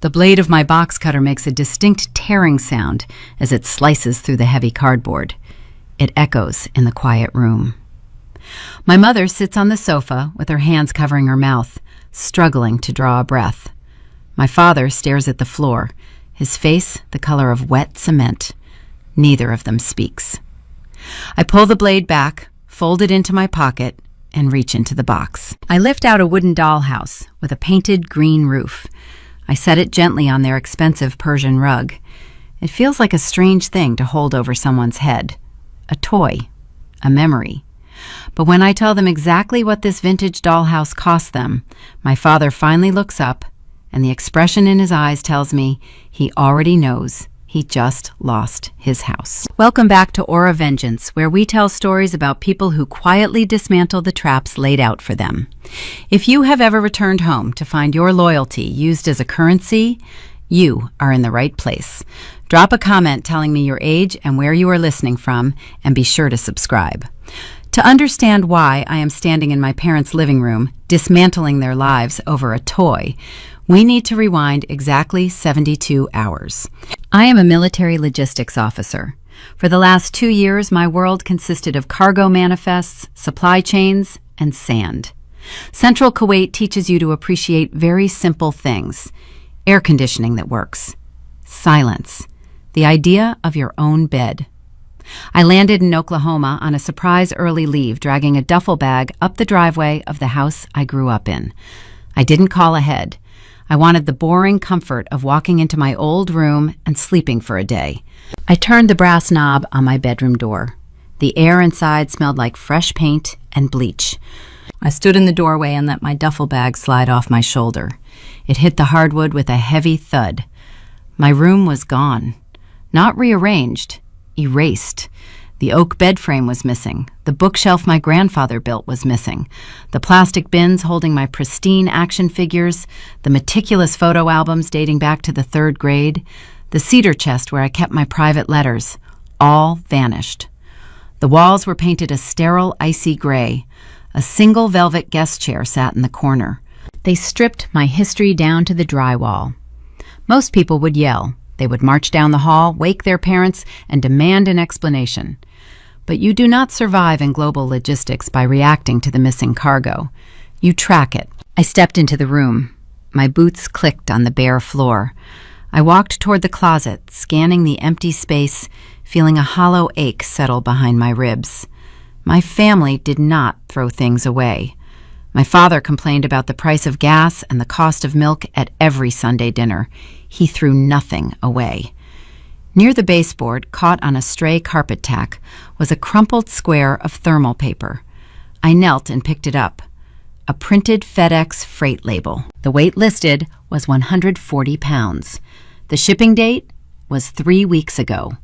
The blade of my box cutter makes a distinct tearing sound as it slices through the heavy cardboard. It echoes in the quiet room. My mother sits on the sofa with her hands covering her mouth, struggling to draw a breath. My father stares at the floor, his face the color of wet cement. Neither of them speaks. I pull the blade back, fold it into my pocket, and reach into the box. I lift out a wooden dollhouse with a painted green roof. I set it gently on their expensive Persian rug. It feels like a strange thing to hold over someone's head. A toy, a memory. But when I tell them exactly what this vintage dollhouse cost them, my father finally looks up, and the expression in his eyes tells me he already knows he just lost his house. Welcome back to Aura Vengeance, where we tell stories about people who quietly dismantle the traps laid out for them. If you have ever returned home to find your loyalty used as a currency, you are in the right place. Drop a comment telling me your age and where you are listening from, and be sure to subscribe. To understand why I am standing in my parents' living room, dismantling their lives over a toy, we need to rewind exactly 72 hours. I am a military logistics officer. For the last 2 years, my world consisted of cargo manifests, supply chains, and sand. Central Kuwait teaches you to appreciate very simple things: air conditioning that works, silence, the idea of your own bed. I landed in Oklahoma on a surprise early leave, dragging a duffel bag up the driveway of the house I grew up in. I didn't call ahead. I wanted the boring comfort of walking into my old room and sleeping for a day. I turned the brass knob on my bedroom door. The air inside smelled like fresh paint and bleach. I stood in the doorway and let my duffel bag slide off my shoulder. It hit the hardwood with a heavy thud. My room was gone. Not rearranged, erased. The oak bed frame was missing. The bookshelf my grandfather built was missing. The plastic bins holding my pristine action figures, the meticulous photo albums dating back to the 3rd grade, the cedar chest where I kept my private letters, all vanished. The walls were painted a sterile, icy gray. A single velvet guest chair sat in the corner. They stripped my history down to the drywall. Most people would yell. They would march down the hall, wake their parents, and demand an explanation. But you do not survive in global logistics by reacting to the missing cargo. You track it. I stepped into the room. My boots clicked on the bare floor. I walked toward the closet, scanning the empty space, feeling a hollow ache settle behind my ribs. My family did not throw things away. My father complained about the price of gas and the cost of milk at every Sunday dinner. He threw nothing away. Near the baseboard, caught on a stray carpet tack, was a crumpled square of thermal paper. I knelt and picked it up. A printed FedEx freight label. The weight listed was 140 pounds. The shipping date was 3 weeks ago.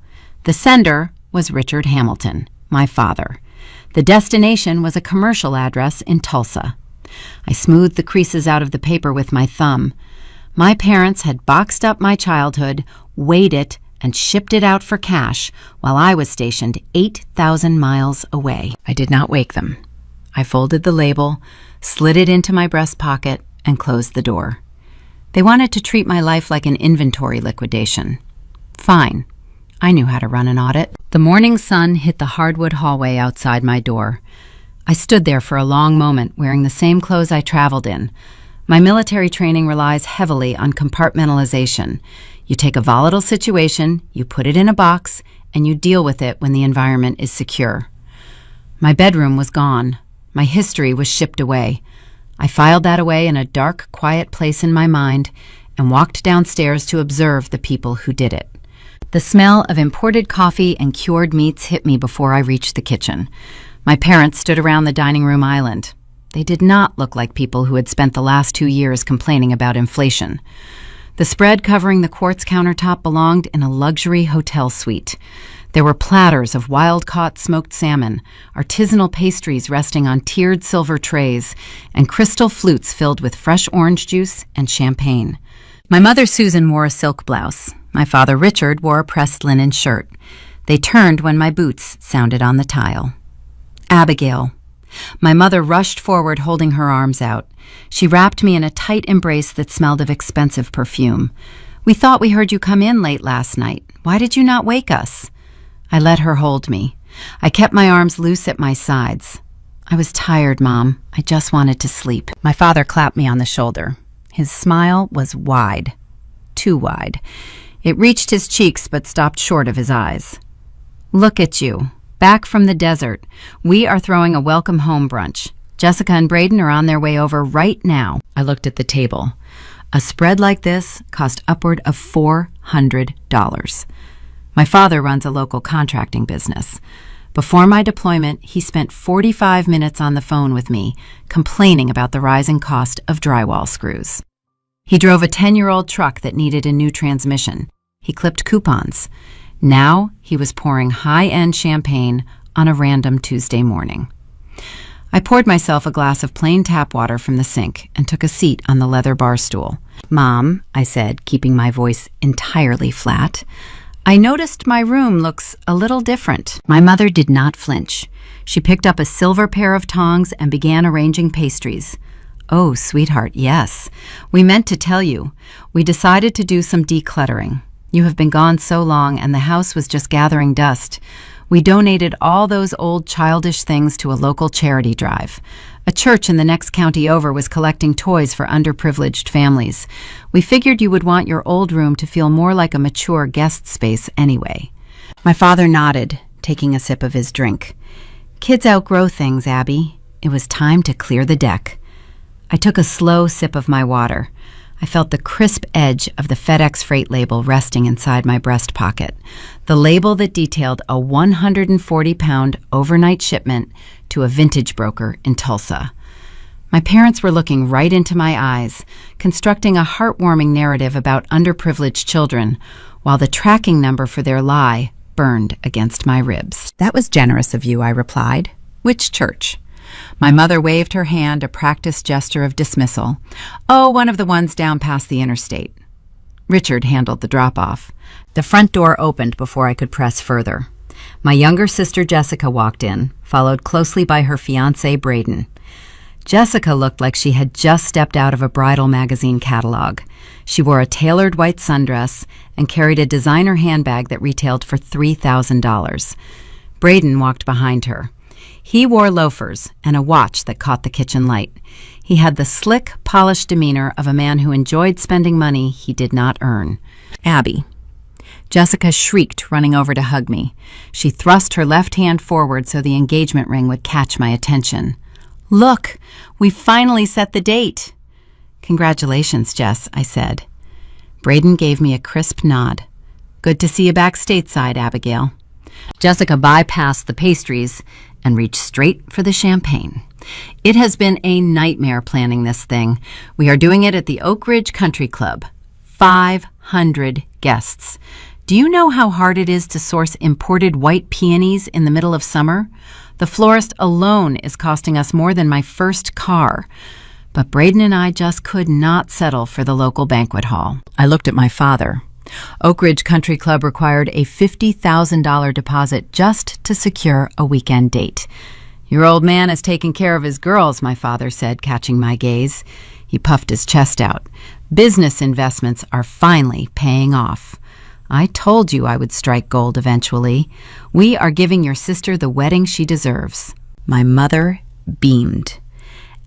The sender was Richard Hamilton, my father. The destination was a commercial address in Tulsa. I smoothed the creases out of the paper with my thumb. My parents had boxed up my childhood, weighed it, and shipped it out for cash while I was stationed 8,000 miles away. I did not wake them. I folded the label, slid it into my breast pocket, and closed the door. They wanted to treat my life like an inventory liquidation. Fine. I knew how to run an audit. The morning sun hit the hardwood hallway outside my door. I stood there for a long moment, wearing the same clothes I traveled in. My military training relies heavily on compartmentalization. You take a volatile situation, you put it in a box, and you deal with it when the environment is secure. My bedroom was gone. My history was shipped away. I filed that away in a dark, quiet place in my mind and walked downstairs to observe the people who did it. The smell of imported coffee and cured meats hit me before I reached the kitchen. My parents stood around the dining room island. They did not look like people who had spent the last 2 years complaining about inflation. The spread covering the quartz countertop belonged in a luxury hotel suite. There were platters of wild-caught smoked salmon, artisanal pastries resting on tiered silver trays, and crystal flutes filled with fresh orange juice and champagne. My mother, Susan, wore a silk blouse. My father, Richard, wore a pressed linen shirt. They turned when my boots sounded on the tile. Abigail. My mother rushed forward, holding her arms out. She wrapped me in a tight embrace that smelled of expensive perfume. "We thought we heard you come in late last night. Why did you not wake us?" I let her hold me. I kept my arms loose at my sides. "I was tired, Mom. I just wanted to sleep." My father clapped me on the shoulder. His smile was wide. Too wide. It reached his cheeks but stopped short of his eyes. "Look at you. Back from the desert. We are throwing a welcome home brunch. Jessica and Braden are on their way over right now." I looked at the table. A spread like this cost upward of $400. My father runs a local contracting business. Before my deployment, he spent 45 minutes on the phone with me, complaining about the rising cost of drywall screws. He drove a 10-year-old truck that needed a new transmission. He clipped coupons. Now he was pouring high-end champagne on a random Tuesday morning. I poured myself a glass of plain tap water from the sink and took a seat on the leather bar stool. "Mom," I said, keeping my voice entirely flat, "I noticed my room looks a little different." My mother did not flinch. She picked up a silver pair of tongs and began arranging pastries. "Oh, sweetheart, yes. We meant to tell you. We decided to do some decluttering. You have been gone so long and the house was just gathering dust. We donated all those old childish things to a local charity drive. A church in the next county over was collecting toys for underprivileged families. We figured you would want your old room to feel more like a mature guest space anyway." My father nodded, taking a sip of his drink. "Kids outgrow things, Abby. It was time to clear the deck." I took a slow sip of my water. I felt the crisp edge of the FedEx freight label resting inside my breast pocket, the label that detailed a 140-pound overnight shipment to a vintage broker in Tulsa. My parents were looking right into my eyes, constructing a heartwarming narrative about underprivileged children, while the tracking number for their lie burned against my ribs. "That was generous of you," I replied. "Which church?" My mother waved her hand, a practiced gesture of dismissal. "Oh, one of the ones down past the interstate." Richard handled the drop-off. The front door opened before I could press further. My younger sister Jessica walked in, followed closely by her fiancé Braden. Jessica looked like she had just stepped out of a bridal magazine catalog. She wore a tailored white sundress and carried a designer handbag that retailed for $3,000. Braden walked behind her. He wore loafers and a watch that caught the kitchen light. He had the slick, polished demeanor of a man who enjoyed spending money he did not earn. "Abby." Jessica shrieked, running over to hug me. She thrust her left hand forward so the engagement ring would catch my attention. "Look, we finally set the date." "Congratulations, Jess," I said. Braden gave me a crisp nod. "Good to see you back stateside, Abigail." Jessica bypassed the pastries and reached straight for the champagne. "It has been a nightmare planning this thing. We are doing it at the Oak Ridge Country Club. 500 guests. Do you know how hard it is to source imported white peonies in the middle of summer? The florist alone is costing us more than my first car." But Braden and I just could not settle for the local banquet hall. I looked at my father. Oak Ridge Country Club required a $50,000 deposit just to secure a weekend date. "Your old man is taking care of his girls," my father said, catching my gaze. He puffed his chest out. "Business investments are finally paying off. I told you I would strike gold eventually. We are giving your sister the wedding she deserves." My mother beamed.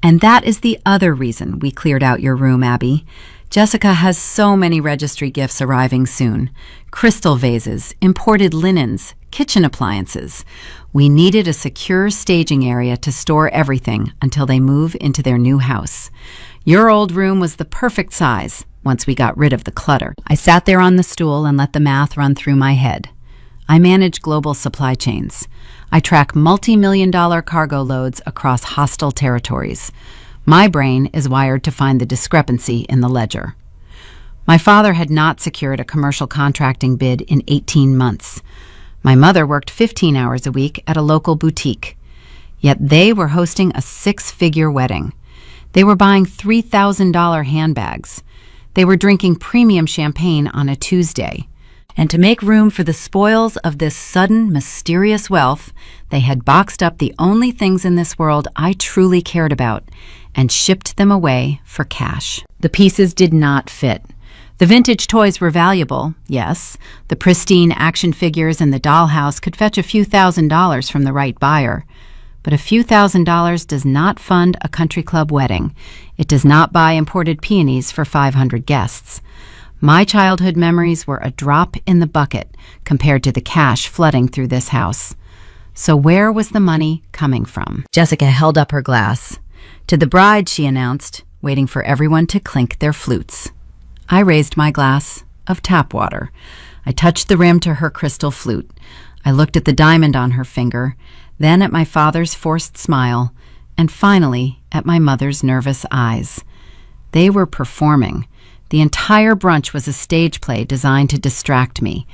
"And that is the other reason we cleared out your room, Abby. Jessica has so many registry gifts arriving soon. Crystal vases, imported linens, kitchen appliances. We needed a secure staging area to store everything until they move into their new house. Your old room was the perfect size once we got rid of the clutter." I sat there on the stool and let the math run through my head. I manage global supply chains. I track multi-million-dollar cargo loads across hostile territories. My brain is wired to find the discrepancy in the ledger. My father had not secured a commercial contracting bid in 18 months. My mother worked 15 hours a week at a local boutique. Yet they were hosting a 6-figure wedding. They were buying $3,000 handbags. They were drinking premium champagne on a Tuesday. And to make room for the spoils of this sudden, mysterious wealth, they had boxed up the only things in this world I truly cared about and shipped them away for cash. The pieces did not fit. The vintage toys were valuable, yes. The pristine action figures in the dollhouse could fetch a few $1,000s from the right buyer. But a few $1,000s does not fund a country club wedding. It does not buy imported peonies for 500 guests. My childhood memories were a drop in the bucket compared to the cash flooding through this house. So where was the money coming from? Jessica held up her glass. To the bride, she announced, waiting for everyone to clink their flutes. I raised my glass of tap water. I touched the rim to her crystal flute. I looked at the diamond on her finger, then at my father's forced smile, and finally at my mother's nervous eyes. They were performing. The entire brunch was a stage play designed to distract me.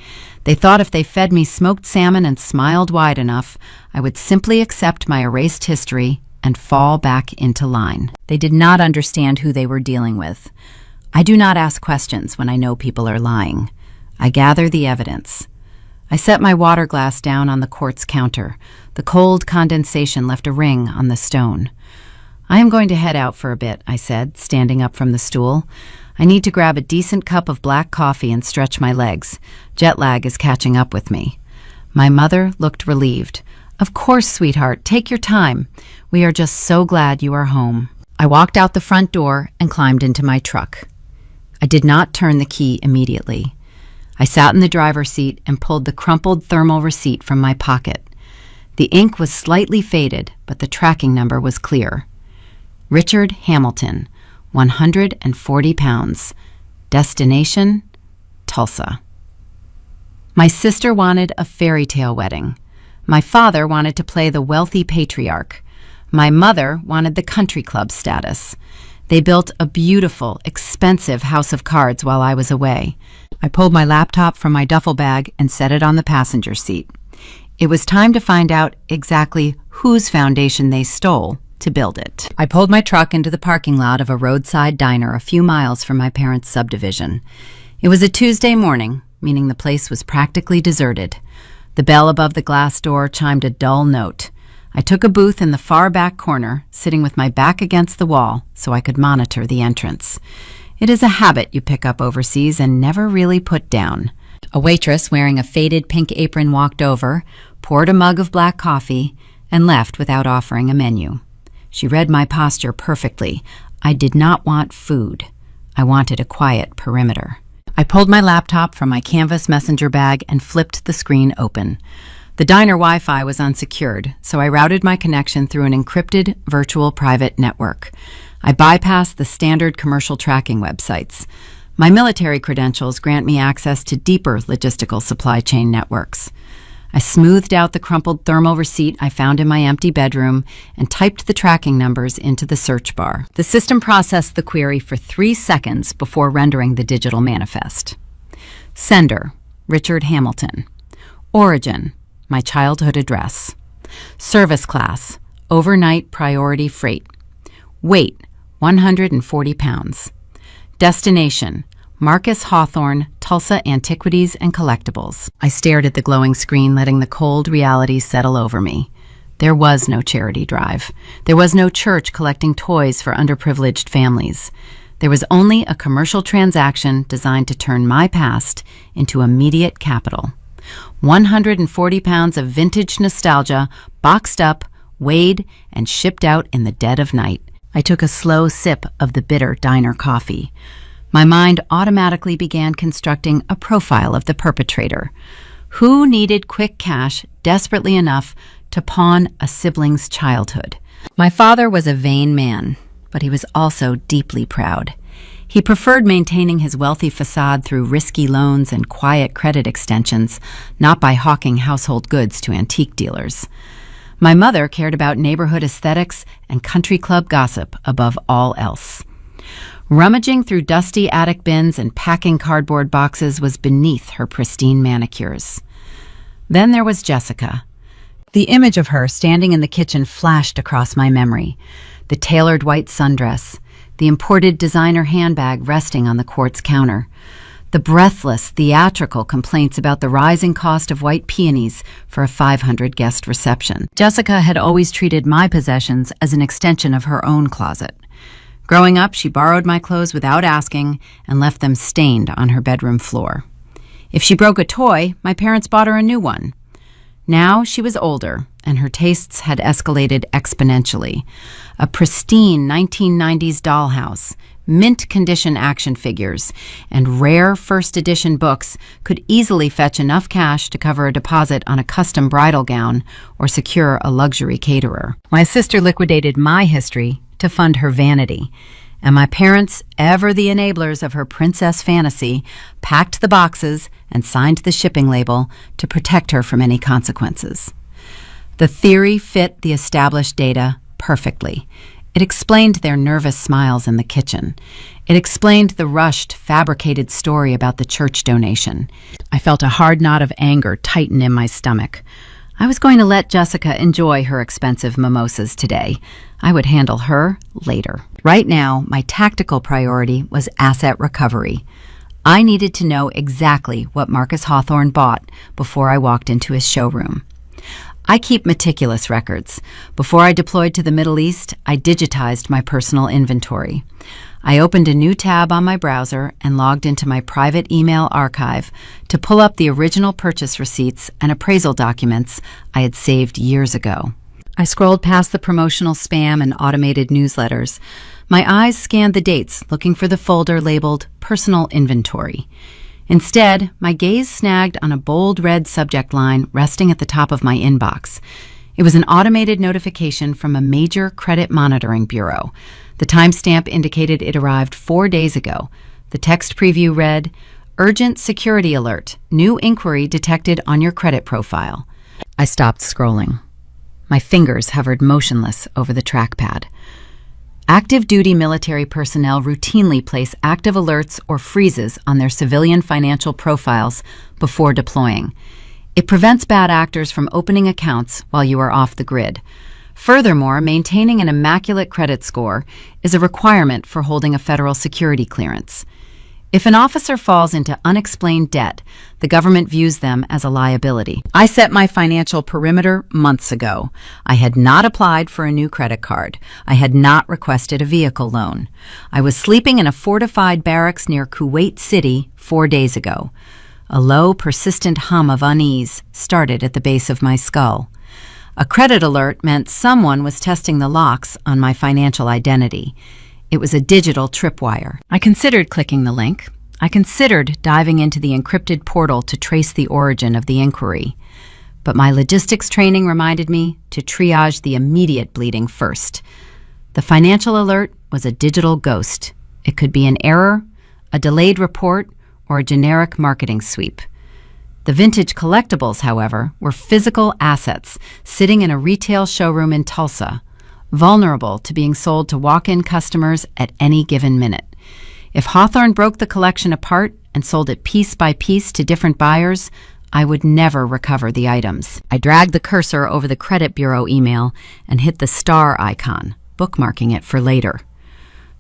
They thought if they fed me smoked salmon and smiled wide enough, I would simply accept my erased history and fall back into line. They did not understand who they were dealing with. I do not ask questions when I know people are lying. I gather the evidence. I set my water glass down on the quartz counter. The cold condensation left a ring on the stone. I am going to head out for a bit, I said, standing up from the stool. I need to grab a decent cup of black coffee and stretch my legs. Jet lag is catching up with me. My mother looked relieved. Of course, sweetheart, take your time. We are just so glad you are home. I walked out the front door and climbed into my truck. I did not turn the key immediately. I sat in the driver's seat and pulled the crumpled thermal receipt from my pocket. The ink was slightly faded, but the tracking number was clear. Richard Hamilton, 140 pounds. Destination, Tulsa. My sister wanted a fairy tale wedding. My father wanted to play the wealthy patriarch. My mother wanted the country club status. They built a beautiful, expensive house of cards while I was away. I pulled my laptop from my duffel bag and set it on the passenger seat. It was time to find out exactly whose foundation they stole to build it. I pulled my truck into the parking lot of a roadside diner a few miles from my parents' subdivision. It was a Tuesday morning, meaning the place was practically deserted. The bell above the glass door chimed a dull note. I took a booth in the far back corner, sitting with my back against the wall so I could monitor the entrance. It is a habit you pick up overseas and never really put down. A waitress wearing a faded pink apron walked over, poured a mug of black coffee, and left without offering a menu. She read my posture perfectly. I did not want food. I wanted a quiet perimeter. I pulled my laptop from my canvas messenger bag and flipped the screen open. The diner Wi-Fi was unsecured, so I routed my connection through an encrypted virtual private network. I bypassed the standard commercial tracking websites. My military credentials grant me access to deeper logistical supply chain networks. I smoothed out the crumpled thermal receipt I found in my empty bedroom and typed the tracking numbers into the search bar. The system processed the query for 3 seconds before rendering the digital manifest. Sender, Richard Hamilton. Origin, my childhood address. Service class, overnight priority freight. Weight, 140 pounds. Destination, Marcus Hawthorne, Tulsa Antiquities and Collectibles. I stared at the glowing screen, letting the cold reality settle over me. There was no charity drive. There was no church collecting toys for underprivileged families. There was only a commercial transaction designed to turn my past into immediate capital. 140 pounds of vintage nostalgia, boxed up, weighed, and shipped out in the dead of night. I took a slow sip of the bitter diner coffee. My mind automatically began constructing a profile of the perpetrator. Who needed quick cash desperately enough to pawn a sibling's childhood? My father was a vain man, but he was also deeply proud. He preferred maintaining his wealthy facade through risky loans and quiet credit extensions, not by hawking household goods to antique dealers. My mother cared about neighborhood aesthetics and country club gossip above all else. Rummaging through dusty attic bins and packing cardboard boxes was beneath her pristine manicures. Then there was Jessica. The image of her standing in the kitchen flashed across my memory. The tailored white sundress, the imported designer handbag resting on the quartz counter. The breathless, theatrical complaints about the rising cost of white peonies for a 500-guest reception. Jessica had always treated my possessions as an extension of her own closet. Growing up, she borrowed my clothes without asking and left them stained on her bedroom floor. If she broke a toy, my parents bought her a new one. Now she was older, and her tastes had escalated exponentially. A pristine 1990s dollhouse, mint-condition action figures, and rare first-edition books could easily fetch enough cash to cover a deposit on a custom bridal gown or secure a luxury caterer. My sister liquidated my history to fund her vanity, and my parents, ever the enablers of her princess fantasy, packed the boxes and signed the shipping label to protect her from any consequences. The theory fit the established data perfectly. It explained their nervous smiles in the kitchen. It explained the rushed, fabricated story about the church donation. I felt a hard knot of anger tighten in my stomach. I was going to let Jessica enjoy her expensive mimosas today. I would handle her later. Right now, my tactical priority was asset recovery. I needed to know exactly what Marcus Hawthorne bought before I walked into his showroom. I keep meticulous records. Before I deployed to the Middle East, I digitized my personal inventory. I opened a new tab on my browser and logged into my private email archive to pull up the original purchase receipts and appraisal documents I had saved years ago. I scrolled past the promotional spam and automated newsletters. My eyes scanned the dates, looking for the folder labeled Personal Inventory. Instead, my gaze snagged on a bold red subject line resting at the top of my inbox. It was an automated notification from a major credit monitoring bureau. The timestamp indicated it arrived 4 days ago. The text preview read, "Urgent security alert. New inquiry detected on your credit profile." I stopped scrolling. My fingers hovered motionless over the trackpad. Active duty military personnel routinely place active alerts or freezes on their civilian financial profiles before deploying. It prevents bad actors from opening accounts while you are off the grid. Furthermore, maintaining an immaculate credit score is a requirement for holding a federal security clearance. If an officer falls into unexplained debt, the government views them as a liability. I set my financial perimeter months ago. I had not applied for a new credit card. I had not requested a vehicle loan. I was sleeping in a fortified barracks near Kuwait City 4 days ago. A low, persistent hum of unease started at the base of my skull. A credit alert meant someone was testing the locks on my financial identity. It was a digital tripwire. I considered clicking the link. I considered diving into the encrypted portal to trace the origin of the inquiry. But my logistics training reminded me to triage the immediate bleeding first. The financial alert was a digital ghost. It could be an error, a delayed report, or a generic marketing sweep. The vintage collectibles, however, were physical assets sitting in a retail showroom in Tulsa, vulnerable to being sold to walk-in customers at any given minute. If Hawthorne broke the collection apart and sold it piece by piece to different buyers, I would never recover the items. I dragged the cursor over the credit bureau email and hit the star icon, bookmarking it for later.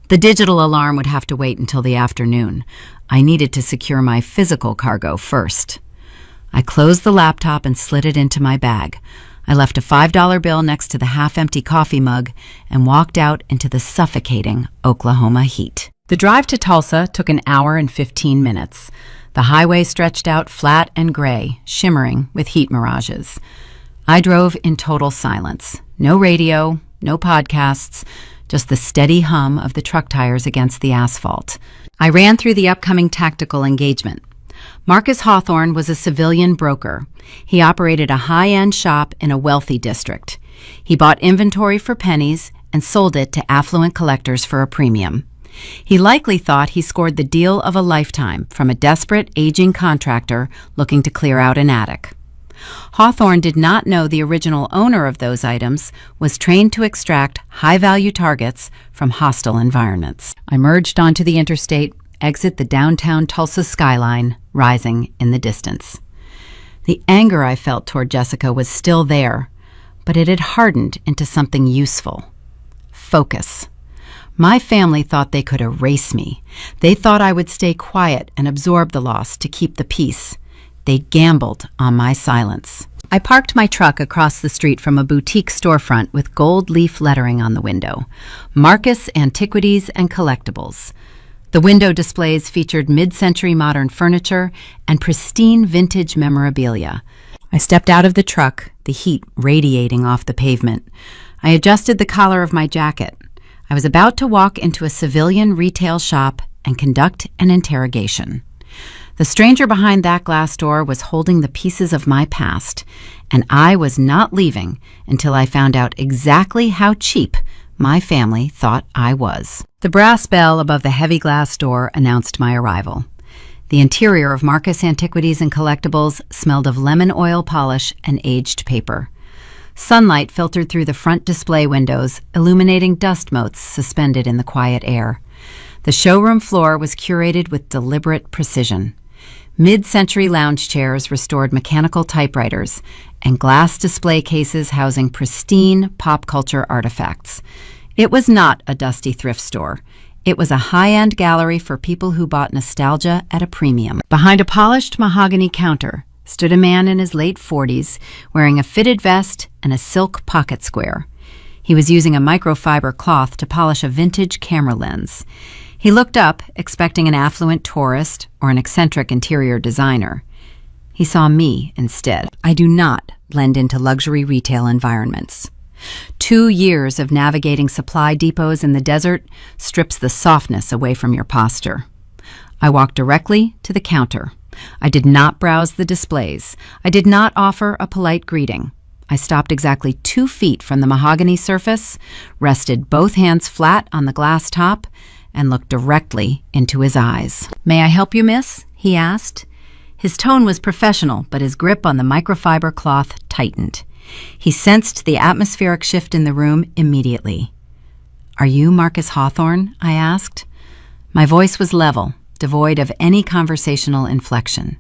The digital alarm would have to wait until the afternoon. I needed to secure my physical cargo first. I closed the laptop and slid it into my bag. I left a $5 bill next to the half-empty coffee mug and walked out into the suffocating Oklahoma heat. The drive to Tulsa took an hour and 15 minutes. The highway stretched out flat and gray, shimmering with heat mirages. I drove in total silence. No radio, no podcasts, just the steady hum of the truck tires against the asphalt. I ran through the upcoming tactical engagement. Marcus Hawthorne was a civilian broker. He operated a high-end shop in a wealthy district. He bought inventory for pennies and sold it to affluent collectors for a premium. He likely thought he scored the deal of a lifetime from a desperate, aging contractor looking to clear out an attic. Hawthorne did not know the original owner of those items was trained to extract high-value targets from hostile environments. I merged onto the interstate, exit the downtown Tulsa skyline, rising in the distance. The anger I felt toward Jessica was still there, but it had hardened into something useful. Focus. My family thought they could erase me. They thought I would stay quiet and absorb the loss to keep the peace. They gambled on my silence. I parked my truck across the street from a boutique storefront with gold leaf lettering on the window, Marcus Antiquities and Collectibles. The window displays featured mid-century modern furniture and pristine vintage memorabilia. I stepped out of the truck, the heat radiating off the pavement. I adjusted the collar of my jacket. I was about to walk into a civilian retail shop and conduct an interrogation. The stranger behind that glass door was holding the pieces of my past, and I was not leaving until I found out exactly how cheap my family thought I was. The brass bell above the heavy glass door announced my arrival. The interior of Marcus Antiquities and Collectibles smelled of lemon oil polish and aged paper. Sunlight filtered through the front display windows, illuminating dust motes suspended in the quiet air. The showroom floor was curated with deliberate precision. Mid-century lounge chairs restored mechanical typewriters, and glass display cases housing pristine pop culture artifacts. It was not a dusty thrift store. It was a high-end gallery for people who bought nostalgia at a premium. Behind a polished mahogany counter stood a man in his late 40s wearing a fitted vest and a silk pocket square. He was using a microfiber cloth to polish a vintage camera lens. He looked up, expecting an affluent tourist or an eccentric interior designer. He saw me instead. I do not blend into luxury retail environments. 2 years of navigating supply depots in the desert strips the softness away from your posture. I walked directly to the counter. I did not browse the displays. I did not offer a polite greeting. I stopped exactly 2 feet from the mahogany surface, rested both hands flat on the glass top, and looked directly into his eyes. "May I help you, miss?" he asked. His tone was professional, but his grip on the microfiber cloth tightened. He sensed the atmospheric shift in the room immediately. "Are you Marcus Hawthorne?" I asked. My voice was level, devoid of any conversational inflection.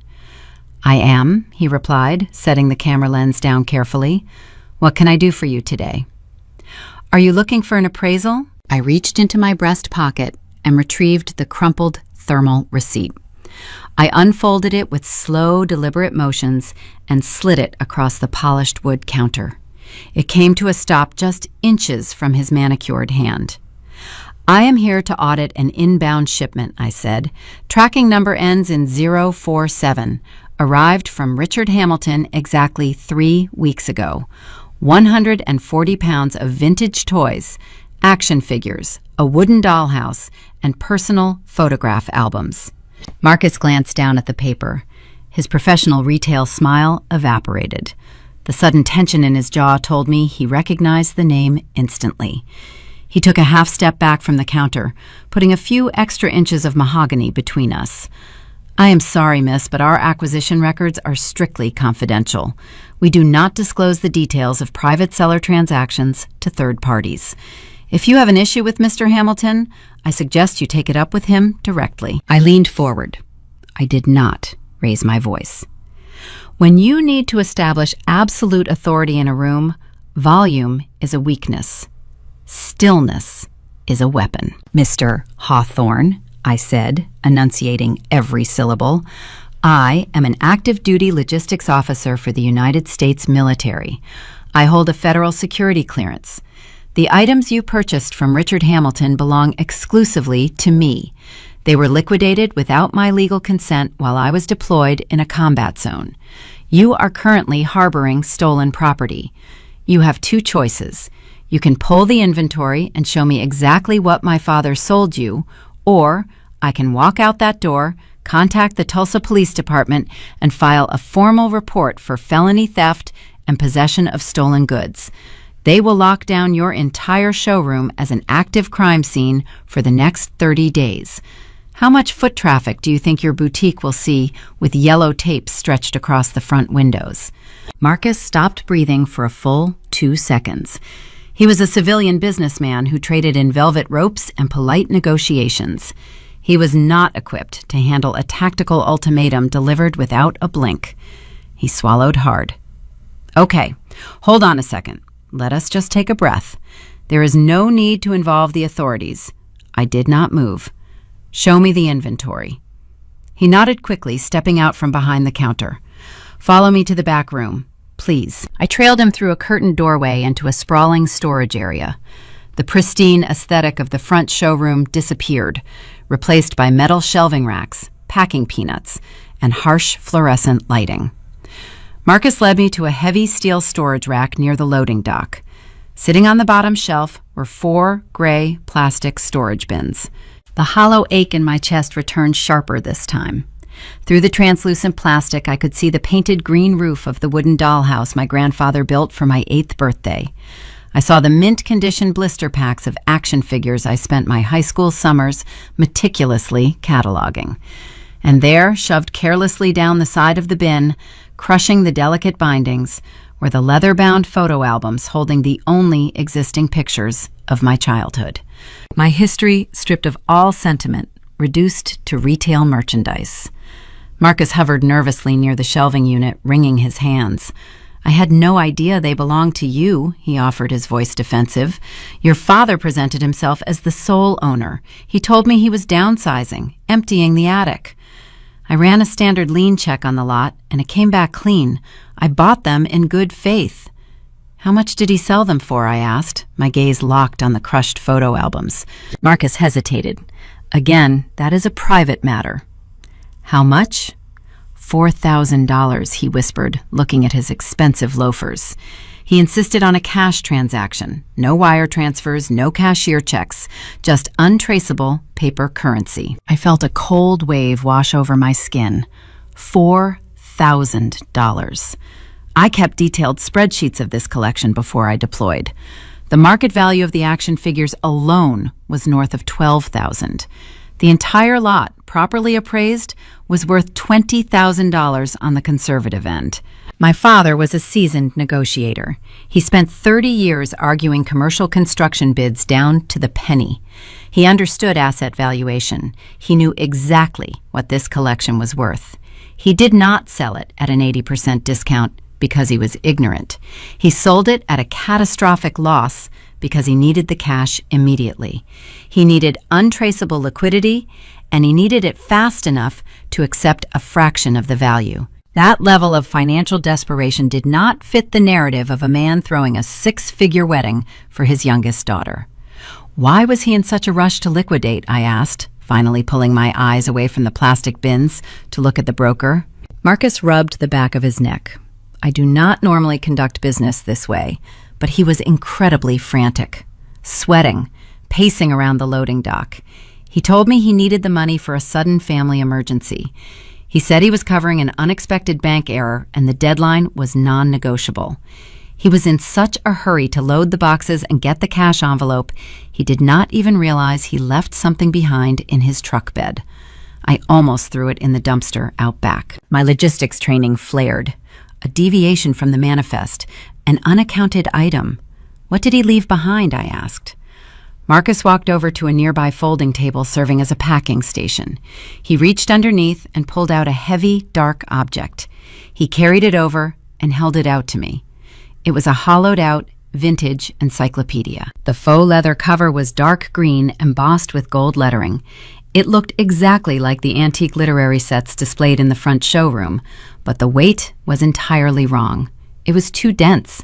"I am," he replied, setting the camera lens down carefully. "What can I do for you today?" "Are you looking for an appraisal?" I reached into my breast pocket and retrieved the crumpled thermal receipt. I unfolded it with slow, deliberate motions and slid it across the polished wood counter. It came to a stop just inches from his manicured hand. "I am here to audit an inbound shipment," I said. "Tracking number ends in 047. Arrived from Richard Hamilton exactly 3 weeks ago. 140 pounds of vintage toys, action figures, a wooden dollhouse, and personal photograph albums." Marcus glanced down at the paper. His professional retail smile evaporated. The sudden tension in his jaw told me he recognized the name instantly. He took a half step back from the counter, putting a few extra inches of mahogany between us. "I am sorry, miss, but our acquisition records are strictly confidential. We do not disclose the details of private seller transactions to third parties. If you have an issue with Mr. Hamilton, I suggest you take it up with him directly." I leaned forward. I did not raise my voice. When you need to establish absolute authority in a room, volume is a weakness. Stillness is a weapon. "Mr. Hawthorne," I said, enunciating every syllable, "I am an active duty logistics officer for the United States military. I hold a federal security clearance. The items you purchased from Richard Hamilton belong exclusively to me. They were liquidated without my legal consent while I was deployed in a combat zone. You are currently harboring stolen property. You have 2 choices. You can pull the inventory and show me exactly what my father sold you, or I can walk out that door, contact the Tulsa Police Department, and file a formal report for felony theft and possession of stolen goods. They will lock down your entire showroom as an active crime scene for the next 30 days. How much foot traffic do you think your boutique will see with yellow tape stretched across the front windows?" Marcus stopped breathing for a full 2 seconds. He was a civilian businessman who traded in velvet ropes and polite negotiations. He was not equipped to handle a tactical ultimatum delivered without a blink. He swallowed hard. "Okay, hold on a second. Let us just take a breath. There is no need to involve the authorities. I did not move. "Show me the inventory." He nodded quickly, stepping out from behind the counter. "Follow me to the back room, please." I trailed him through a curtained doorway into a sprawling storage area. The pristine aesthetic of the front showroom disappeared, replaced by metal shelving racks, packing peanuts, and harsh fluorescent lighting. Marcus led me to a heavy steel storage rack near the loading dock. Sitting on the bottom shelf were 4 gray plastic storage bins. The hollow ache in my chest returned sharper this time. Through the translucent plastic, I could see the painted green roof of the wooden dollhouse my grandfather built for my 8th birthday. I saw the mint-condition blister packs of action figures I spent my high school summers meticulously cataloging. And there, shoved carelessly down the side of the bin, crushing the delicate bindings, were the leather-bound photo albums holding the only existing pictures of my childhood. My history stripped of all sentiment, reduced to retail merchandise. Marcus hovered nervously near the shelving unit, wringing his hands. "I had no idea they belonged to you," he offered, his voice defensive. "Your father presented himself as the sole owner. He told me he was downsizing, emptying the attic. I ran a standard lien check on the lot, and it came back clean. I bought them in good faith." "How much did he sell them for?" I asked, my gaze locked on the crushed photo albums. Marcus hesitated. "Again, that is a private matter." "How much?" $4,000, he whispered, looking at his expensive loafers. He insisted on a cash transaction. No wire transfers, no cashier checks, just untraceable paper currency. I felt a cold wave wash over my skin. $4,000. I kept detailed spreadsheets of this collection before I deployed. The market value of the action figures alone was north of $12,000. The entire lot, properly appraised, was worth $20,000 on the conservative end. My father was a seasoned negotiator. He spent 30 years arguing commercial construction bids down to the penny. He understood asset valuation. He knew exactly what this collection was worth. He did not sell it at an 80% discount because he was ignorant. He sold it at a catastrophic loss because he needed the cash immediately. He needed untraceable liquidity, and he needed it fast enough to accept a fraction of the value. That level of financial desperation did not fit the narrative of a man throwing a 6-figure wedding for his youngest daughter. Why was he in such a rush to liquidate? I asked, finally pulling my eyes away from the plastic bins to look at the broker. Marcus rubbed the back of his neck. I do not normally conduct business this way, but he was incredibly frantic, sweating, pacing around the loading dock. He told me he needed the money for a sudden family emergency. He said he was covering an unexpected bank error and the deadline was non-negotiable. He was in such a hurry to load the boxes and get the cash envelope, he did not even realize he left something behind in his truck bed. I almost threw it in the dumpster out back. My logistics training flared. A deviation from the manifest, an unaccounted item. What did he leave behind? I asked. Marcus walked over to a nearby folding table serving as a packing station. He reached underneath and pulled out a heavy, dark object. He carried it over and held it out to me. It was a hollowed-out, vintage encyclopedia. The faux leather cover was dark green, embossed with gold lettering. It looked exactly like the antique literary sets displayed in the front showroom, but the weight was entirely wrong. It was too dense.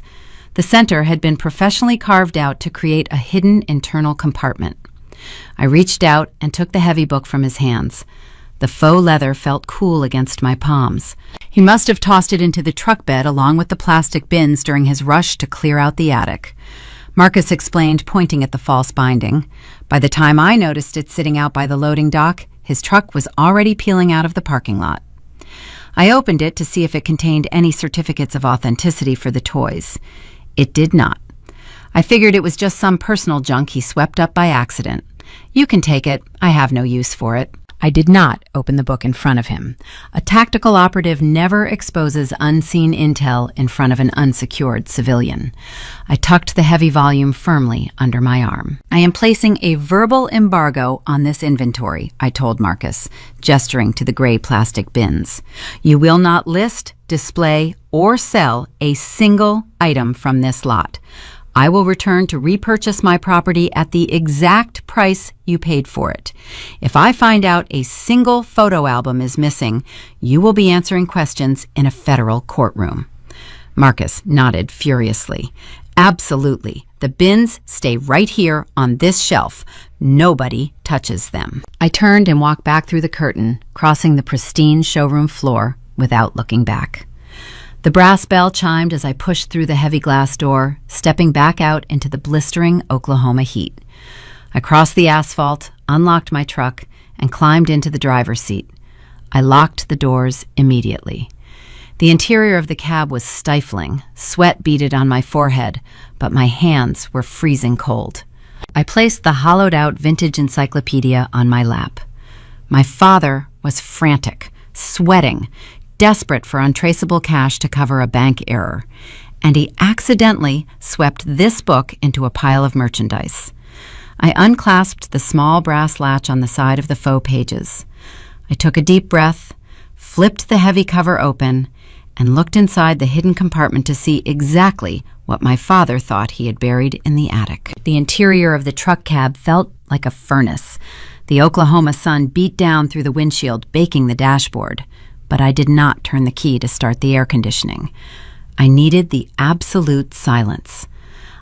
The center had been professionally carved out to create a hidden internal compartment. I reached out and took the heavy book from his hands. The faux leather felt cool against my palms. He must have tossed it into the truck bed along with the plastic bins during his rush to clear out the attic. Marcus explained, pointing at the false binding. By the time I noticed it sitting out by the loading dock, his truck was already peeling out of the parking lot. I opened it to see if it contained any certificates of authenticity for the toys. It did not. I figured it was just some personal junk he swept up by accident. You can take it. I have no use for it. I did not open the book in front of him. A tactical operative never exposes unseen intel in front of an unsecured civilian. I tucked the heavy volume firmly under my arm. I am placing a verbal embargo on this inventory, I told Marcus, gesturing to the gray plastic bins. You will not list, display, or sell a single item from this lot. I will return to repurchase my property at the exact price you paid for it. If I find out a single photo album is missing, you will be answering questions in a federal courtroom." Marcus nodded furiously. "Absolutely. The bins stay right here on this shelf. Nobody touches them." I turned and walked back through the curtain, crossing the pristine showroom floor without looking back. The brass bell chimed as I pushed through the heavy glass door, stepping back out into the blistering Oklahoma heat. I crossed the asphalt, unlocked my truck, and climbed into the driver's seat. I locked the doors immediately. The interior of the cab was stifling. Sweat beaded on my forehead, but my hands were freezing cold. I placed the hollowed-out vintage encyclopedia on my lap. My father was frantic, sweating, desperate for untraceable cash to cover a bank error, and he accidentally swept this book into a pile of merchandise. I unclasped the small brass latch on the side of the faux pages. I took a deep breath, flipped the heavy cover open, and looked inside the hidden compartment to see exactly what my father thought he had buried in the attic. The interior of the truck cab felt like a furnace. The Oklahoma sun beat down through the windshield, baking the dashboard. But I did not turn the key to start the air conditioning. I needed the absolute silence.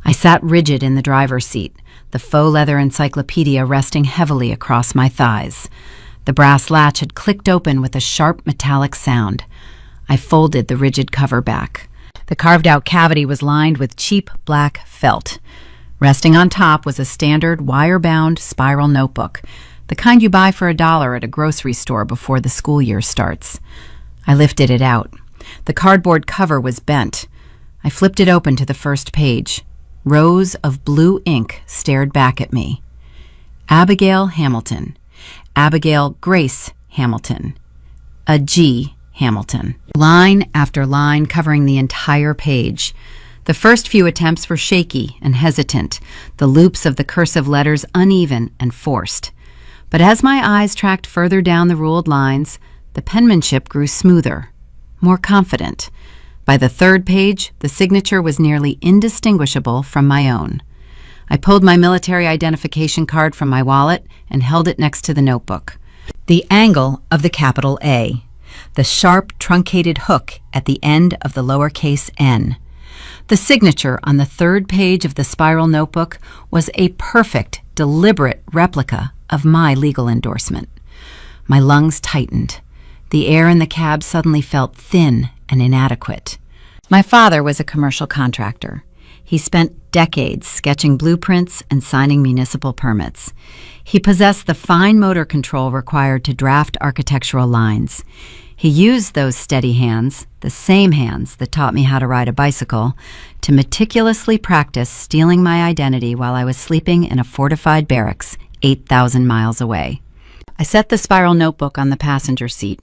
I sat rigid in the driver's seat, the faux leather encyclopedia resting heavily across my thighs. The brass latch had clicked open with a sharp metallic sound. I folded the rigid cover back. The carved-out cavity was lined with cheap black felt. Resting on top was a standard wire-bound spiral notebook, the kind you buy for $1 at a grocery store before the school year starts. I lifted it out. The cardboard cover was bent. I flipped it open to the first page. Rows of blue ink stared back at me. Abigail Hamilton. Abigail Grace Hamilton. A G. Hamilton. Line after line covering the entire page. The first few attempts were shaky and hesitant, the loops of the cursive letters uneven and forced. But as my eyes tracked further down the ruled lines, the penmanship grew smoother, more confident. By the third page, the signature was nearly indistinguishable from my own. I pulled my military identification card from my wallet and held it next to the notebook. The angle of the capital A, the sharp, truncated hook at the end of the lowercase n. The signature on the third page of the spiral notebook was a perfect, deliberate replica of my legal endorsement. My lungs tightened. The air in the cab suddenly felt thin and inadequate. My father was a commercial contractor. He spent decades sketching blueprints and signing municipal permits. He possessed the fine motor control required to draft architectural lines. He used those steady hands, the same hands that taught me how to ride a bicycle, to meticulously practice stealing my identity while I was sleeping in a fortified barracks 8,000 miles away. I set the spiral notebook on the passenger seat.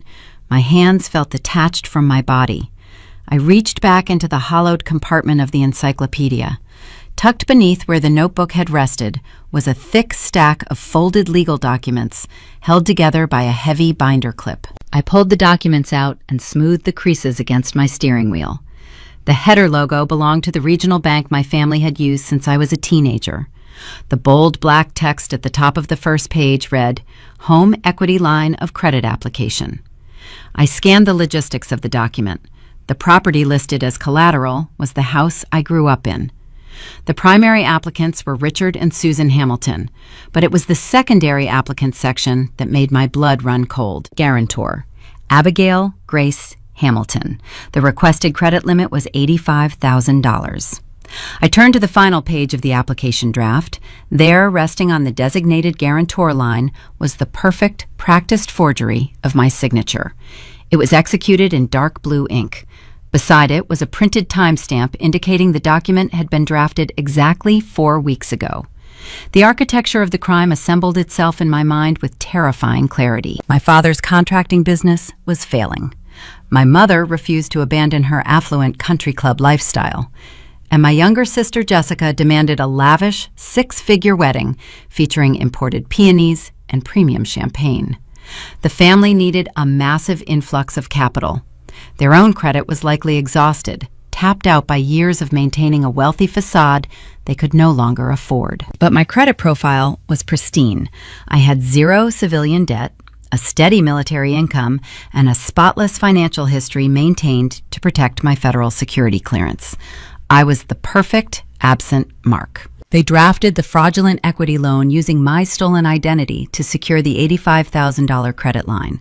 My hands felt detached from my body. I reached back into the hollowed compartment of the encyclopedia. Tucked beneath where the notebook had rested was a thick stack of folded legal documents held together by a heavy binder clip. I pulled the documents out and smoothed the creases against my steering wheel. The header logo belonged to the regional bank my family had used since I was a teenager. The bold black text at the top of the first page read, "Home Equity Line of Credit Application." I scanned the logistics of the document. The property listed as collateral was the house I grew up in. The primary applicants were Richard and Susan Hamilton, but it was the secondary applicants section that made my blood run cold. Guarantor, Abigail Grace Hamilton. The requested credit limit was $85,000. I turned to the final page of the application draft. There, resting on the designated guarantor line, was the perfect, practiced forgery of my signature. It was executed in dark blue ink. Beside it was a printed timestamp indicating the document had been drafted exactly 4 weeks ago. The architecture of the crime assembled itself in my mind with terrifying clarity. My father's contracting business was failing. My mother refused to abandon her affluent country club lifestyle. And my younger sister Jessica demanded a lavish, 6-figure wedding featuring imported peonies and premium champagne. The family needed a massive influx of capital. Their own credit was likely exhausted. tapped out by years of maintaining a wealthy facade they could no longer afford. But my credit profile was pristine. I had zero civilian debt, a steady military income, and a spotless financial history maintained to protect my federal security clearance. I was the perfect absent mark. They drafted the fraudulent equity loan using my stolen identity to secure the $85,000 credit line.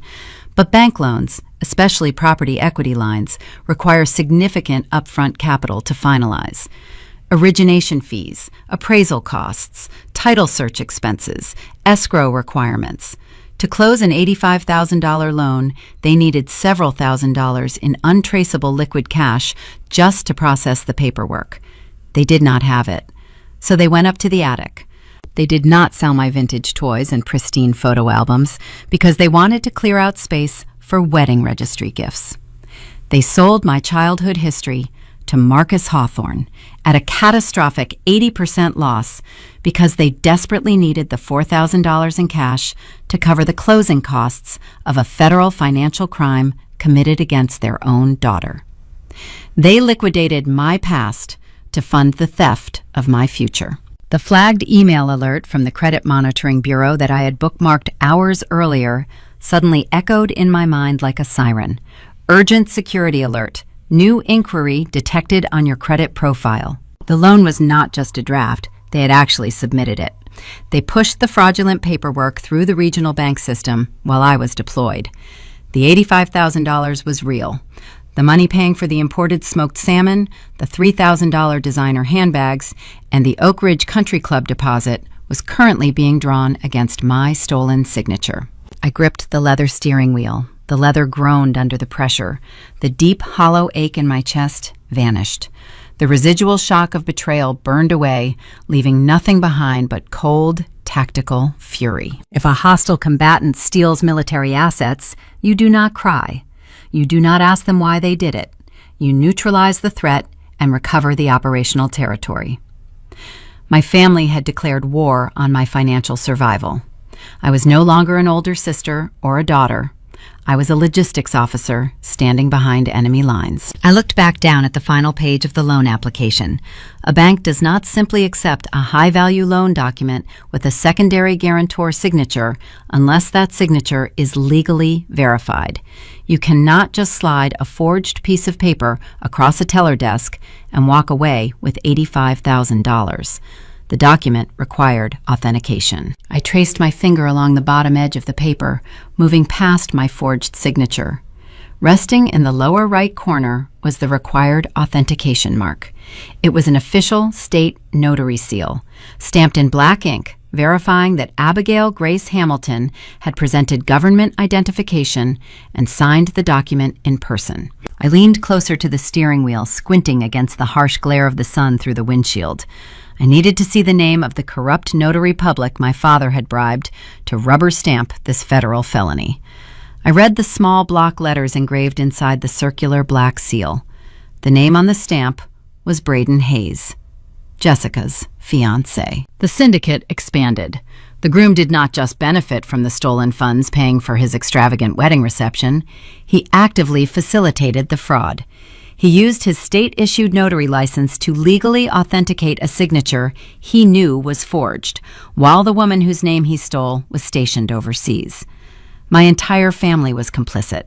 But bank loans, especially property equity lines, require significant upfront capital to finalize. Origination fees, appraisal costs, title search expenses, escrow requirements. To close an $85,000 loan, they needed several $1,000s in untraceable liquid cash just to process the paperwork. They did not have it, so they went up to the attic. They did not sell my vintage toys and pristine photo albums because they wanted to clear out space for wedding registry gifts. They sold my childhood history to Marcus Hawthorne at a catastrophic 80% loss because they desperately needed the $4,000 in cash to cover the closing costs of a federal financial crime committed against their own daughter. They liquidated my past to fund the theft of my future. The flagged email alert from the Credit Monitoring Bureau that I had bookmarked hours earlier suddenly echoed in my mind like a siren. Urgent security alert. New inquiry detected on your credit profile. The loan was not just a draft. They had actually submitted it. They pushed the fraudulent paperwork through the regional bank system while I was deployed. The $85,000 was real. The money paying for the imported smoked salmon, the $3,000 designer handbags, and the Oak Ridge Country Club deposit was currently being drawn against my stolen signature. I gripped the leather steering wheel. The leather groaned under the pressure. The deep, hollow ache in my chest vanished. The residual shock of betrayal burned away, leaving nothing behind but cold, tactical fury. If a hostile combatant steals military assets, you do not cry. You do not ask them why they did it. You neutralize the threat and recover the operational territory. My family had declared war on my financial survival. I was no longer an older sister or a daughter. I was a logistics officer standing behind enemy lines. I looked back down at the final page of the loan application. A bank does not simply accept a high-value loan document with a secondary guarantor signature unless that signature is legally verified. You cannot just slide a forged piece of paper across a teller desk and walk away with $85,000. The document required authentication. I traced my finger along the bottom edge of the paper, moving past my forged signature. Resting in the lower right corner was the required authentication mark. It was an official state notary seal, stamped in black ink, verifying that Abigail Grace Hamilton had presented government identification and signed the document in person. I leaned closer to the steering wheel, squinting against the harsh glare of the sun through the windshield. I needed to see the name of the corrupt notary public my father had bribed to rubber stamp this federal felony. I read the small block letters engraved inside the circular black seal. The name on the stamp was Braden Hayes, Jessica's fiancé. The syndicate expanded. The groom did not just benefit from the stolen funds paying for his extravagant wedding reception. He actively facilitated the fraud. He used his state-issued notary license to legally authenticate a signature he knew was forged, while the woman whose name he stole was stationed overseas. My entire family was complicit.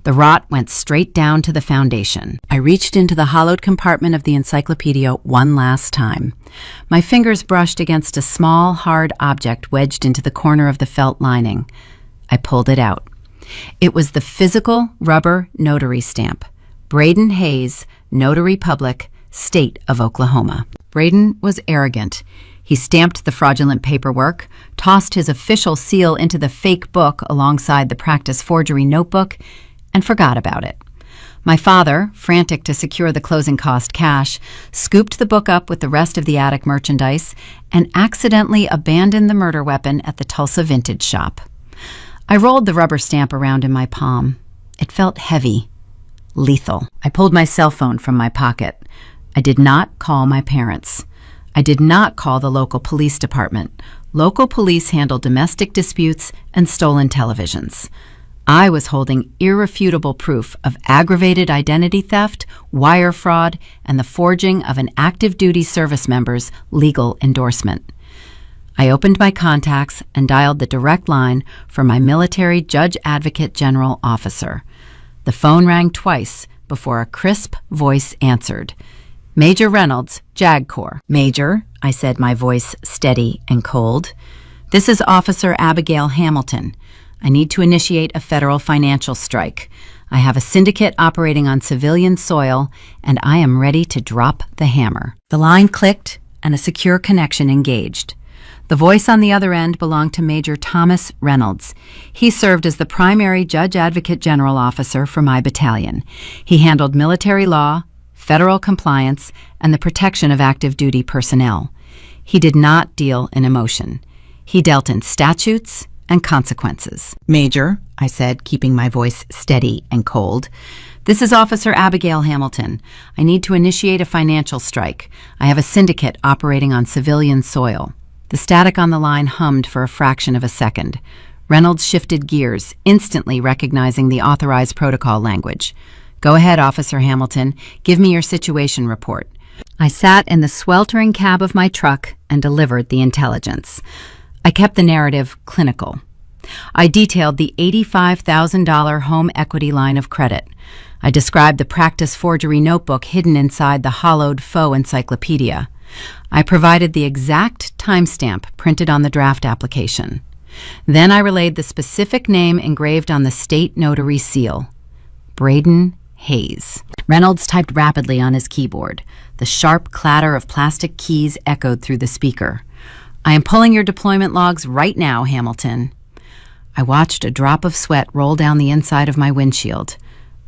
The rot went straight down to the foundation. I reached into the hollowed compartment of the encyclopedia one last time. My fingers brushed against a small, hard object wedged into the corner of the felt lining. I pulled it out. It was the physical rubber notary stamp. Braden Hayes, Notary Public, State of Oklahoma. Braden was arrogant. He stamped the fraudulent paperwork, tossed his official seal into the fake book alongside the practice forgery notebook, and forgot about it. My father, frantic to secure the closing cost cash, scooped the book up with the rest of the attic merchandise and accidentally abandoned the murder weapon at the Tulsa Vintage Shop. I rolled the rubber stamp around in my palm. It felt heavy. Lethal. I pulled my cell phone from my pocket. I did not call my parents. I did not call the local police department. Local police handle domestic disputes and stolen televisions. I was holding irrefutable proof of aggravated identity theft, wire fraud, and the forging of an active duty service member's legal endorsement. I opened my contacts and dialed the direct line for my military Judge Advocate General officer. The phone rang twice before a crisp voice answered. Major Reynolds, JAG Corps. Major, I said, my voice steady and cold. This is Officer Abigail Hamilton. I need to initiate a federal financial strike. I have a syndicate operating on civilian soil, and I am ready to drop the hammer. The line clicked, and a secure connection engaged. The voice on the other end belonged to Major Thomas Reynolds. He served as the primary Judge Advocate General officer for my battalion. He handled military law, federal compliance, and the protection of active duty personnel. He did not deal in emotion. He dealt in statutes and consequences. Major, I said, keeping my voice steady and cold, this is Officer Abigail Hamilton. I need to initiate a financial strike. I have a syndicate operating on civilian soil. The static on the line hummed for a fraction of a second. Reynolds shifted gears, instantly recognizing the authorized protocol language. Go ahead, Officer Hamilton. Give me your situation report. I sat in the sweltering cab of my truck and delivered the intelligence. I kept the narrative clinical. I detailed the $85,000 home equity line of credit. I described the practice forgery notebook hidden inside the hollowed faux encyclopedia. I provided the exact timestamp printed on the draft application. Then I relayed the specific name engraved on the state notary seal, Braden Hayes. Reynolds typed rapidly on his keyboard. The sharp clatter of plastic keys echoed through the speaker. I am pulling your deployment logs right now, Hamilton. I watched a drop of sweat roll down the inside of my windshield.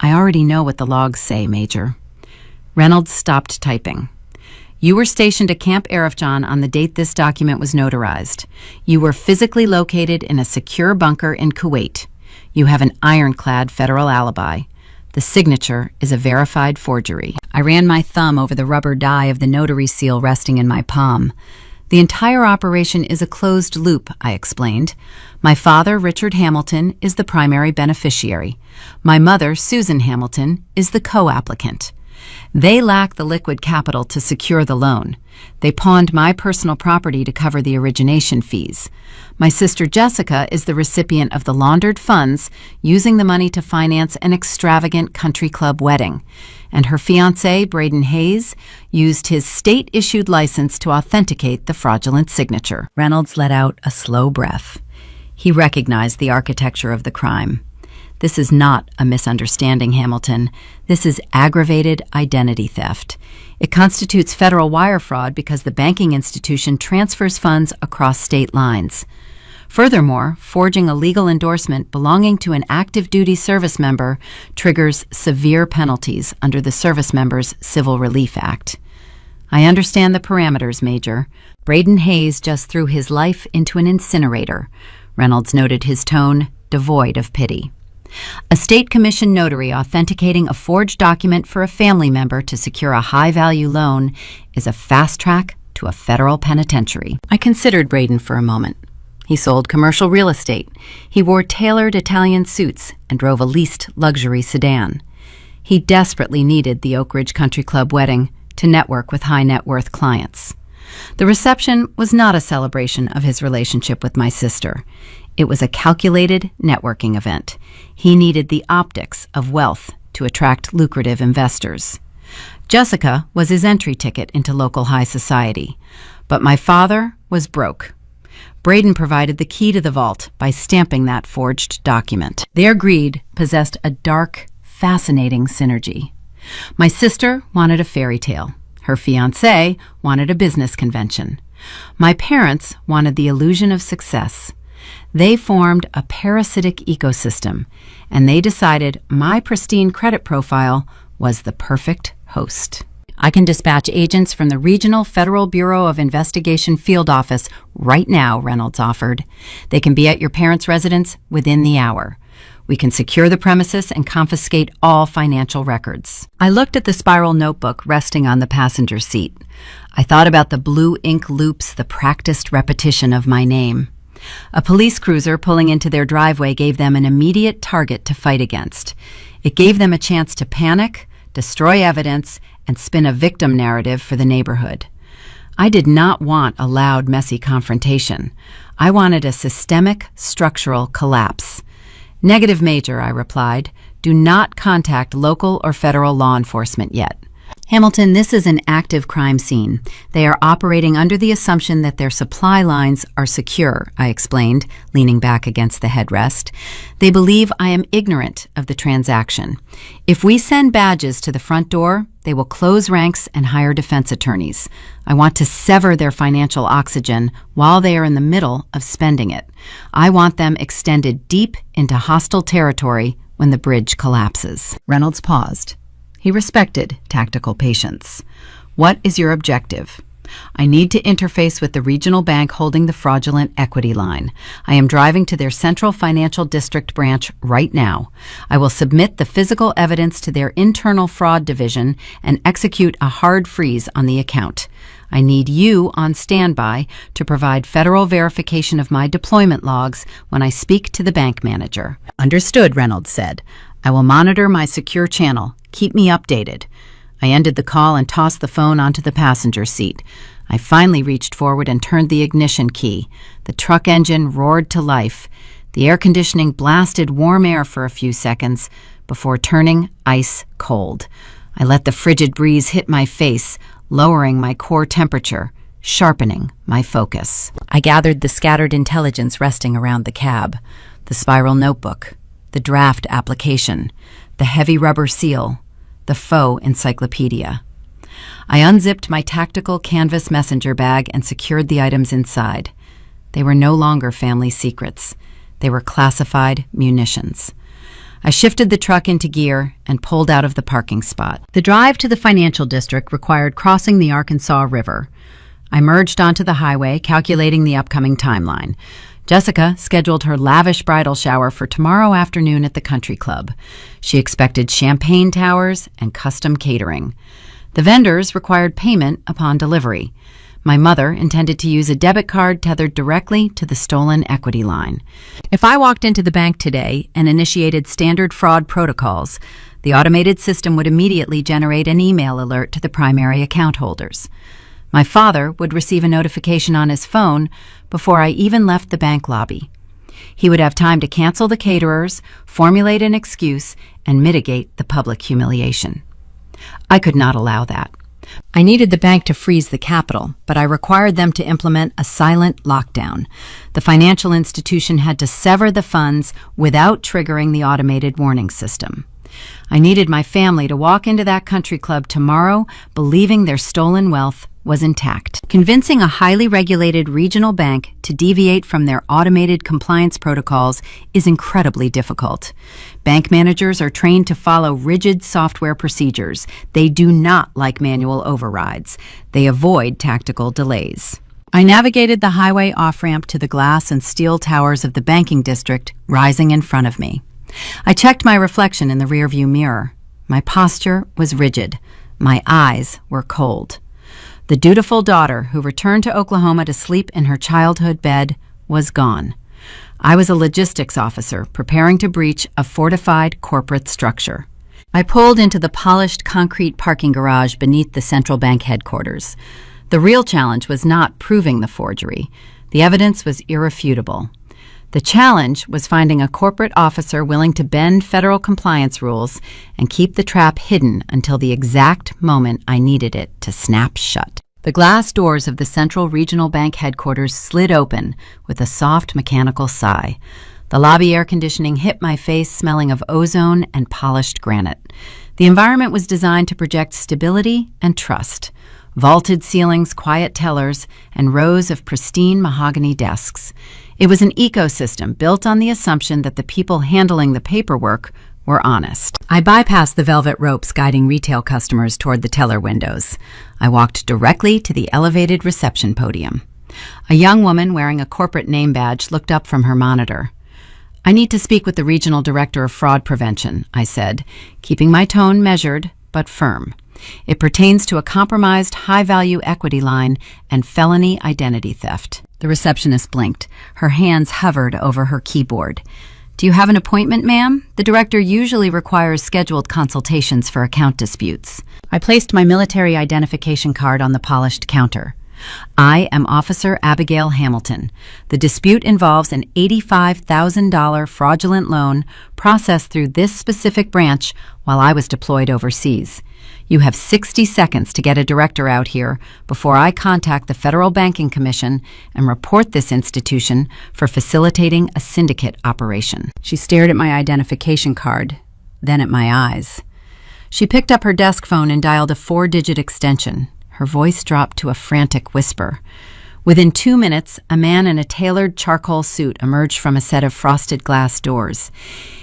I already know what the logs say, Major. Reynolds stopped typing. You were stationed at Camp Arifjan on the date this document was notarized. You were physically located in a secure bunker in Kuwait. You have an ironclad federal alibi. The signature is a verified forgery. I ran my thumb over the rubber die of the notary seal resting in my palm. The entire operation is a closed loop, I explained. My father, Richard Hamilton, is the primary beneficiary. My mother, Susan Hamilton, is the co-applicant. They lack the liquid capital to secure the loan. They pawned my personal property to cover the origination fees. My sister Jessica is the recipient of the laundered funds, using the money to finance an extravagant country club wedding. And her fiancé, Braden Hayes, used his state-issued license to authenticate the fraudulent signature. Reynolds let out a slow breath. He recognized the architecture of the crime. This is not a misunderstanding, Hamilton. This is aggravated identity theft. It constitutes federal wire fraud because the banking institution transfers funds across state lines. Furthermore, forging a legal endorsement belonging to an active duty service member triggers severe penalties under the Service Members Civil Relief Act. I understand the parameters, Major. Braden Hayes just threw his life into an incinerator. Reynolds noted, his tone devoid of pity. A state commission notary authenticating a forged document for a family member to secure a high-value loan is a fast track to a federal penitentiary. I considered Braden for a moment. He sold commercial real estate. He wore tailored Italian suits and drove a leased luxury sedan. He desperately needed the Oak Ridge Country Club wedding to network with high-net-worth clients. The reception was not a celebration of his relationship with my sister. It was a calculated networking event. He needed the optics of wealth to attract lucrative investors. Jessica was his entry ticket into local high society. But my father was broke. Braden provided the key to the vault by stamping that forged document. Their greed possessed a dark, fascinating synergy. My sister wanted a fairy tale. Her fiancé wanted a business convention. My parents wanted the illusion of success. They formed a parasitic ecosystem, and they decided my pristine credit profile was the perfect host. I can dispatch agents from the Regional Federal Bureau of Investigation field office right now, Reynolds offered. They can be at your parents' residence within the hour. We can secure the premises and confiscate all financial records. I looked at the spiral notebook resting on the passenger seat. I thought about the blue ink loops, the practiced repetition of my name. A police cruiser pulling into their driveway gave them an immediate target to fight against. It gave them a chance to panic, destroy evidence, and spin a victim narrative for the neighborhood. I did not want a loud, messy confrontation. I wanted a systemic, structural collapse. Negative major, I replied. Do not contact local or federal law enforcement yet. Hamilton, this is an active crime scene. They are operating under the assumption that their supply lines are secure, I explained, leaning back against the headrest. They believe I am ignorant of the transaction. If we send badges to the front door, they will close ranks and hire defense attorneys. I want to sever their financial oxygen while they are in the middle of spending it. I want them extended deep into hostile territory when the bridge collapses. Reynolds paused. He respected tactical patience. What is your objective? I need to interface with the regional bank holding the fraudulent equity line. I am driving to their Central Financial District branch right now. I will submit the physical evidence to their internal fraud division and execute a hard freeze on the account. I need you on standby to provide federal verification of my deployment logs when I speak to the bank manager. Understood, Reynolds said. I will monitor my secure channel. Keep me updated. I ended the call and tossed the phone onto the passenger seat. I finally reached forward and turned the ignition key. The truck engine roared to life. The air conditioning blasted warm air for a few seconds before turning ice cold. I let the frigid breeze hit my face, lowering my core temperature, sharpening my focus. I gathered the scattered intelligence resting around the cab, the spiral notebook, the draft application, the heavy rubber seal, the faux encyclopedia. I unzipped my tactical canvas messenger bag and secured the items inside. They were no longer family secrets. They were classified munitions. I shifted the truck into gear and pulled out of the parking spot. The drive to the financial district required crossing the Arkansas River. I merged onto the highway, calculating the upcoming timeline. Jessica scheduled her lavish bridal shower for tomorrow afternoon at the country club. She expected champagne towers and custom catering. The vendors required payment upon delivery. My mother intended to use a debit card tethered directly to the stolen equity line. If I walked into the bank today and initiated standard fraud protocols, the automated system would immediately generate an email alert to the primary account holders. My father would receive a notification on his phone before I even left the bank lobby. He would have time to cancel the caterers, formulate an excuse, and mitigate the public humiliation. I could not allow that. I needed the bank to freeze the capital, but I required them to implement a silent lockdown. The financial institution had to sever the funds without triggering the automated warning system. I needed my family to walk into that country club tomorrow believing their stolen wealth was intact. Convincing a highly regulated regional bank to deviate from their automated compliance protocols is incredibly difficult. Bank managers are trained to follow rigid software procedures. They do not like manual overrides. They avoid tactical delays. I navigated the highway off-ramp to the glass and steel towers of the banking district rising in front of me. I checked my reflection in the rearview mirror. My posture was rigid. My eyes were cold. The dutiful daughter who returned to Oklahoma to sleep in her childhood bed was gone. I was a logistics officer preparing to breach a fortified corporate structure. I pulled into the polished concrete parking garage beneath the central bank headquarters. The real challenge was not proving the forgery. The evidence was irrefutable. The challenge was finding a corporate officer willing to bend federal compliance rules and keep the trap hidden until the exact moment I needed it to snap shut. The glass doors of the Central Regional Bank headquarters slid open with a soft mechanical sigh. The lobby air conditioning hit my face, smelling of ozone and polished granite. The environment was designed to project stability and trust. Vaulted ceilings, quiet tellers, and rows of pristine mahogany desks. It was an ecosystem built on the assumption that the people handling the paperwork were honest. I bypassed the velvet ropes guiding retail customers toward the teller windows. I walked directly to the elevated reception podium. A young woman wearing a corporate name badge looked up from her monitor. "I need to speak with the Regional Director of Fraud Prevention," I said, keeping my tone measured but firm. "It pertains to a compromised high-value equity line and felony identity theft." The receptionist blinked. Her hands hovered over her keyboard. "Do you have an appointment, ma'am? The director usually requires scheduled consultations for account disputes." I placed my military identification card on the polished counter. "I am Officer Abigail Hamilton. The dispute involves an $85,000 fraudulent loan processed through this specific branch while I was deployed overseas. You have 60 seconds to get a director out here before I contact the Federal Banking Commission and report this institution for facilitating a syndicate operation." She stared at my identification card, then at my eyes. She picked up her desk phone and dialed a 4-digit extension. Her voice dropped to a frantic whisper. Within 2 minutes, a man in a tailored charcoal suit emerged from a set of frosted glass doors.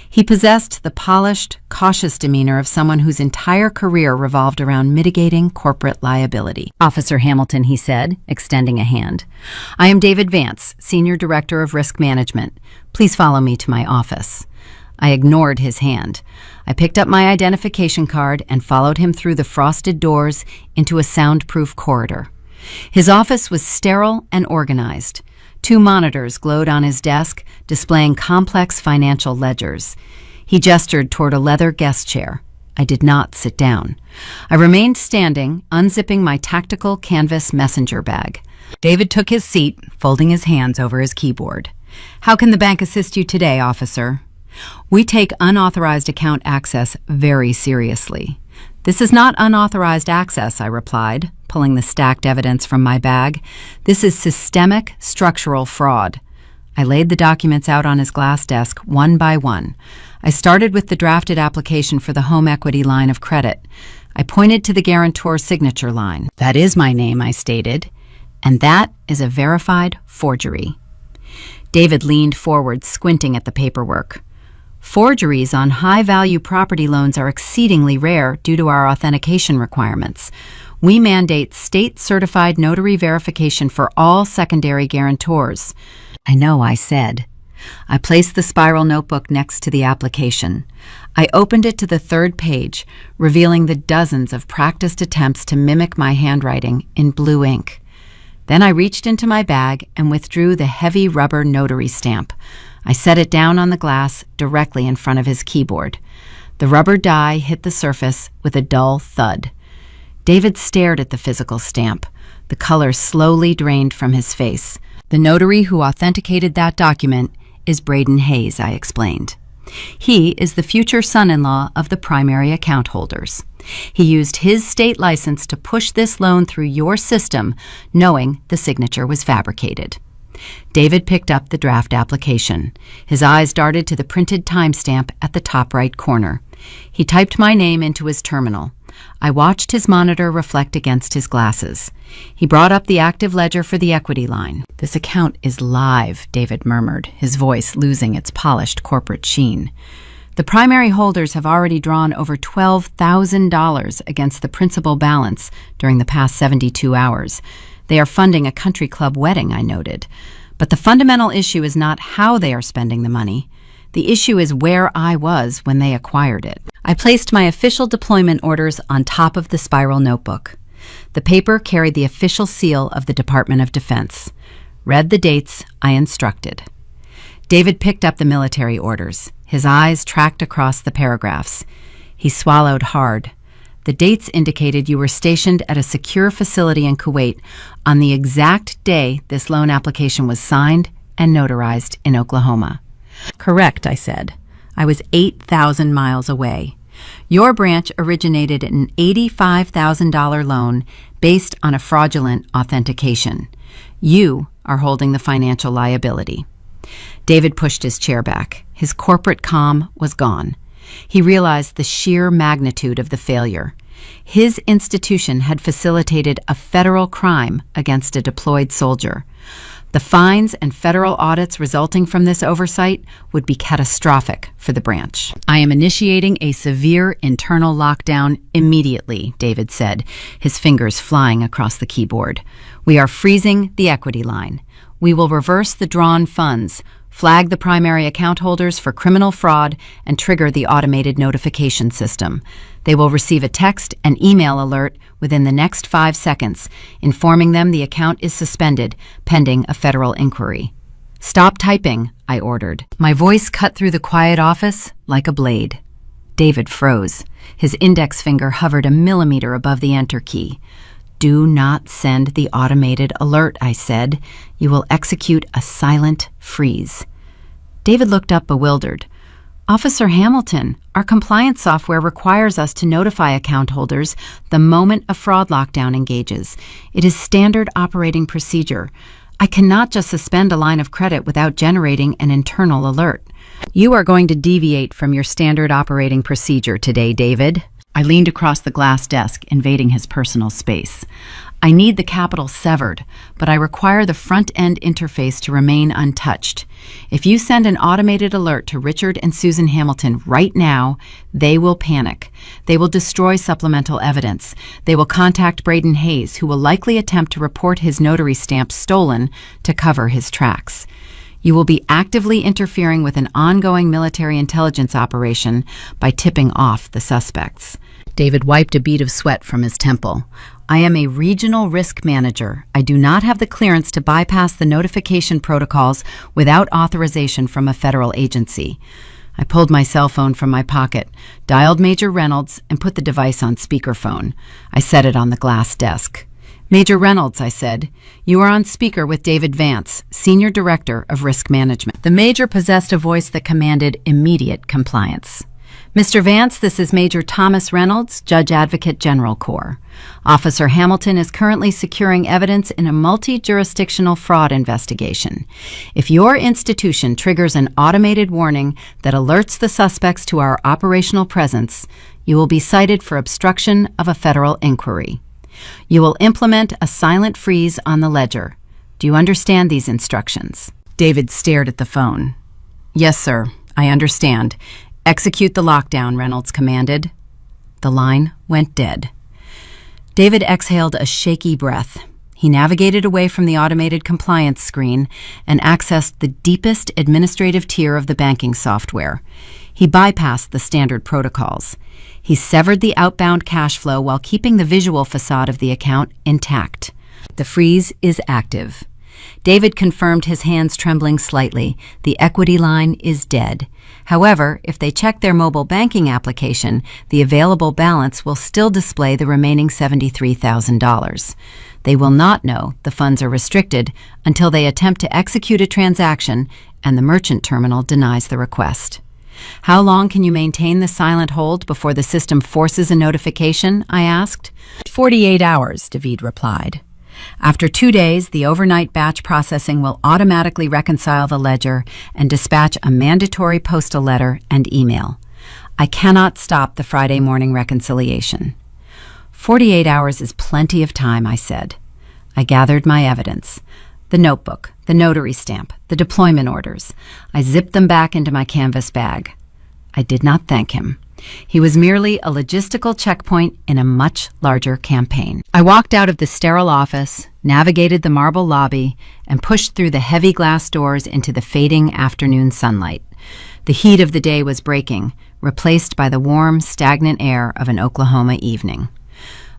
He possessed the polished, cautious demeanor of someone whose entire career revolved around mitigating corporate liability. "Officer Hamilton," he said, extending a hand. "I am David Vance, Senior Director of Risk Management. Please follow me to my office." I ignored his hand. I picked up my identification card and followed him through the frosted doors into a soundproof corridor. His office was sterile and organized. 2 monitors glowed on his desk, displaying complex financial ledgers. He gestured toward a leather guest chair. I did not sit down. I remained standing, unzipping my tactical canvas messenger bag. David took his seat, folding his hands over his keyboard. "How can the bank assist you today, officer?" "We take unauthorized account access very seriously." "This is not unauthorized access," I replied, pulling the stacked evidence from my bag. "This is systemic structural fraud." I laid the documents out on his glass desk one by one. I started with the drafted application for the home equity line of credit. I pointed to the guarantor signature line. "That is my name," I stated, "and that is a verified forgery." David leaned forward, squinting at the paperwork. "Forgeries on high-value property loans are exceedingly rare due to our authentication requirements. We mandate state-certified notary verification for all secondary guarantors." "I know," I said. I placed the spiral notebook next to the application. I opened it to the 3rd page, revealing the dozens of practiced attempts to mimic my handwriting in blue ink. Then I reached into my bag and withdrew the heavy rubber notary stamp. I set it down on the glass directly in front of his keyboard. The rubber die hit the surface with a dull thud. David stared at the physical stamp. The color slowly drained from his face. "The notary who authenticated that document is Braden Hayes," I explained. "He is the future son-in-law of the primary account holders. He used his state license to push this loan through your system, knowing the signature was fabricated." David picked up the draft application. His eyes darted to the printed timestamp at the top right corner. He typed my name into his terminal. I watched his monitor reflect against his glasses. He brought up the active ledger for the equity line. "This account is live," David murmured, his voice losing its polished corporate sheen. "The primary holders have already drawn over $12,000 against the principal balance during the past 72 hours. They are funding a country club wedding," I noted. "But the fundamental issue is not how they are spending the money. The issue is where I was when they acquired it." I placed my official deployment orders on top of the spiral notebook. The paper carried the official seal of the Department of Defense. Read the dates I instructed. David picked up the military orders. His eyes tracked across the paragraphs. He swallowed hard. The dates indicated you were stationed at a secure facility in Kuwait on the exact day this loan application was signed and notarized in Oklahoma. "Correct," I said. "I was 8,000 miles away. Your branch originated an $85,000 loan based on a fraudulent authentication. You are holding the financial liability." David pushed his chair back. His corporate calm was gone. He realized the sheer magnitude of the failure. His institution had facilitated a federal crime against a deployed soldier. The fines and federal audits resulting from this oversight would be catastrophic for the branch. "I am initiating a severe internal lockdown immediately," David said, his fingers flying across the keyboard. "We are freezing the equity line. We will reverse the drawn funds, flag the primary account holders for criminal fraud, and trigger the automated notification system. They will receive a text and email alert within the next 5 seconds, informing them the account is suspended, pending a federal inquiry. "Stop typing," I ordered. My voice cut through the quiet office like a blade. David froze. His index finger hovered a millimeter above the enter key. "Do not send the automated alert," I said. "You will execute a silent freeze." David looked up bewildered. "Officer Hamilton, our compliance software requires us to notify account holders the moment a fraud lockdown engages. It is standard operating procedure. I cannot just suspend a line of credit without generating an internal alert." "You are going to deviate from your standard operating procedure today, David." I leaned across the glass desk, invading his personal space. "I need the capital severed, but I require the front-end interface to remain untouched. If you send an automated alert to Richard and Susan Hamilton right now, they will panic. They will destroy supplemental evidence. They will contact Braden Hayes, who will likely attempt to report his notary stamp stolen to cover his tracks. You will be actively interfering with an ongoing military intelligence operation by tipping off the suspects." David wiped a bead of sweat from his temple. "I am a regional risk manager. I do not have the clearance to bypass the notification protocols without authorization from a federal agency." I pulled my cell phone from my pocket, dialed Major Reynolds, and put the device on speakerphone. I set it on the glass desk. "Major Reynolds," I said, "you are on speaker with David Vance, Senior Director of Risk Management." The Major possessed a voice that commanded immediate compliance. "Mr. Vance, this is Major Thomas Reynolds, Judge Advocate General Corps. Officer Hamilton is currently securing evidence in a multi-jurisdictional fraud investigation. If your institution triggers an automated warning that alerts the suspects to our operational presence, you will be cited for obstruction of a federal inquiry. You will implement a silent freeze on the ledger. Do you understand these instructions?" David stared at the phone. "Yes, sir, I understand. Execute the lockdown," Reynolds commanded. The line went dead. David exhaled a shaky breath. He navigated away from the automated compliance screen and accessed the deepest administrative tier of the banking software. He bypassed the standard protocols. He severed the outbound cash flow while keeping the visual facade of the account intact. "The freeze is active." David confirmed, his hands trembling slightly. "The equity line is dead. However, if they check their mobile banking application, the available balance will still display the remaining $73,000. They will not know the funds are restricted until they attempt to execute a transaction and the merchant terminal denies the request." "How long can you maintain the silent hold before the system forces a notification?" I asked. 48 hours, David replied. "After 2 days, the overnight batch processing will automatically reconcile the ledger and dispatch a mandatory postal letter and email. I cannot stop the Friday morning reconciliation." 48 hours is plenty of time, I said. I gathered my evidence. The notebook, the notary stamp, the deployment orders. I zipped them back into my canvas bag. I did not thank him. He was merely a logistical checkpoint in a much larger campaign. I walked out of the sterile office, navigated the marble lobby, and pushed through the heavy glass doors into the fading afternoon sunlight. The heat of the day was breaking, replaced by the warm, stagnant air of an Oklahoma evening.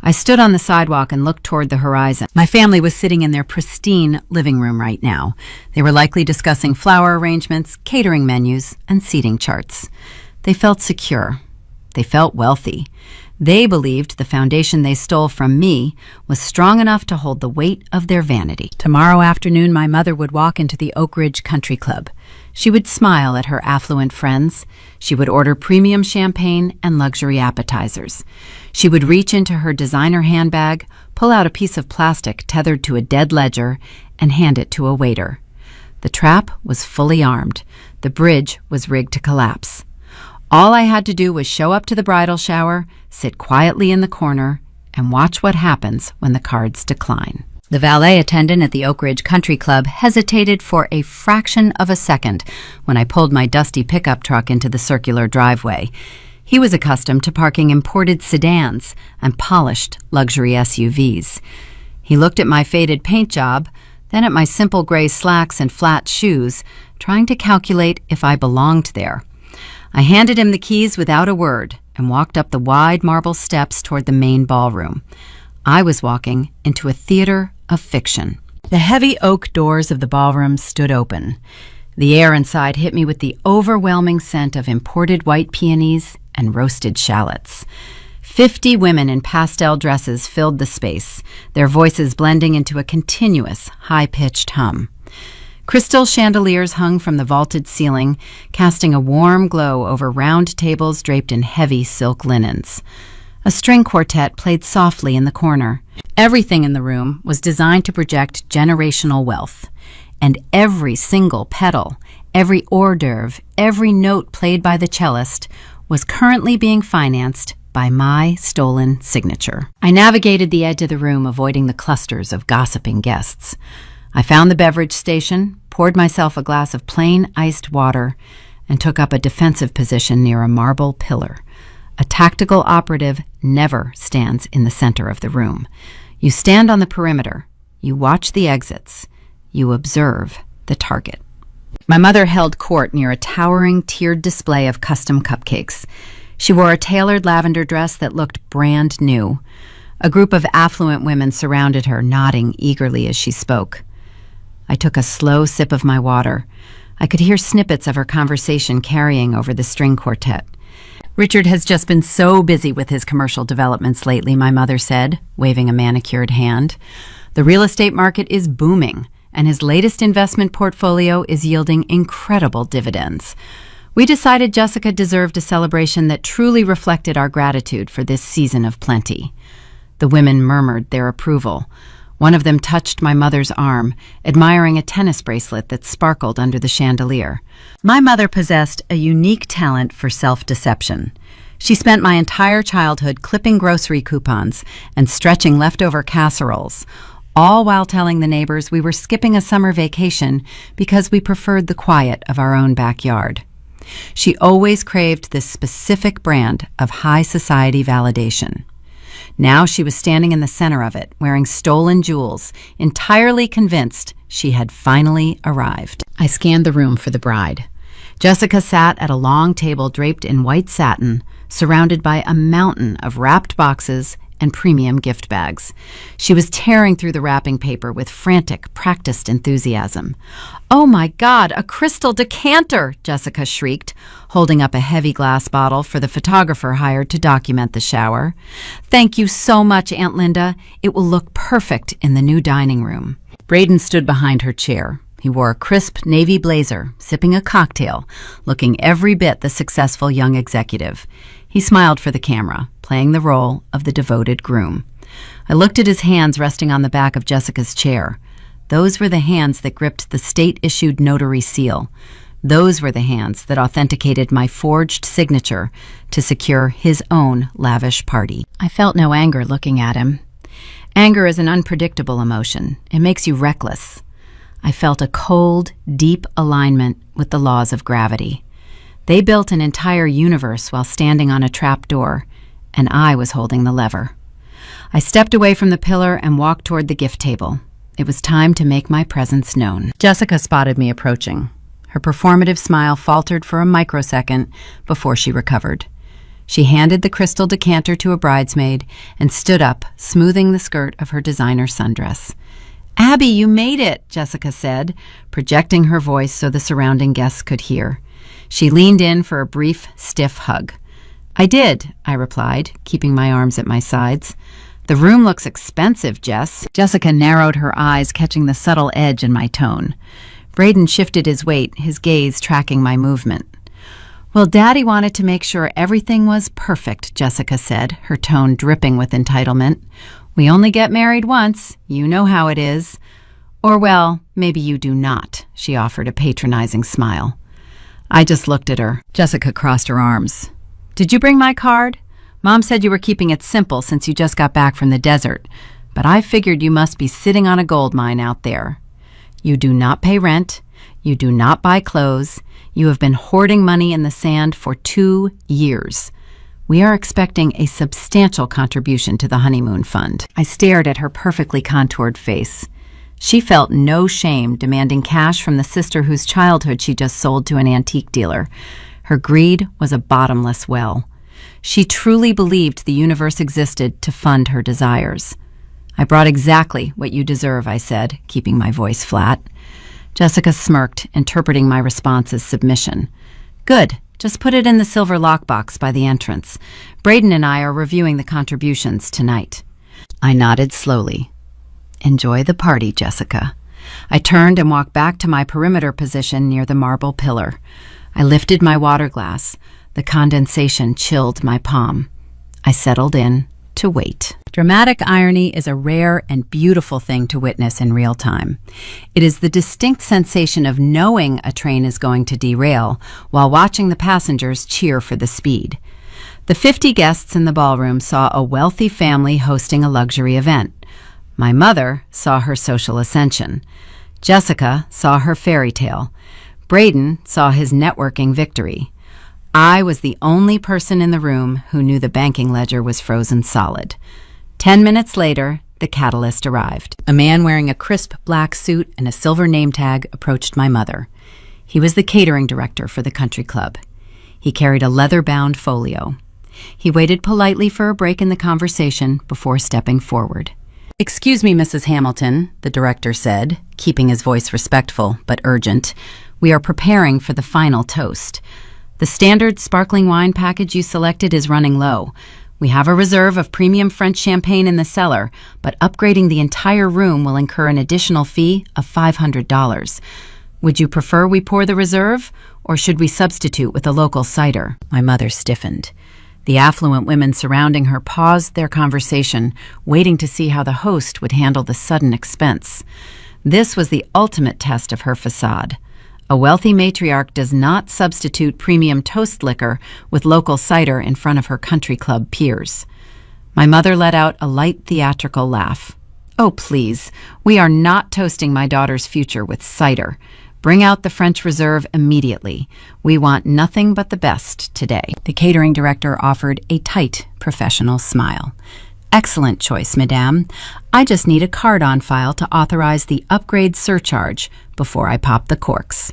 I stood on the sidewalk and looked toward the horizon. My family was sitting in their pristine living room right now. They were likely discussing flower arrangements, catering menus, and seating charts. They felt secure. They felt wealthy. They believed the foundation they stole from me was strong enough to hold the weight of their vanity. Tomorrow afternoon, my mother would walk into the Oak Ridge Country Club. She would smile at her affluent friends. She would order premium champagne and luxury appetizers. She would reach into her designer handbag, pull out a piece of plastic tethered to a dead ledger, and hand it to a waiter. The trap was fully armed. The bridge was rigged to collapse. All I had to do was show up to the bridal shower, sit quietly in the corner, and watch what happens when the cards decline. The valet attendant at the Oak Ridge Country Club hesitated for a fraction of a second when I pulled my dusty pickup truck into the circular driveway. He was accustomed to parking imported sedans and polished luxury SUVs. He looked at my faded paint job, then at my simple gray slacks and flat shoes, trying to calculate if I belonged there. I handed him the keys without a word and walked up the wide marble steps toward the main ballroom. I was walking into a theater of fiction. The heavy oak doors of the ballroom stood open. The air inside hit me with the overwhelming scent of imported white peonies and roasted shallots. 50 women in pastel dresses filled the space, their voices blending into a continuous, high-pitched hum. Crystal chandeliers hung from the vaulted ceiling, casting a warm glow over round tables draped in heavy silk linens. A string quartet played softly in the corner. Everything in the room was designed to project generational wealth, and every single pedal, every hors d'oeuvre, every note played by the cellist was currently being financed by my stolen signature. I navigated the edge of the room, avoiding the clusters of gossiping guests. I found the beverage station, poured myself a glass of plain iced water, and took up a defensive position near a marble pillar. A tactical operative never stands in the center of the room. You stand on the perimeter, you watch the exits, you observe the target. My mother held court near a towering, tiered display of custom cupcakes. She wore a tailored lavender dress that looked brand new. A group of affluent women surrounded her, nodding eagerly as she spoke. I took a slow sip of my water. I could hear snippets of her conversation carrying over the string quartet. "Richard has just been so busy with his commercial developments lately," my mother said, waving a manicured hand. "The real estate market is booming, and his latest investment portfolio is yielding incredible dividends. We decided Jessica deserved a celebration that truly reflected our gratitude for this season of plenty." The women murmured their approval. One of them touched my mother's arm, admiring a tennis bracelet that sparkled under the chandelier. My mother possessed a unique talent for self-deception. She spent my entire childhood clipping grocery coupons and stretching leftover casseroles, all while telling the neighbors we were skipping a summer vacation because we preferred the quiet of our own backyard. She always craved this specific brand of high society validation. Now she was standing in the center of it, wearing stolen jewels, entirely convinced she had finally arrived. I scanned the room for the bride. Jessica sat at a long table draped in white satin, surrounded by a mountain of wrapped boxes and premium gift bags. She was tearing through the wrapping paper with frantic, practiced enthusiasm. "Oh my God, a crystal decanter!" Jessica shrieked, holding up a heavy glass bottle for the photographer hired to document the shower. "Thank you so much, Aunt Linda. It will look perfect in the new dining room." Braden stood behind her chair. He wore a crisp navy blazer, sipping a cocktail, looking every bit the successful young executive. He smiled for the camera, playing the role of the devoted groom. I looked at his hands resting on the back of Jessica's chair. Those were the hands that gripped the state-issued notary seal. Those were the hands that authenticated my forged signature to secure his own lavish party. I felt no anger looking at him. Anger is an unpredictable emotion. It makes you reckless. I felt a cold, deep alignment with the laws of gravity. They built an entire universe while standing on a trap door, and I was holding the lever. I stepped away from the pillar and walked toward the gift table. It was time to make my presence known. Jessica spotted me approaching. Her performative smile faltered for a microsecond before she recovered. She handed the crystal decanter to a bridesmaid and stood up, smoothing the skirt of her designer sundress. "Abby, you made it," Jessica said, projecting her voice so the surrounding guests could hear. She leaned in for a brief, stiff hug. "I did," I replied, keeping my arms at my sides. "The room looks expensive, Jess." Jessica narrowed her eyes, catching the subtle edge in my tone. Braden shifted his weight, his gaze tracking my movement. "Well, Daddy wanted to make sure everything was perfect," Jessica said, her tone dripping with entitlement. "We only get married once. You know how it is." "Or, well, maybe you do not," she offered a patronizing smile. I just looked at her. Jessica crossed her arms. "Did you bring my card? Mom said you were keeping it simple since you just got back from the desert, but I figured you must be sitting on a gold mine out there. You do not pay rent. You do not buy clothes. You have been hoarding money in the sand for 2 years. We are expecting a substantial contribution to the honeymoon fund." I stared at her perfectly contoured face. She felt no shame demanding cash from the sister whose childhood she just sold to an antique dealer. Her greed was a bottomless well. She truly believed the universe existed to fund her desires. "I brought exactly what you deserve," I said, keeping my voice flat. Jessica smirked, interpreting my response as submission. "Good. Just put it in the silver lockbox by the entrance. Braden and I are reviewing the contributions tonight." I nodded slowly. "Enjoy the party, Jessica." I turned and walked back to my perimeter position near the marble pillar. I lifted my water glass. The condensation chilled my palm. I settled in to wait. Dramatic irony is a rare and beautiful thing to witness in real time. It is the distinct sensation of knowing a train is going to derail while watching the passengers cheer for the speed. The 50 guests in the ballroom saw a wealthy family hosting a luxury event. My mother saw her social ascension. Jessica saw her fairy tale. Braden saw his networking victory. I was the only person in the room who knew the banking ledger was frozen solid. 10 minutes later, the catalyst arrived. A man wearing a crisp black suit and a silver name tag approached my mother. He was the catering director for the country club. He carried a leather-bound folio. He waited politely for a break in the conversation before stepping forward. "Excuse me, Mrs. Hamilton," the director said, keeping his voice respectful but urgent. "We are preparing for the final toast. The standard sparkling wine package you selected is running low. We have a reserve of premium French champagne in the cellar, but upgrading the entire room will incur an additional fee of $500. Would you prefer we pour the reserve, or should we substitute with a local cider?" My mother stiffened. The affluent women surrounding her paused their conversation, waiting to see how the host would handle the sudden expense. This was the ultimate test of her facade. A wealthy matriarch does not substitute premium toast liquor with local cider in front of her country club peers. My mother let out a light theatrical laugh. "Oh, please, we are not toasting my daughter's future with cider. Bring out the French Reserve immediately. We want nothing but the best today." The catering director offered a tight, professional smile. "Excellent choice, madame. I just need a card on file to authorize the upgrade surcharge before I pop the corks."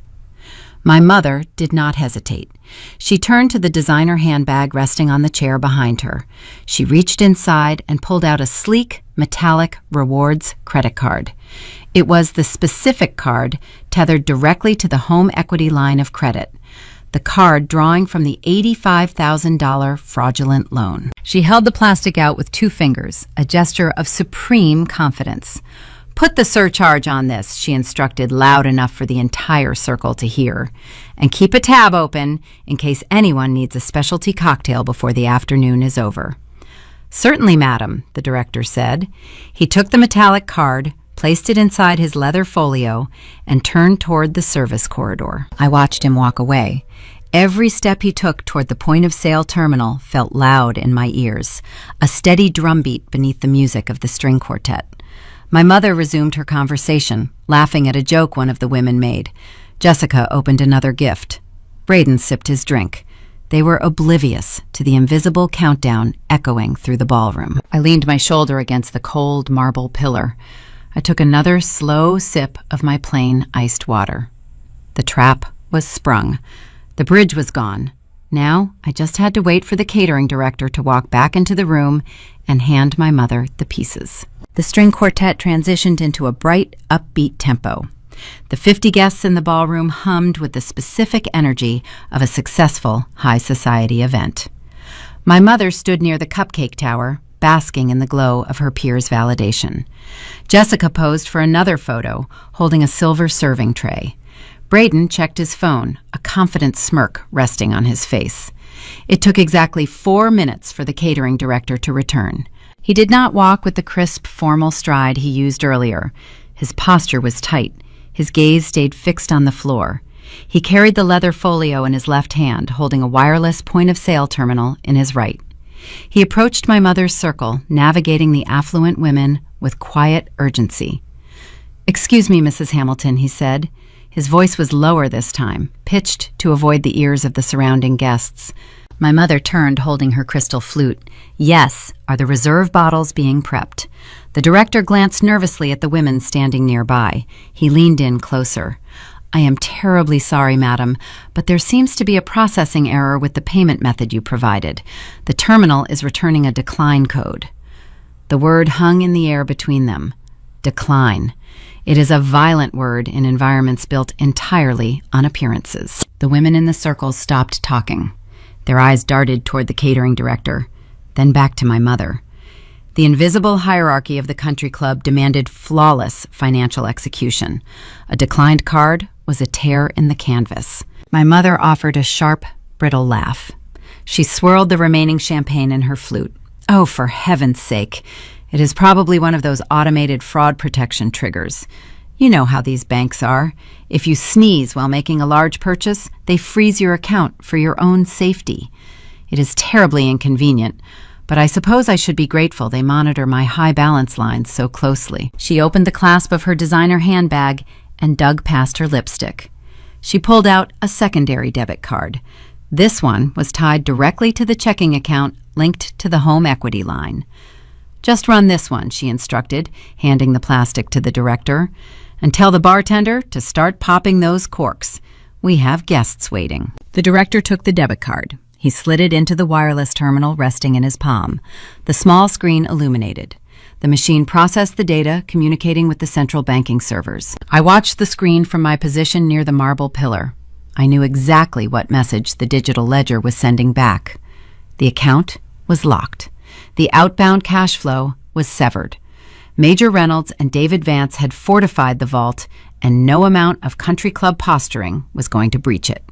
My mother did not hesitate. She turned to the designer handbag resting on the chair behind her. She reached inside and pulled out a sleek, metallic rewards credit card. It was the specific card tethered directly to the home equity line of credit, the card drawing from the $85,000 fraudulent loan. She held the plastic out with 2 fingers, a gesture of supreme confidence. "Put the surcharge on this," she instructed loud enough for the entire circle to hear. "And keep a tab open in case anyone needs a specialty cocktail before the afternoon is over." "Certainly, madam," the director said. He took the metallic card, placed it inside his leather folio, and turned toward the service corridor. I watched him walk away. Every step he took toward the point-of-sale terminal felt loud in my ears, a steady drumbeat beneath the music of the string quartet. My mother resumed her conversation, laughing at a joke one of the women made. Jessica opened another gift. Braden sipped his drink. They were oblivious to the invisible countdown echoing through the ballroom. I leaned my shoulder against the cold marble pillar. I took another slow sip of my plain iced water. The trap was sprung. The bridge was gone. Now I just had to wait for the catering director to walk back into the room and hand my mother the pieces. The string quartet transitioned into a bright, upbeat tempo. The 50 guests in the ballroom hummed with the specific energy of a successful high society event. My mother stood near the cupcake tower, basking in the glow of her peers' validation. Jessica posed for another photo, holding a silver serving tray. Braden checked his phone, a confident smirk resting on his face. It took exactly 4 minutes for the catering director to return. He did not walk with the crisp, formal stride he used earlier. His posture was tight. His gaze stayed fixed on the floor. He carried the leather folio in his left hand, holding a wireless point-of-sale terminal in his right. He approached my mother's circle, navigating the affluent women with quiet urgency. "Excuse me, Mrs. Hamilton," he said. His voice was lower this time, pitched to avoid the ears of the surrounding guests. My mother turned, holding her crystal flute. Yes, are the reserve bottles being prepped? The director glanced nervously at the women standing nearby. He leaned in closer. I am terribly sorry, madam, but there seems to be a processing error with the payment method you provided. The terminal is returning a decline code. The word hung in the air between them. Decline. It is a violent word in environments built entirely on appearances. The women in the circle stopped talking. Their eyes darted toward the catering director, then back to my mother. The invisible hierarchy of the country club demanded flawless financial execution. A declined card was a tear in the canvas. My mother offered a sharp, brittle laugh. She swirled the remaining champagne in her flute. Oh, for heaven's sake. It is probably one of those automated fraud protection triggers. You know how these banks are. If you sneeze while making a large purchase, they freeze your account for your own safety. It is terribly inconvenient, but I suppose I should be grateful they monitor my high balance lines so closely. She opened the clasp of her designer handbag and dug past her lipstick. She pulled out a secondary debit card. This one was tied directly to the checking account linked to the home equity line. Just run this one, she instructed, handing the plastic to the director. And tell the bartender to start popping those corks. We have guests waiting. The director took the debit card. He slid it into the wireless terminal resting in his palm. The small screen illuminated. The machine processed the data, communicating with the central banking servers. I watched the screen from my position near the marble pillar. I knew exactly what message the digital ledger was sending back. The account was locked. The outbound cash flow was severed. Major Reynolds and David Vance had fortified the vault, and no amount of country club posturing was going to breach it.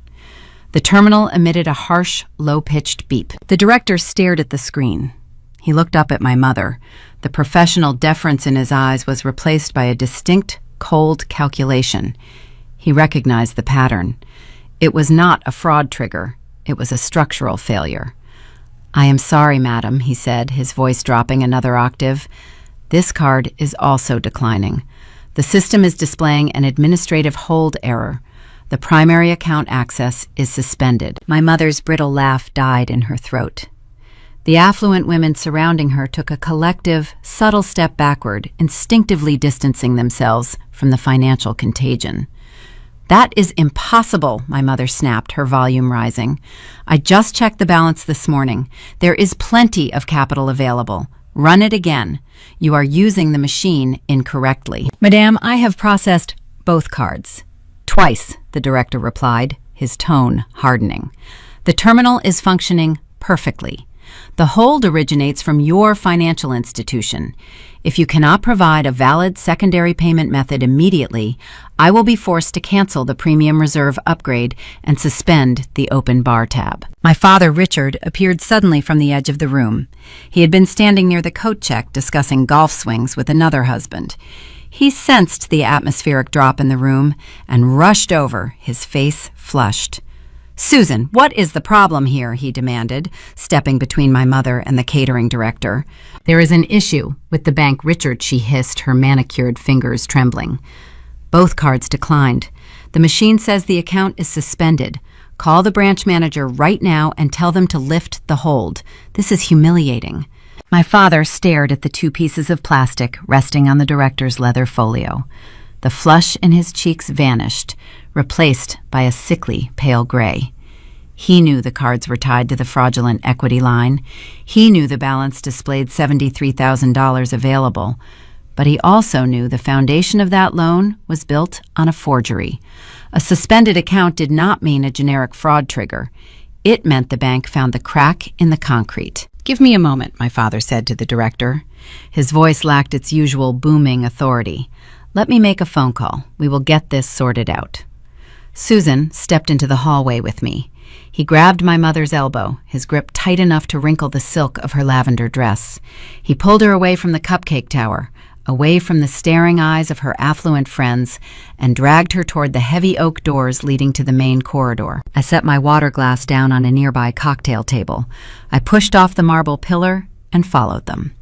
The terminal emitted a harsh, low-pitched beep. The director stared at the screen. He looked up at my mother. The professional deference in his eyes was replaced by a distinct, cold calculation. He recognized the pattern. It was not a fraud trigger. It was a structural failure. I am sorry, madam, he said, his voice dropping another octave. This card is also declining. The system is displaying an administrative hold error. The primary account access is suspended. My mother's brittle laugh died in her throat. The affluent women surrounding her took a collective, subtle step backward, instinctively distancing themselves from the financial contagion. That is impossible, my mother snapped, her volume rising. I just checked the balance this morning. There is plenty of capital available. Run it again. You are using the machine incorrectly. Madame, I have processed both cards. Twice, the director replied, his tone hardening. The terminal is functioning perfectly. The hold originates from your financial institution. If you cannot provide a valid secondary payment method immediately, I will be forced to cancel the premium reserve upgrade and suspend the open bar tab. My father, Richard, appeared suddenly from the edge of the room. He had been standing near the coat check discussing golf swings with another husband. He sensed the atmospheric drop in the room and rushed over, his face flushed. Susan, what is the problem here? He demanded, stepping between my mother and the catering director. There is an issue with the bank, Richard, she hissed, her manicured fingers trembling. Both cards declined. The machine says the account is suspended. Call the branch manager right now and tell them to lift the hold. This is humiliating. My father stared at the two pieces of plastic resting on the director's leather folio. The flush in his cheeks vanished, replaced by a sickly pale gray. He knew the cards were tied to the fraudulent equity line. He knew the balance displayed $73,000 available. But he also knew the foundation of that loan was built on a forgery. A suspended account did not mean a generic fraud trigger. It meant the bank found the crack in the concrete. Give me a moment, my father said to the director. His voice lacked its usual booming authority. Let me make a phone call. We will get this sorted out. Susan stepped into the hallway with me. He grabbed my mother's elbow, his grip tight enough to wrinkle the silk of her lavender dress. He pulled her away from the cupcake tower, away from the staring eyes of her affluent friends, and dragged her toward the heavy oak doors leading to the main corridor. I set my water glass down on a nearby cocktail table. I pushed off the marble pillar and followed them.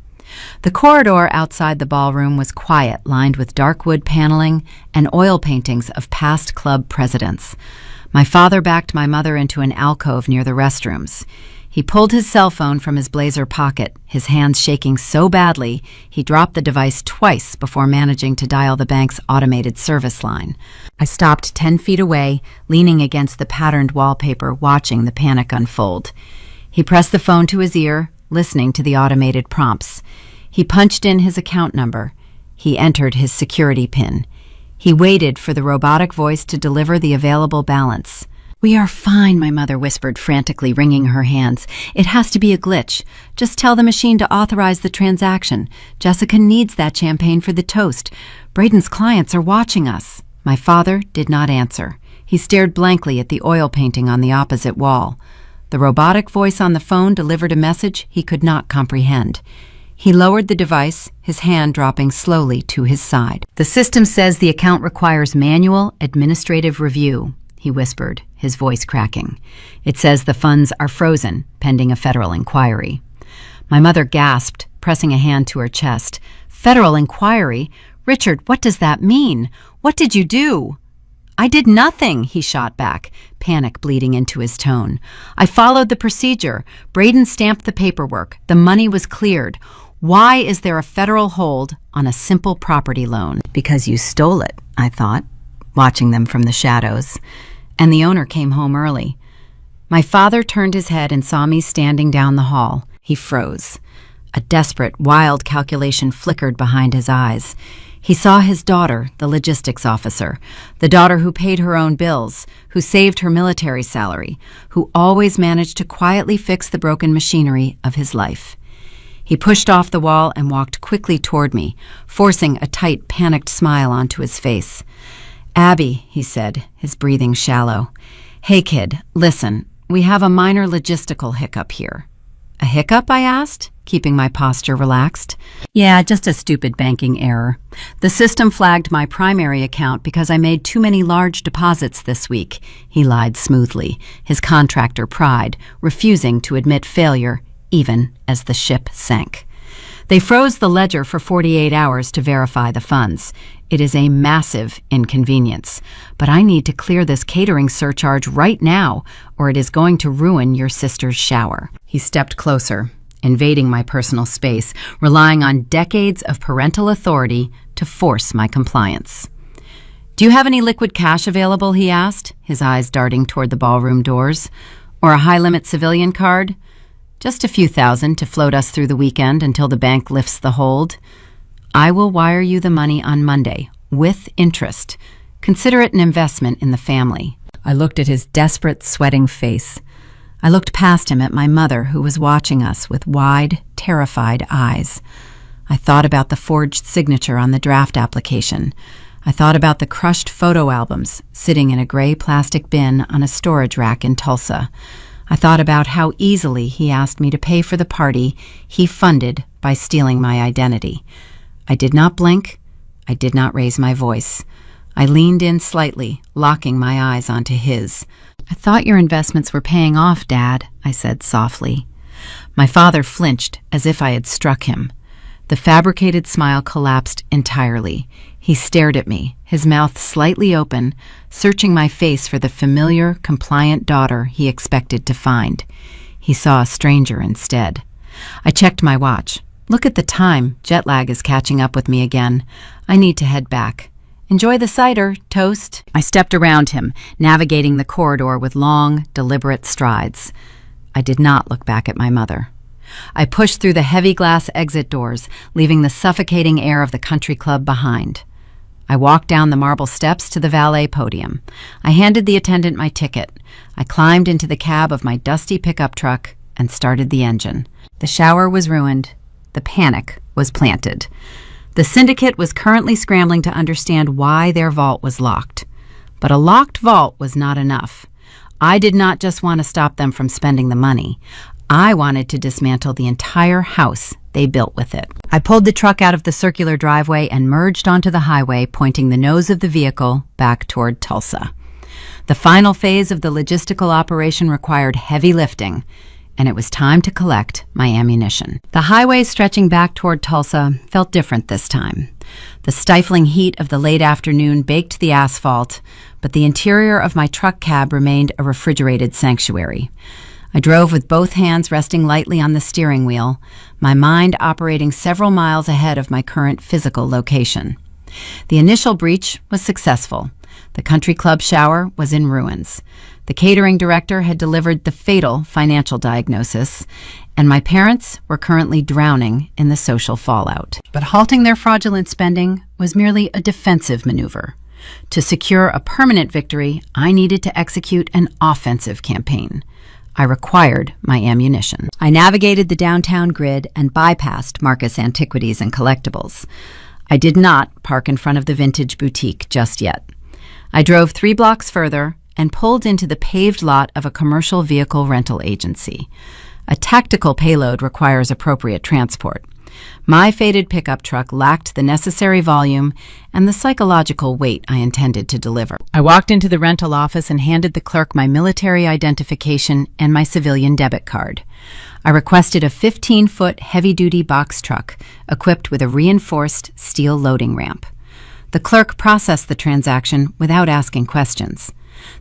The corridor outside the ballroom was quiet, lined with dark wood paneling and oil paintings of past club presidents. My father backed my mother into an alcove near the restrooms. He pulled his cell phone from his blazer pocket, his hands shaking so badly he dropped the device twice before managing to dial the bank's automated service line. I stopped 10 feet away, leaning against the patterned wallpaper, watching the panic unfold. He pressed the phone to his ear, listening to the automated prompts. He punched in his account number. He entered his security PIN. He waited for the robotic voice to deliver the available balance. "We are fine," my mother whispered, frantically wringing her hands. "It has to be a glitch. Just tell the machine to authorize the transaction. Jessica needs that champagne for the toast. Braden's clients are watching us." My father did not answer. He stared blankly at the oil painting on the opposite wall. The robotic voice on the phone delivered a message he could not comprehend. He lowered the device, his hand dropping slowly to his side. "The system says the account requires manual administrative review," he whispered, his voice cracking. "It says the funds are frozen, pending a federal inquiry." My mother gasped, pressing a hand to her chest. "Federal inquiry? Richard, what does that mean? What did you do?" "I did nothing," he shot back, panic bleeding into his tone. "I followed the procedure. Braden stamped the paperwork. The money was cleared. Why is there a federal hold on a simple property loan?" "Because you stole it," I thought, watching them from the shadows. "And the owner came home early." My father turned his head and saw me standing down the hall. He froze. A desperate, wild calculation flickered behind his eyes. He saw his daughter, the logistics officer, the daughter who paid her own bills, who saved her military salary, who always managed to quietly fix the broken machinery of his life. He pushed off the wall and walked quickly toward me, forcing a tight, panicked smile onto his face. "Abby," he said, his breathing shallow. "Hey, kid, listen, we have a minor logistical hiccup here." "A hiccup?" I asked, keeping my posture relaxed. "Yeah, just a stupid banking error. The system flagged my primary account because I made too many large deposits this week," he lied smoothly, his contractor pride, refusing to admit failure even as the ship sank. "They froze the ledger for 48 hours to verify the funds. It is a massive inconvenience, but I need to clear this catering surcharge right now, or it is going to ruin your sister's shower." He stepped closer, invading my personal space, relying on decades of parental authority to force my compliance. "Do you have any liquid cash available?" he asked, his eyes darting toward the ballroom doors. "Or a high-limit civilian card? Just a few thousand to float us through the weekend until the bank lifts the hold. I will wire you the money on Monday, with interest. Consider it an investment in the family." I looked at his desperate, sweating face. I looked past him at my mother, who was watching us with wide, terrified eyes. I thought about the forged signature on the draft application. I thought about the crushed photo albums sitting in a gray plastic bin on a storage rack in Tulsa. I thought about how easily he asked me to pay for the party he funded by stealing my identity. I did not blink. I did not raise my voice. I leaned in slightly, locking my eyes onto his. "I thought your investments were paying off, Dad," I said softly. My father flinched as if I had struck him. The fabricated smile collapsed entirely. He stared at me, his mouth slightly open, searching my face for the familiar, compliant daughter he expected to find. He saw a stranger instead. I checked my watch. "Look at the time. Jet lag is catching up with me again. I need to head back. Enjoy the cider, Toast." I stepped around him, navigating the corridor with long, deliberate strides. I did not look back at my mother. I pushed through the heavy glass exit doors, leaving the suffocating air of the country club behind. I walked down the marble steps to the valet podium. I handed the attendant my ticket. I climbed into the cab of my dusty pickup truck and started the engine. The shower was ruined. The panic was planted. The syndicate was currently scrambling to understand why their vault was locked. But a locked vault was not enough. I did not just want to stop them from spending the money. I wanted to dismantle the entire house they built with it. I pulled the truck out of the circular driveway and merged onto the highway, pointing the nose of the vehicle back toward Tulsa. The final phase of the logistical operation required heavy lifting, and it was time to collect my ammunition. The highway stretching back toward Tulsa felt different this time. The stifling heat of the late afternoon baked the asphalt, but the interior of my truck cab remained a refrigerated sanctuary. I drove with both hands resting lightly on the steering wheel, my mind operating several miles ahead of my current physical location. The initial breach was successful. The country club shower was in ruins. The catering director had delivered the fatal financial diagnosis, and my parents were currently drowning in the social fallout. But halting their fraudulent spending was merely a defensive maneuver. To secure a permanent victory, I needed to execute an offensive campaign. I required my ammunition. I navigated the downtown grid and bypassed Marcus Antiquities and Collectibles. I did not park in front of the Vintage Boutique just yet. I drove 3 blocks further and pulled into the paved lot of a commercial vehicle rental agency. A tactical payload requires appropriate transport. My faded pickup truck lacked the necessary volume and the psychological weight I intended to deliver. I walked into the rental office and handed the clerk my military identification and my civilian debit card. I requested a 15-foot heavy-duty box truck equipped with a reinforced steel loading ramp. The clerk processed the transaction without asking questions.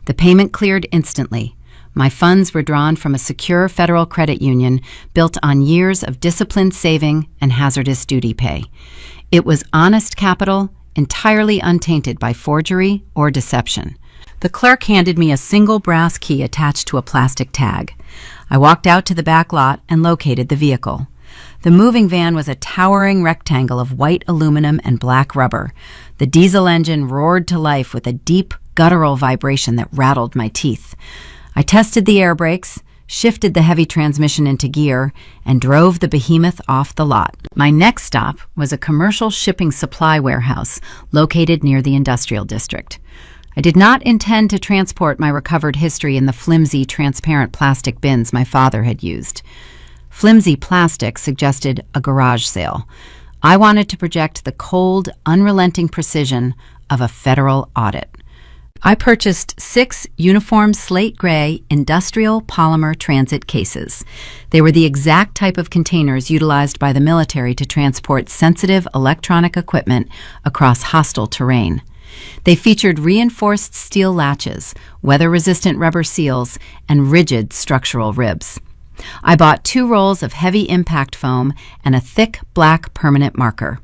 The payment cleared instantly. My funds were drawn from a secure federal credit union built on years of disciplined saving and hazardous duty pay. It was honest capital, entirely untainted by forgery or deception. The clerk handed me a single brass key attached to a plastic tag. I walked out to the back lot and located the vehicle. The moving van was a towering rectangle of white aluminum and black rubber. The diesel engine roared to life with a deep, guttural vibration that rattled my teeth. I tested the air brakes, shifted the heavy transmission into gear, and drove the behemoth off the lot. My next stop was a commercial shipping supply warehouse located near the industrial district. I did not intend to transport my recovered history in the flimsy, transparent plastic bins my father had used. Flimsy plastic suggested a garage sale. I wanted to project the cold, unrelenting precision of a federal audit. I purchased 6 uniform slate gray industrial polymer transit cases. They were the exact type of containers utilized by the military to transport sensitive electronic equipment across hostile terrain. They featured reinforced steel latches, weather-resistant rubber seals, and rigid structural ribs. I bought 2 rolls of heavy impact foam and a thick black permanent marker.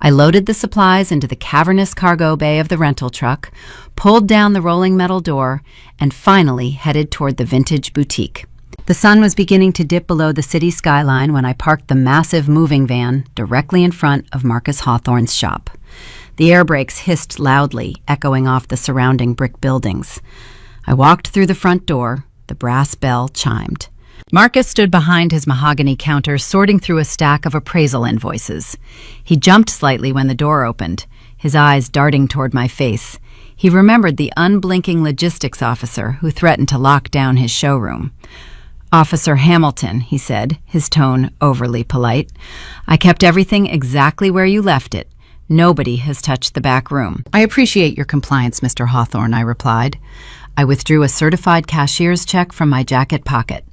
I loaded the supplies into the cavernous cargo bay of the rental truck, pulled down the rolling metal door, and finally headed toward the Vintage Boutique. The sun was beginning to dip below the city skyline when I parked the massive moving van directly in front of Marcus Hawthorne's shop. The air brakes hissed loudly, echoing off the surrounding brick buildings. I walked through the front door. The brass bell chimed. Marcus stood behind his mahogany counter, sorting through a stack of appraisal invoices. He jumped slightly when the door opened, his eyes darting toward my face. He remembered the unblinking logistics officer who threatened to lock down his showroom. "Officer Hamilton," he said, his tone overly polite. "I kept everything exactly where you left it. Nobody has touched the back room." "I appreciate your compliance, Mr. Hawthorne," I replied. I withdrew a certified cashier's check from my jacket pocket.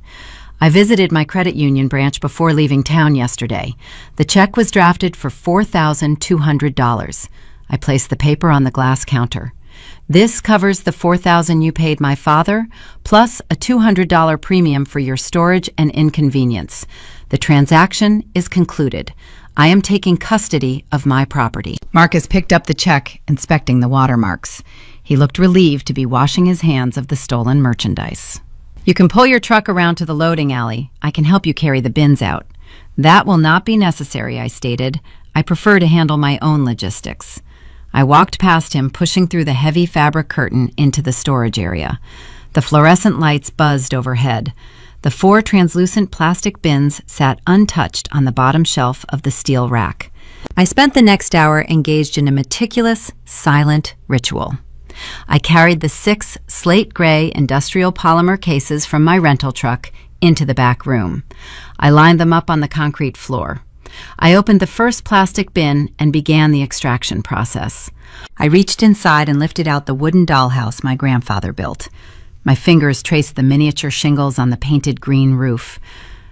I visited my credit union branch before leaving town yesterday. The check was drafted for $4,200. I placed the paper on the glass counter. "This covers the $4,000 you paid my father, plus a $200 premium for your storage and inconvenience. The transaction is concluded. I am taking custody of my property." Marcus picked up the check, inspecting the watermarks. He looked relieved to be washing his hands of the stolen merchandise. "You can pull your truck around to the loading alley. I can help you carry the bins out." "That will not be necessary," I stated. "I prefer to handle my own logistics." I walked past him, pushing through the heavy fabric curtain into the storage area. The fluorescent lights buzzed overhead. The 4 translucent plastic bins sat untouched on the bottom shelf of the steel rack. I spent the next hour engaged in a meticulous, silent ritual. I carried the 6 slate gray industrial polymer cases from my rental truck into the back room. I lined them up on the concrete floor. I opened the first plastic bin and began the extraction process. I reached inside and lifted out the wooden dollhouse my grandfather built. My fingers traced the miniature shingles on the painted green roof.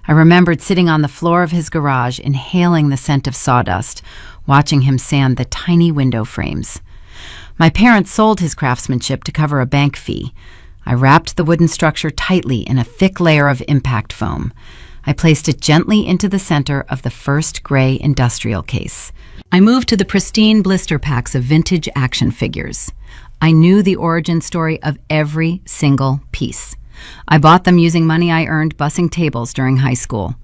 I remembered sitting on the floor of his garage, inhaling the scent of sawdust, watching him sand the tiny window frames. My parents sold his craftsmanship to cover a bank fee. I wrapped the wooden structure tightly in a thick layer of impact foam. I placed it gently into the center of the first gray industrial case. I moved to the pristine blister packs of vintage action figures. I knew the origin story of every single piece. I bought them using money I earned bussing tables during high school.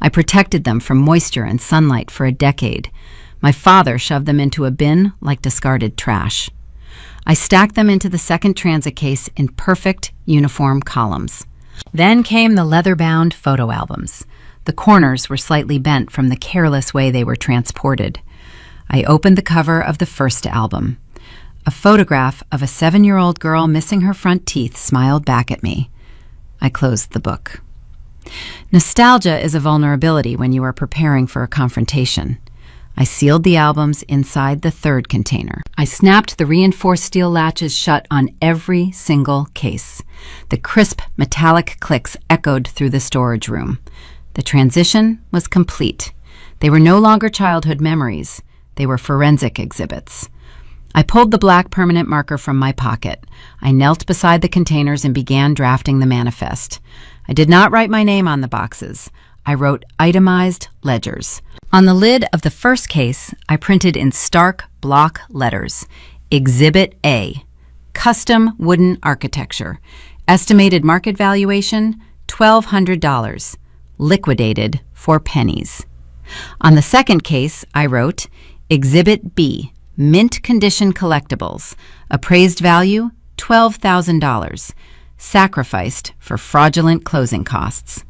I protected them from moisture and sunlight for a decade. My father shoved them into a bin like discarded trash. I stacked them into the second transit case in perfect uniform columns. Then came the leather-bound photo albums. The corners were slightly bent from the careless way they were transported. I opened the cover of the first album. A photograph of a 7-year-old girl missing her front teeth smiled back at me. I closed the book. Nostalgia is a vulnerability when you are preparing for a confrontation. I sealed the albums inside the third container. I snapped the reinforced steel latches shut on every single case. The crisp metallic clicks echoed through the storage room. The transition was complete. They were no longer childhood memories. They were forensic exhibits. I pulled the black permanent marker from my pocket. I knelt beside the containers and began drafting the manifest. I did not write my name on the boxes. I wrote itemized ledgers. On the lid of the first case, I printed in stark block letters, Exhibit A, custom wooden architecture, estimated market valuation, $1,200, liquidated for pennies. On the second case, I wrote, Exhibit B, mint condition collectibles, appraised value, $12,000, sacrificed for fraudulent closing costs.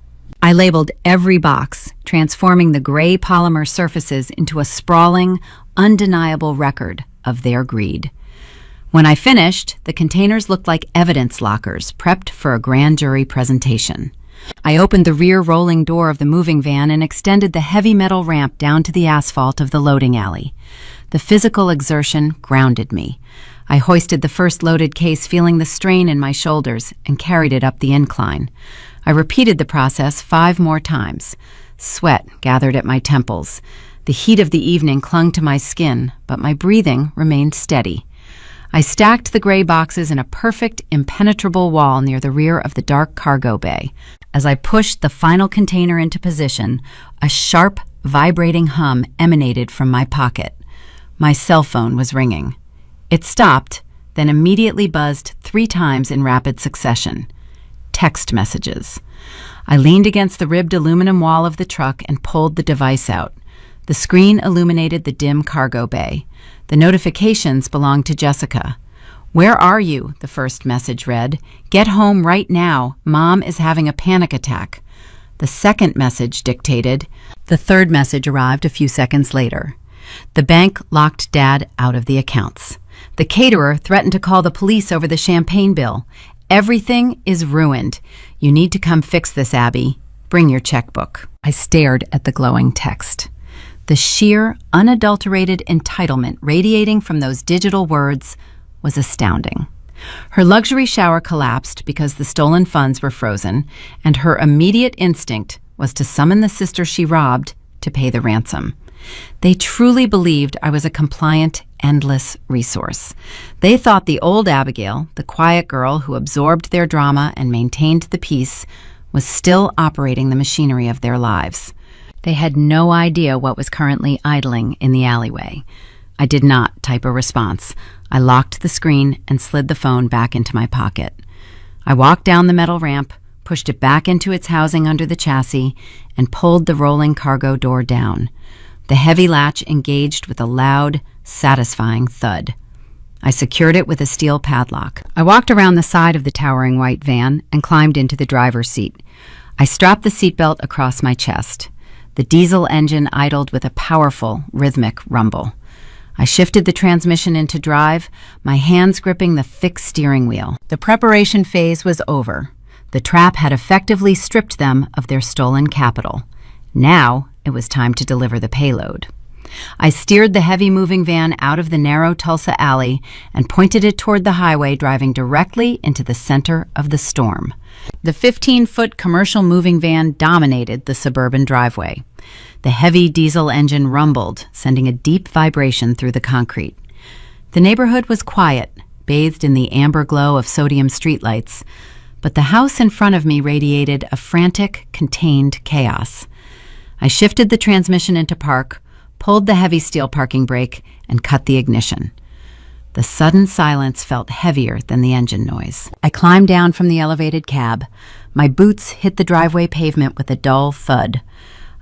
I labeled every box, transforming the gray polymer surfaces into a sprawling, undeniable record of their greed. When I finished, the containers looked like evidence lockers prepped for a grand jury presentation. I opened the rear rolling door of the moving van and extended the heavy metal ramp down to the asphalt of the loading alley. The physical exertion grounded me. I hoisted the first loaded case, feeling the strain in my shoulders, and carried it up the incline. I repeated the process 5 more times. Sweat gathered at my temples. The heat of the evening clung to my skin, but my breathing remained steady. I stacked the gray boxes in a perfect, impenetrable wall near the rear of the dark cargo bay. As I pushed the final container into position, a sharp, vibrating hum emanated from my pocket. My cell phone was ringing. It stopped, then immediately buzzed 3 times in rapid succession. Text messages. I leaned against the ribbed aluminum wall of the truck and pulled the device out. The screen illuminated the dim cargo bay. The notifications belonged to Jessica. "Where are you?" the first message read. "Get home right now. Mom is having a panic attack." The second message dictated. The third message arrived a few seconds later. The bank locked Dad out of the accounts. The caterer threatened to call the police over the champagne bill. "Everything is ruined. You need to come fix this, Abby. Bring your checkbook." I stared at the glowing text. The sheer, unadulterated entitlement radiating from those digital words was astounding. Her luxury shower collapsed because the stolen funds were frozen, and her immediate instinct was to summon the sister she robbed to pay the ransom. They truly believed I was a compliant, endless resource. They thought the old Abigail, the quiet girl who absorbed their drama and maintained the peace, was still operating the machinery of their lives. They had no idea what was currently idling in the alleyway. I did not type a response. I locked the screen and slid the phone back into my pocket. I walked down the metal ramp, pushed it back into its housing under the chassis, and pulled the rolling cargo door down. The heavy latch engaged with a loud, satisfying thud. I secured it with a steel padlock. I walked around the side of the towering white van and climbed into the driver's seat. I strapped the seatbelt across my chest. The diesel engine idled with a powerful, rhythmic rumble. I shifted the transmission into drive, my hands gripping the thick steering wheel. The preparation phase was over. The trap had effectively stripped them of their stolen capital. Now it was time to deliver the payload. I steered the heavy moving van out of the narrow Tulsa alley and pointed it toward the highway, driving directly into the center of the storm. The 15-foot commercial moving van dominated the suburban driveway. The heavy diesel engine rumbled, sending a deep vibration through the concrete. The neighborhood was quiet, bathed in the amber glow of sodium streetlights, but the house in front of me radiated a frantic, contained chaos. I shifted the transmission into park, pulled the heavy steel parking brake, and cut the ignition. The sudden silence felt heavier than the engine noise. I climbed down from the elevated cab. My boots hit the driveway pavement with a dull thud.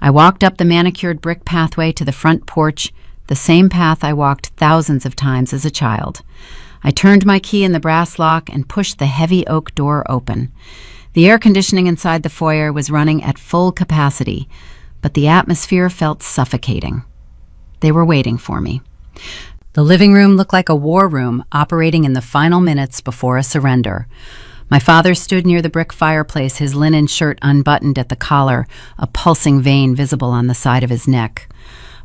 I walked up the manicured brick pathway to the front porch, the same path I walked thousands of times as a child. I turned my key in the brass lock and pushed the heavy oak door open. The air conditioning inside the foyer was running at full capacity, but the atmosphere felt suffocating. They were waiting for me. The living room looked like a war room operating in the final minutes before a surrender. My father stood near the brick fireplace, his linen shirt unbuttoned at the collar, a pulsing vein visible on the side of his neck.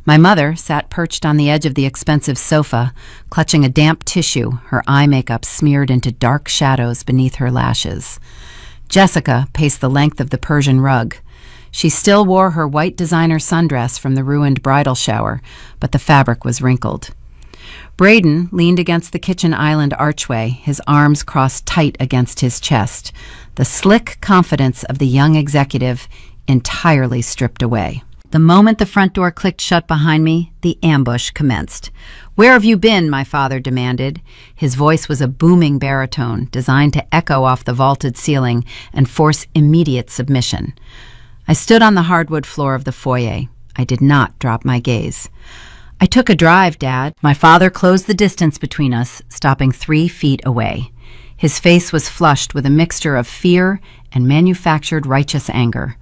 My mother sat perched on the edge of the expensive sofa, clutching a damp tissue, her eye makeup smeared into dark shadows beneath her lashes. Jessica paced the length of the Persian rug. She still wore her white designer sundress from the ruined bridal shower, but the fabric was wrinkled. Braden leaned against the kitchen island archway, his arms crossed tight against his chest, the slick confidence of the young executive entirely stripped away. The moment the front door clicked shut behind me, the ambush commenced. "Where have you been?" my father demanded. His voice was a booming baritone, designed to echo off the vaulted ceiling and force immediate submission. I stood on the hardwood floor of the foyer. I did not drop my gaze. "I took a drive, Dad." My father closed the distance between us, stopping 3 feet away. His face was flushed with a mixture of fear and manufactured righteous anger.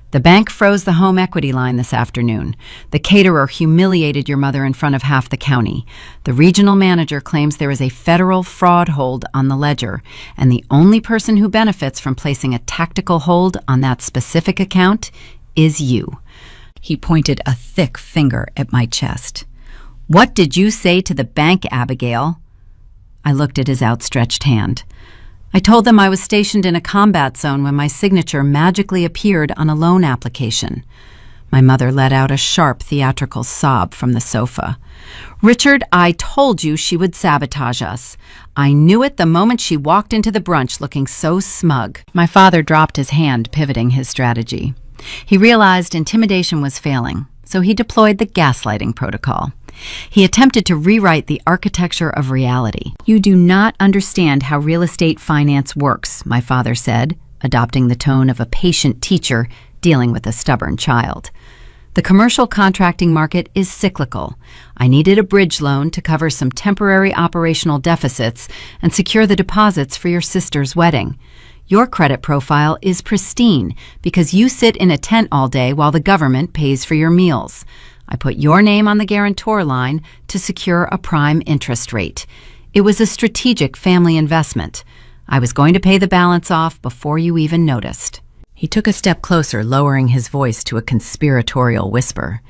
"The bank froze the home equity line this afternoon. The caterer humiliated your mother in front of half the county. The regional manager claims there is a federal fraud hold on the ledger, and the only person who benefits from placing a tactical hold on that specific account is you." He pointed a thick finger at my chest. "What did you say to the bank, Abigail?" I looked at his outstretched hand. "I told them I was stationed in a combat zone when my signature magically appeared on a loan application." My mother let out a sharp theatrical sob from the sofa. "Richard, I told you she would sabotage us. I knew it the moment she walked into the brunch looking so smug." My father dropped his hand, pivoting his strategy. He realized intimidation was failing, so he deployed the gaslighting protocol. He attempted to rewrite the architecture of reality. "You do not understand how real estate finance works," my father said, adopting the tone of a patient teacher dealing with a stubborn child. "The commercial contracting market is cyclical. I needed a bridge loan to cover some temporary operational deficits and secure the deposits for your sister's wedding. Your credit profile is pristine because you sit in a tent all day while the government pays for your meals. I put your name on the guarantor line to secure a prime interest rate. It was a strategic family investment. I was going to pay the balance off before you even noticed." He took a step closer, lowering his voice to a conspiratorial whisper.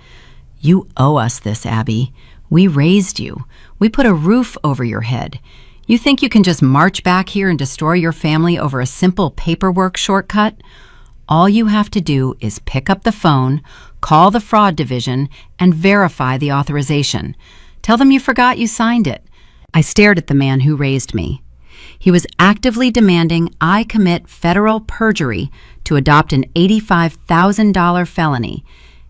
"You owe us this, Abby. We raised you. We put a roof over your head. You think you can just march back here and destroy your family over a simple paperwork shortcut? All you have to do is pick up the phone, call the fraud division, and verify the authorization. Tell them you forgot you signed it." I stared at the man who raised me. He was actively demanding I commit federal perjury to adopt an $85,000 felony,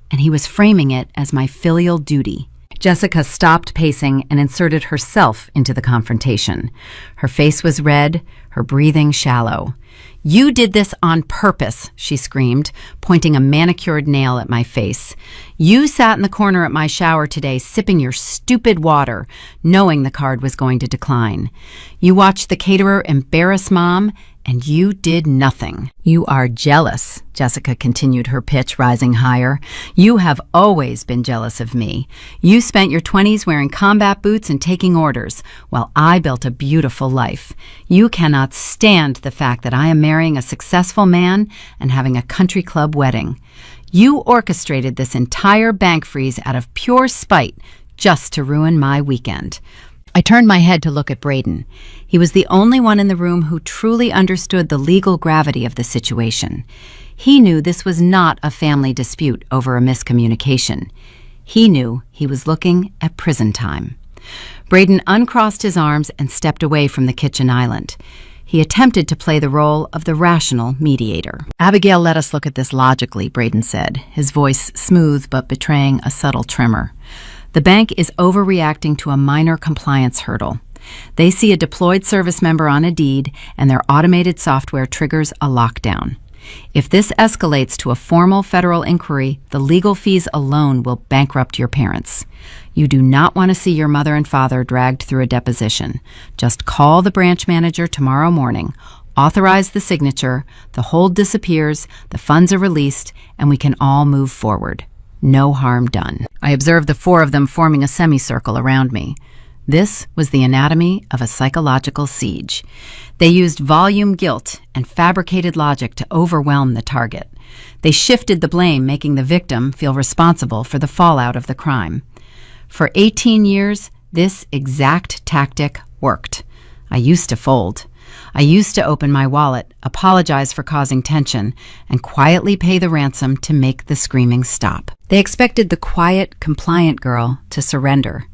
and he was framing it as my filial duty. Jessica stopped pacing and inserted herself into the confrontation. Her face was red, her breathing shallow. "You did this on purpose," she screamed, pointing a manicured nail at my face. "You sat in the corner at my shower today sipping your stupid water, knowing the card was going to decline. You watched the caterer embarrass Mom, and you did nothing. You are jealous," Jessica continued her pitch, rising higher. "You have always been jealous of me. You spent your 20s wearing combat boots and taking orders, while I built a beautiful life. You cannot stand the fact that I am marrying a successful man and having a country club wedding. You orchestrated this entire bank freeze out of pure spite just to ruin my weekend." I turned my head to look at Braden. He was the only one in the room who truly understood the legal gravity of the situation. He knew this was not a family dispute over a miscommunication. He knew he was looking at prison time. Braden uncrossed his arms and stepped away from the kitchen island. He attempted to play the role of the rational mediator. "Abigail, let us look at this logically," Braden said, his voice smooth but betraying a subtle tremor. "The bank is overreacting to a minor compliance hurdle. They see a deployed service member on a deed, and their automated software triggers a lockdown. If this escalates to a formal federal inquiry, the legal fees alone will bankrupt your parents. You do not want to see your mother and father dragged through a deposition. Just call the branch manager tomorrow morning, authorize the signature, the hold disappears, the funds are released, and we can all move forward. No harm done." I observed the four of them forming a semicircle around me. This was the anatomy of a psychological siege. They used volume guilt and fabricated logic to overwhelm the target. They shifted the blame, making the victim feel responsible for the fallout of the crime. For 18 years, this exact tactic worked. I used to fold. I used to open my wallet, apologize for causing tension, and quietly pay the ransom to make the screaming stop. They expected the quiet, compliant girl to surrender.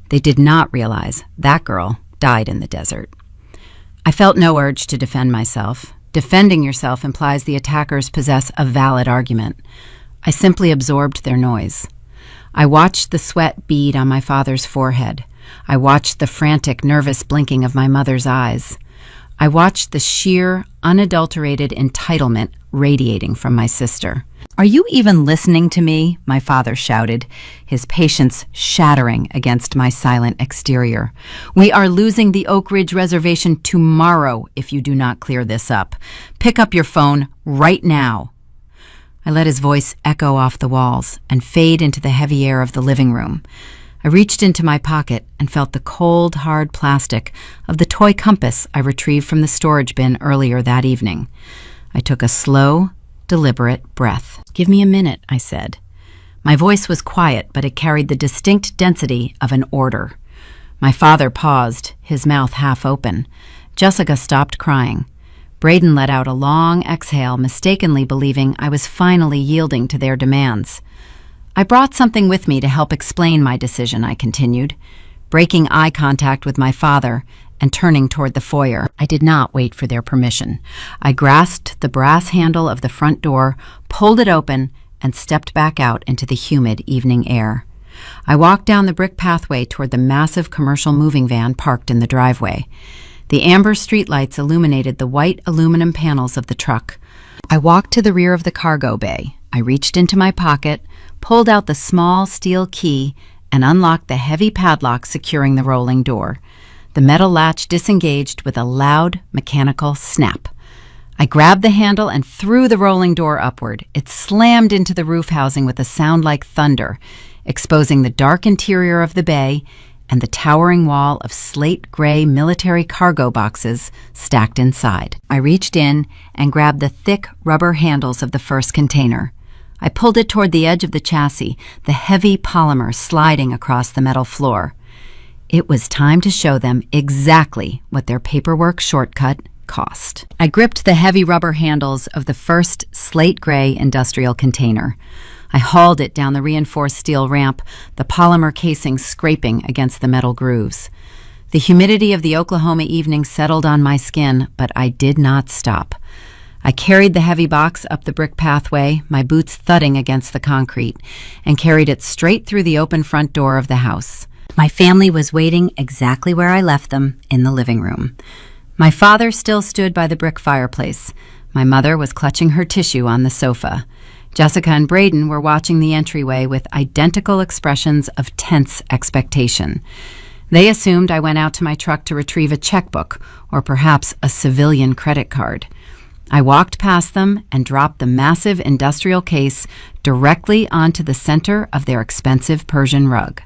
They did not realize that girl died in the desert. I felt no urge to defend myself. Defending yourself implies the attackers possess a valid argument. I simply absorbed their noise. I watched the sweat bead on my father's forehead. I watched the frantic, nervous blinking of my mother's eyes. I watched the sheer, unadulterated entitlement radiating from my sister. "Are you even listening to me?" my father shouted, his patience shattering against my silent exterior. "We are losing the Oak Ridge Reservation tomorrow if you do not clear this up. Pick up your phone right now." I let his voice echo off the walls and fade into the heavy air of the living room. I reached into my pocket and felt the cold, hard plastic of the toy compass I retrieved from the storage bin earlier that evening. I took a slow, deliberate breath. "Give me a minute," I said. My voice was quiet, but it carried the distinct density of an order. My father paused, his mouth half open. Jessica stopped crying. Braden let out a long exhale, mistakenly believing I was finally yielding to their demands. "I brought something with me to help explain my decision," I continued, breaking eye contact with my father and turning toward the foyer. I did not wait for their permission. I grasped the brass handle of the front door, pulled it open, and stepped back out into the humid evening air. I walked down the brick pathway toward the massive commercial moving van parked in the driveway. The amber streetlights illuminated the white aluminum panels of the truck. I walked to the rear of the cargo bay. I reached into my pocket, pulled out the small steel key, and unlocked the heavy padlock securing the rolling door. The metal latch disengaged with a loud, mechanical snap. I grabbed the handle and threw the rolling door upward. It slammed into the roof housing with a sound like thunder, exposing the dark interior of the bay and the towering wall of slate-gray military cargo boxes stacked inside. I reached in and grabbed the thick rubber handles of the first container. I pulled it toward the edge of the chassis, the heavy polymer sliding across the metal floor. It was time to show them exactly what their paperwork shortcut cost. I gripped the heavy rubber handles of the first slate-gray industrial container. I hauled it down the reinforced steel ramp, the polymer casing scraping against the metal grooves. The humidity of the Oklahoma evening settled on my skin, but I did not stop. I carried the heavy box up the brick pathway, my boots thudding against the concrete, and carried it straight through the open front door of the house. My family was waiting exactly where I left them, in the living room. My father still stood by the brick fireplace. My mother was clutching her tissue on the sofa. Jessica and Braden were watching the entryway with identical expressions of tense expectation. They assumed I went out to my truck to retrieve a checkbook or perhaps a civilian credit card. I walked past them and dropped the massive industrial case directly onto the center of their expensive Persian rug.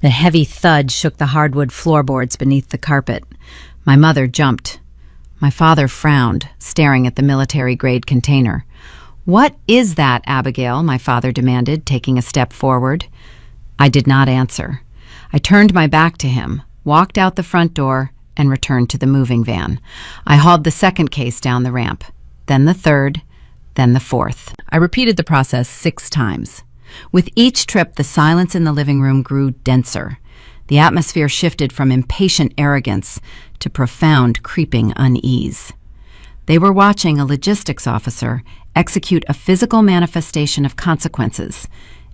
The heavy thud shook the hardwood floorboards beneath the carpet. My mother jumped. My father frowned, staring at the military-grade container. "What is that, Abigail?" my father demanded, taking a step forward. I did not answer. I turned my back to him, walked out the front door, and returned to the moving van. I hauled the second case down the ramp, then the third, then the fourth. I repeated the process 6 times. With each trip, the silence in the living room grew denser. The atmosphere shifted from impatient arrogance to profound creeping unease. They were watching a logistics officer execute a physical manifestation of consequences,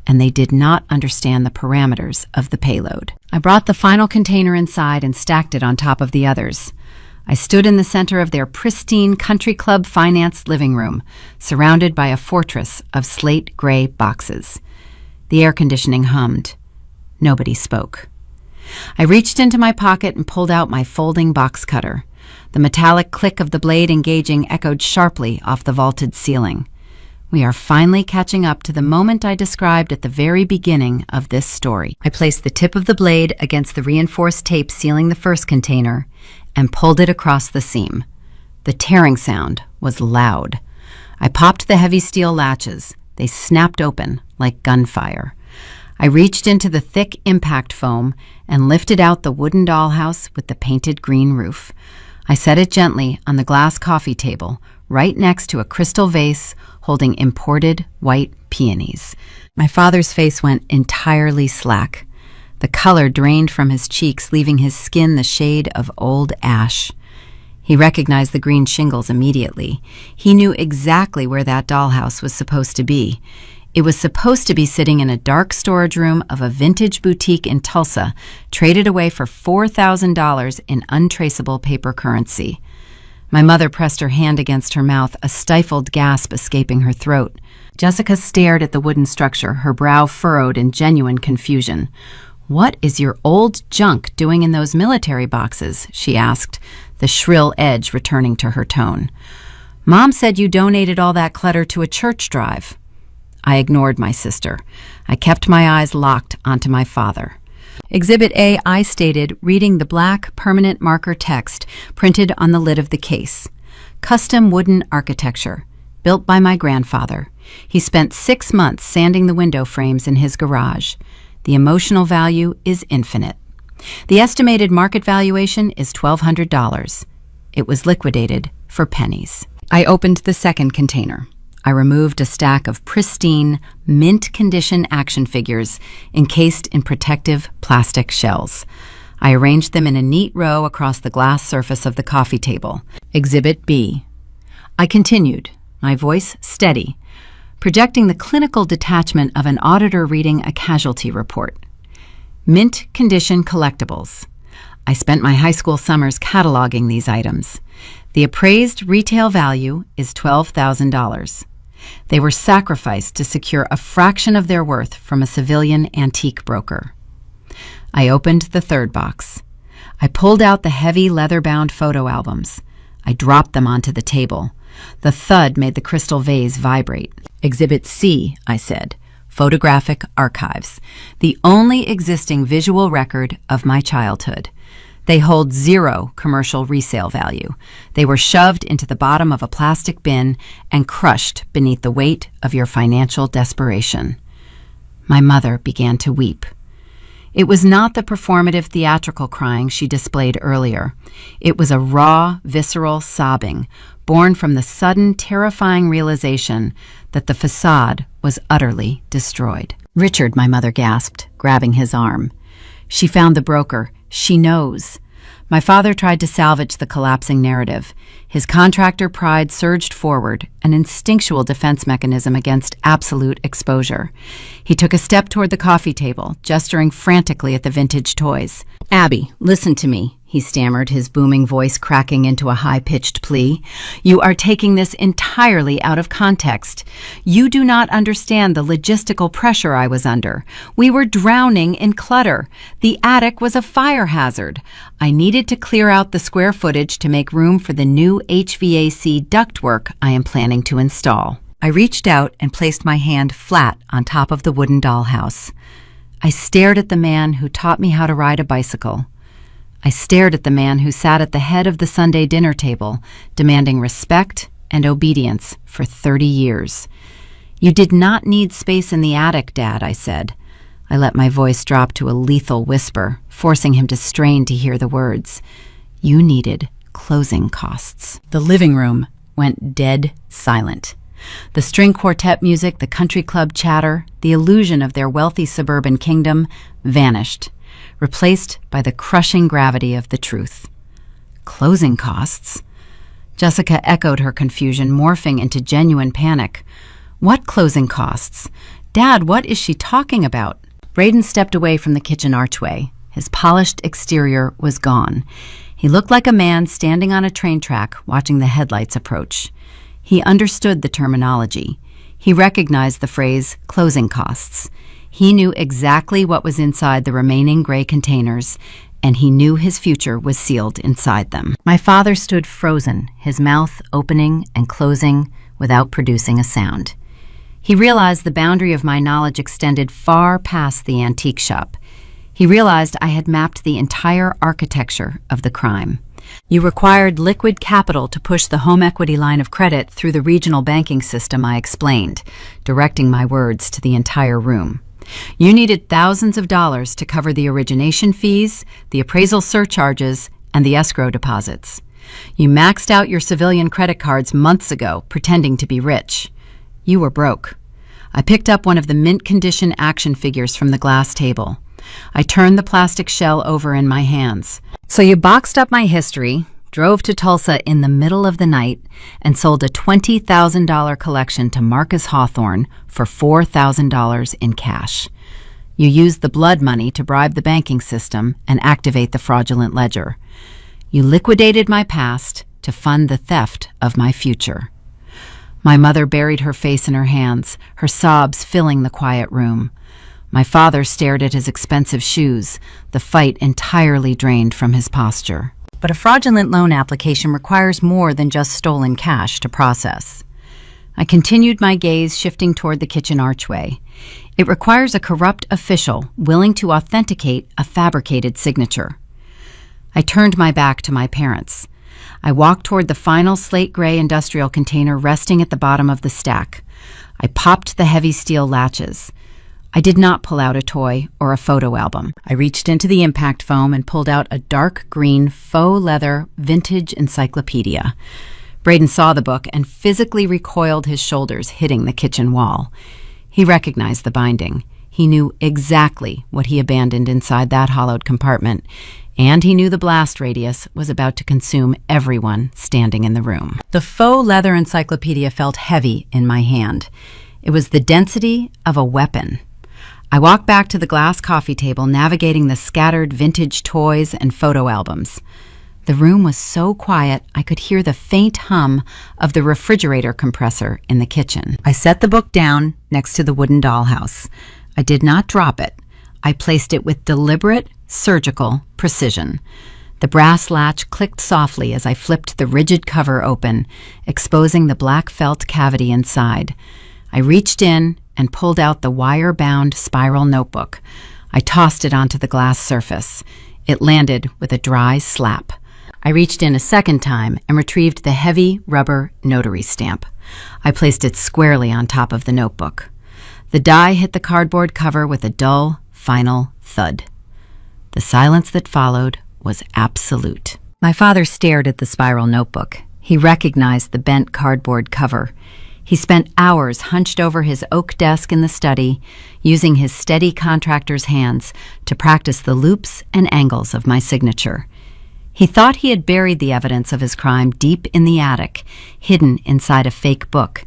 and they did not understand the parameters of the payload. I brought the final container inside and stacked it on top of the others. I stood in the center of their pristine country club financed living room, surrounded by a fortress of slate gray boxes. The air conditioning hummed. Nobody spoke. I reached into my pocket and pulled out my folding box cutter. The metallic click of the blade engaging echoed sharply off the vaulted ceiling. We are finally catching up to the moment I described at the very beginning of this story. I placed the tip of the blade against the reinforced tape sealing the first container and pulled it across the seam. The tearing sound was loud. I popped the heavy steel latches. They snapped open like gunfire. I reached into the thick impact foam and lifted out the wooden dollhouse with the painted green roof. I set it gently on the glass coffee table, right next to a crystal vase holding imported white peonies. My father's face went entirely slack. The color drained from his cheeks, leaving his skin the shade of old ash. He recognized the green shingles immediately. He knew exactly where that dollhouse was supposed to be. It was supposed to be sitting in a dark storage room of a vintage boutique in Tulsa, traded away for $4,000 in untraceable paper currency. My mother pressed her hand against her mouth, a stifled gasp escaping her throat. Jessica stared at the wooden structure, her brow furrowed in genuine confusion. "What is your old junk doing in those military boxes?" she asked, the shrill edge returning to her tone. "Mom said you donated all that clutter to a church drive." I ignored my sister. I kept my eyes locked onto my father. Exhibit A, I stated, reading the black permanent marker text printed on the lid of the case. Custom wooden architecture, built by my grandfather. He spent 6 months sanding the window frames in his garage. The emotional value is infinite. The estimated market valuation is $1,200. It was liquidated for pennies. I opened the second container. I removed a stack of pristine, mint-condition action figures encased in protective plastic shells. I arranged them in a neat row across the glass surface of the coffee table. Exhibit B. I continued, my voice steady, projecting the clinical detachment of an auditor reading a casualty report. Mint-condition collectibles. I spent my high school summers cataloging these items. The appraised retail value is $12,000. They were sacrificed to secure a fraction of their worth from a civilian antique broker. I opened the third box. I pulled out the heavy leather-bound photo albums. I dropped them onto the table. The thud made the crystal vase vibrate. Exhibit C, I said, photographic archives, the only existing visual record of my childhood. They hold zero commercial resale value. They were shoved into the bottom of a plastic bin and crushed beneath the weight of your financial desperation. My mother began to weep. It was not the performative theatrical crying she displayed earlier. It was a raw, visceral sobbing, born from the sudden, terrifying realization that the facade was utterly destroyed. "Richard," my mother gasped, grabbing his arm. "She found the broker. She knows." My father tried to salvage the collapsing narrative. His contractor pride surged forward, an instinctual defense mechanism against absolute exposure. He took a step toward the coffee table, gesturing frantically at the vintage toys. "Abby, listen to me," he stammered, his booming voice cracking into a high-pitched plea. "You are taking this entirely out of context. You do not understand the logistical pressure I was under. We were drowning in clutter. The attic was a fire hazard. I needed to clear out the square footage to make room for the new HVAC ductwork I am planning to install." I reached out and placed my hand flat on top of the wooden dollhouse. I stared at the man who taught me how to ride a bicycle. I stared at the man who sat at the head of the Sunday dinner table, demanding respect and obedience for 30 years. "You did not need space in the attic, Dad," I said. I let my voice drop to a lethal whisper, forcing him to strain to hear the words. "You needed closing costs." The living room went dead silent. The string quartet music, the country club chatter, the illusion of their wealthy suburban kingdom vanished. replaced by the crushing gravity of the truth. Closing costs? Jessica echoed her confusion, morphing into genuine panic. What closing costs? Dad, what is she talking about? Braden stepped away from the kitchen archway. His polished exterior was gone. He looked like a man standing on a train track watching the headlights approach. He understood the terminology. He recognized the phrase closing costs. He knew exactly what was inside the remaining gray containers, and he knew his future was sealed inside them. My father stood frozen, his mouth opening and closing without producing a sound. He realized the boundary of my knowledge extended far past the antique shop. He realized I had mapped the entire architecture of the crime. You required liquid capital to push the home equity line of credit through the regional banking system, I explained, directing my words to the entire room. You needed thousands of dollars to cover the origination fees, the appraisal surcharges, and the escrow deposits. You maxed out your civilian credit cards months ago, pretending to be rich. You were broke. I picked up one of the mint-condition action figures from the glass table. I turned the plastic shell over in my hands. So you boxed up my history, drove to Tulsa in the middle of the night, and sold a $20,000 collection to Marcus Hawthorne for $4,000 in cash. You used the blood money to bribe the banking system and activate the fraudulent ledger. You liquidated my past to fund the theft of my future. My mother buried her face in her hands, her sobs filling the quiet room. My father stared at his expensive shoes, the fight entirely drained from his posture. But a fraudulent loan application requires more than just stolen cash to process. I continued my gaze shifting toward the kitchen archway. It requires a corrupt official willing to authenticate a fabricated signature. I turned my back to my parents. I walked toward the final slate gray industrial container resting at the bottom of the stack. I popped the heavy steel latches. I did not pull out a toy or a photo album. I reached into the impact foam and pulled out a dark green faux leather vintage encyclopedia. Braden saw the book and physically recoiled, his shoulders hitting the kitchen wall. He recognized the binding. He knew exactly what he abandoned inside that hollowed compartment, and he knew the blast radius was about to consume everyone standing in the room. The faux leather encyclopedia felt heavy in my hand. It was the density of a weapon. I walked back to the glass coffee table, navigating the scattered vintage toys and photo albums. The room was so quiet I could hear the faint hum of the refrigerator compressor in the kitchen. I set the book down next to the wooden dollhouse. I did not drop it. I placed it with deliberate, surgical precision. The brass latch clicked softly as I flipped the rigid cover open, exposing the black felt cavity inside. I reached in and pulled out the wire-bound spiral notebook. I tossed it onto the glass surface. It landed with a dry slap. I reached in a second time and retrieved the heavy rubber notary stamp. I placed it squarely on top of the notebook. The die hit the cardboard cover with a dull, final thud. The silence that followed was absolute. My father stared at the spiral notebook. He recognized the bent cardboard cover. He spent hours hunched over his oak desk in the study, using his steady contractor's hands to practice the loops and angles of my signature. He thought he had buried the evidence of his crime deep in the attic, hidden inside a fake book.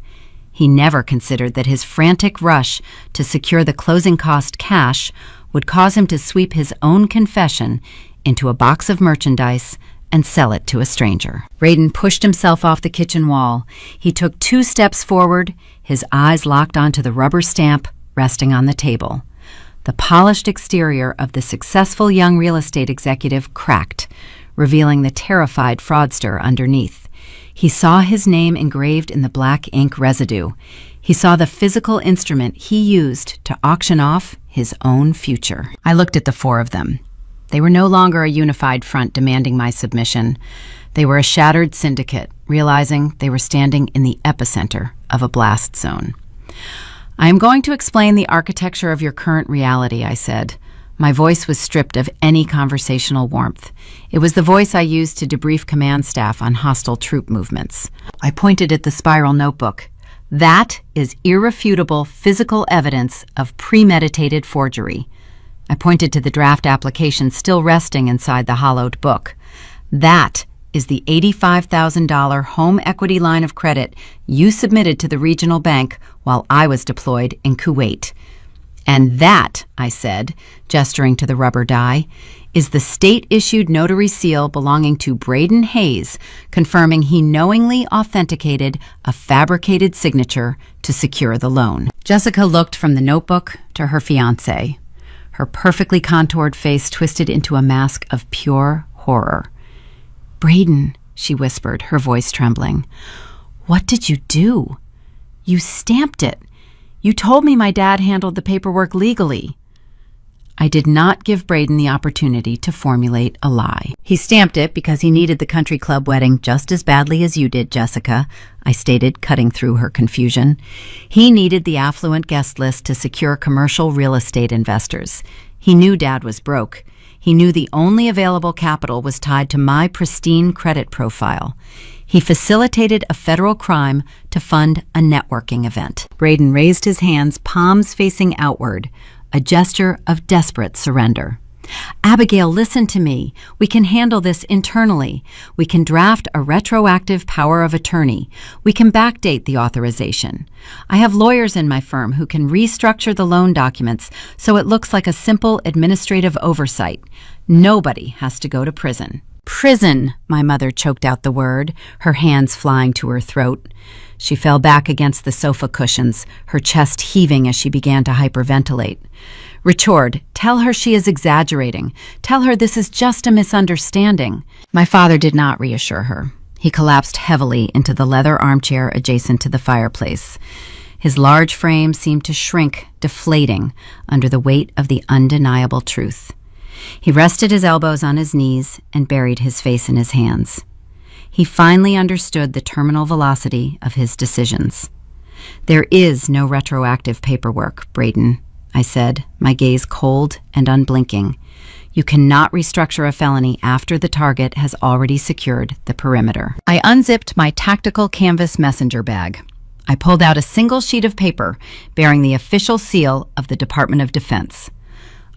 He never considered that his frantic rush to secure the closing cost cash would cause him to sweep his own confession into a box of merchandise and sell it to a stranger. Braden pushed himself off the kitchen wall. He took 2 steps forward, his eyes locked onto the rubber stamp resting on the table. The polished exterior of the successful young real estate executive cracked, revealing the terrified fraudster underneath. He saw his name engraved in the black ink residue. He saw the physical instrument he used to auction off his own future. I looked at the 4 of them. They were no longer a unified front demanding my submission. They were a shattered syndicate, realizing they were standing in the epicenter of a blast zone. I am going to explain the architecture of your current reality, I said. My voice was stripped of any conversational warmth. It was the voice I used to debrief command staff on hostile troop movements. I pointed at the spiral notebook. That is irrefutable physical evidence of premeditated forgery. I pointed to the draft application still resting inside the hollowed book. That is the $85,000 home equity line of credit you submitted to the regional bank while I was deployed in Kuwait. And that, I said, gesturing to the rubber die, is the state-issued notary seal belonging to Braden Hayes, confirming he knowingly authenticated a fabricated signature to secure the loan. Jessica looked from the notebook to her fiancé, her perfectly contoured face twisted into a mask of pure horror. "Braden," she whispered, her voice trembling, "what did you do? You stamped it. You told me my dad handled the paperwork legally." I did not give Braden the opportunity to formulate a lie. "He stamped it because he needed the country club wedding just as badly as you did, Jessica," I stated, cutting through her confusion. "He needed the affluent guest list to secure commercial real estate investors. He knew Dad was broke. He knew the only available capital was tied to my pristine credit profile. He facilitated a federal crime to fund a networking event." Braden raised his hands, palms facing outward, a gesture of desperate surrender. "Abigail, listen to me. We can handle this internally. We can draft a retroactive power of attorney. We can backdate the authorization. I have lawyers in my firm who can restructure the loan documents so it looks like a simple administrative oversight. Nobody has to go to prison." "Prison," my mother choked out the word, her hands flying to her throat. She fell back against the sofa cushions, her chest heaving as she began to hyperventilate. "Richard, tell her she is exaggerating. Tell her this is just a misunderstanding." My father did not reassure her. He collapsed heavily into the leather armchair adjacent to the fireplace. His large frame seemed to shrink, deflating, under the weight of the undeniable truth. He rested his elbows on his knees and buried his face in his hands. He finally understood the terminal velocity of his decisions. "There is no retroactive paperwork, Braden," I said, my gaze cold and unblinking. "You cannot restructure a felony after the target has already secured the perimeter." I unzipped my tactical canvas messenger bag. I pulled out a single sheet of paper bearing the official seal of the Department of Defense.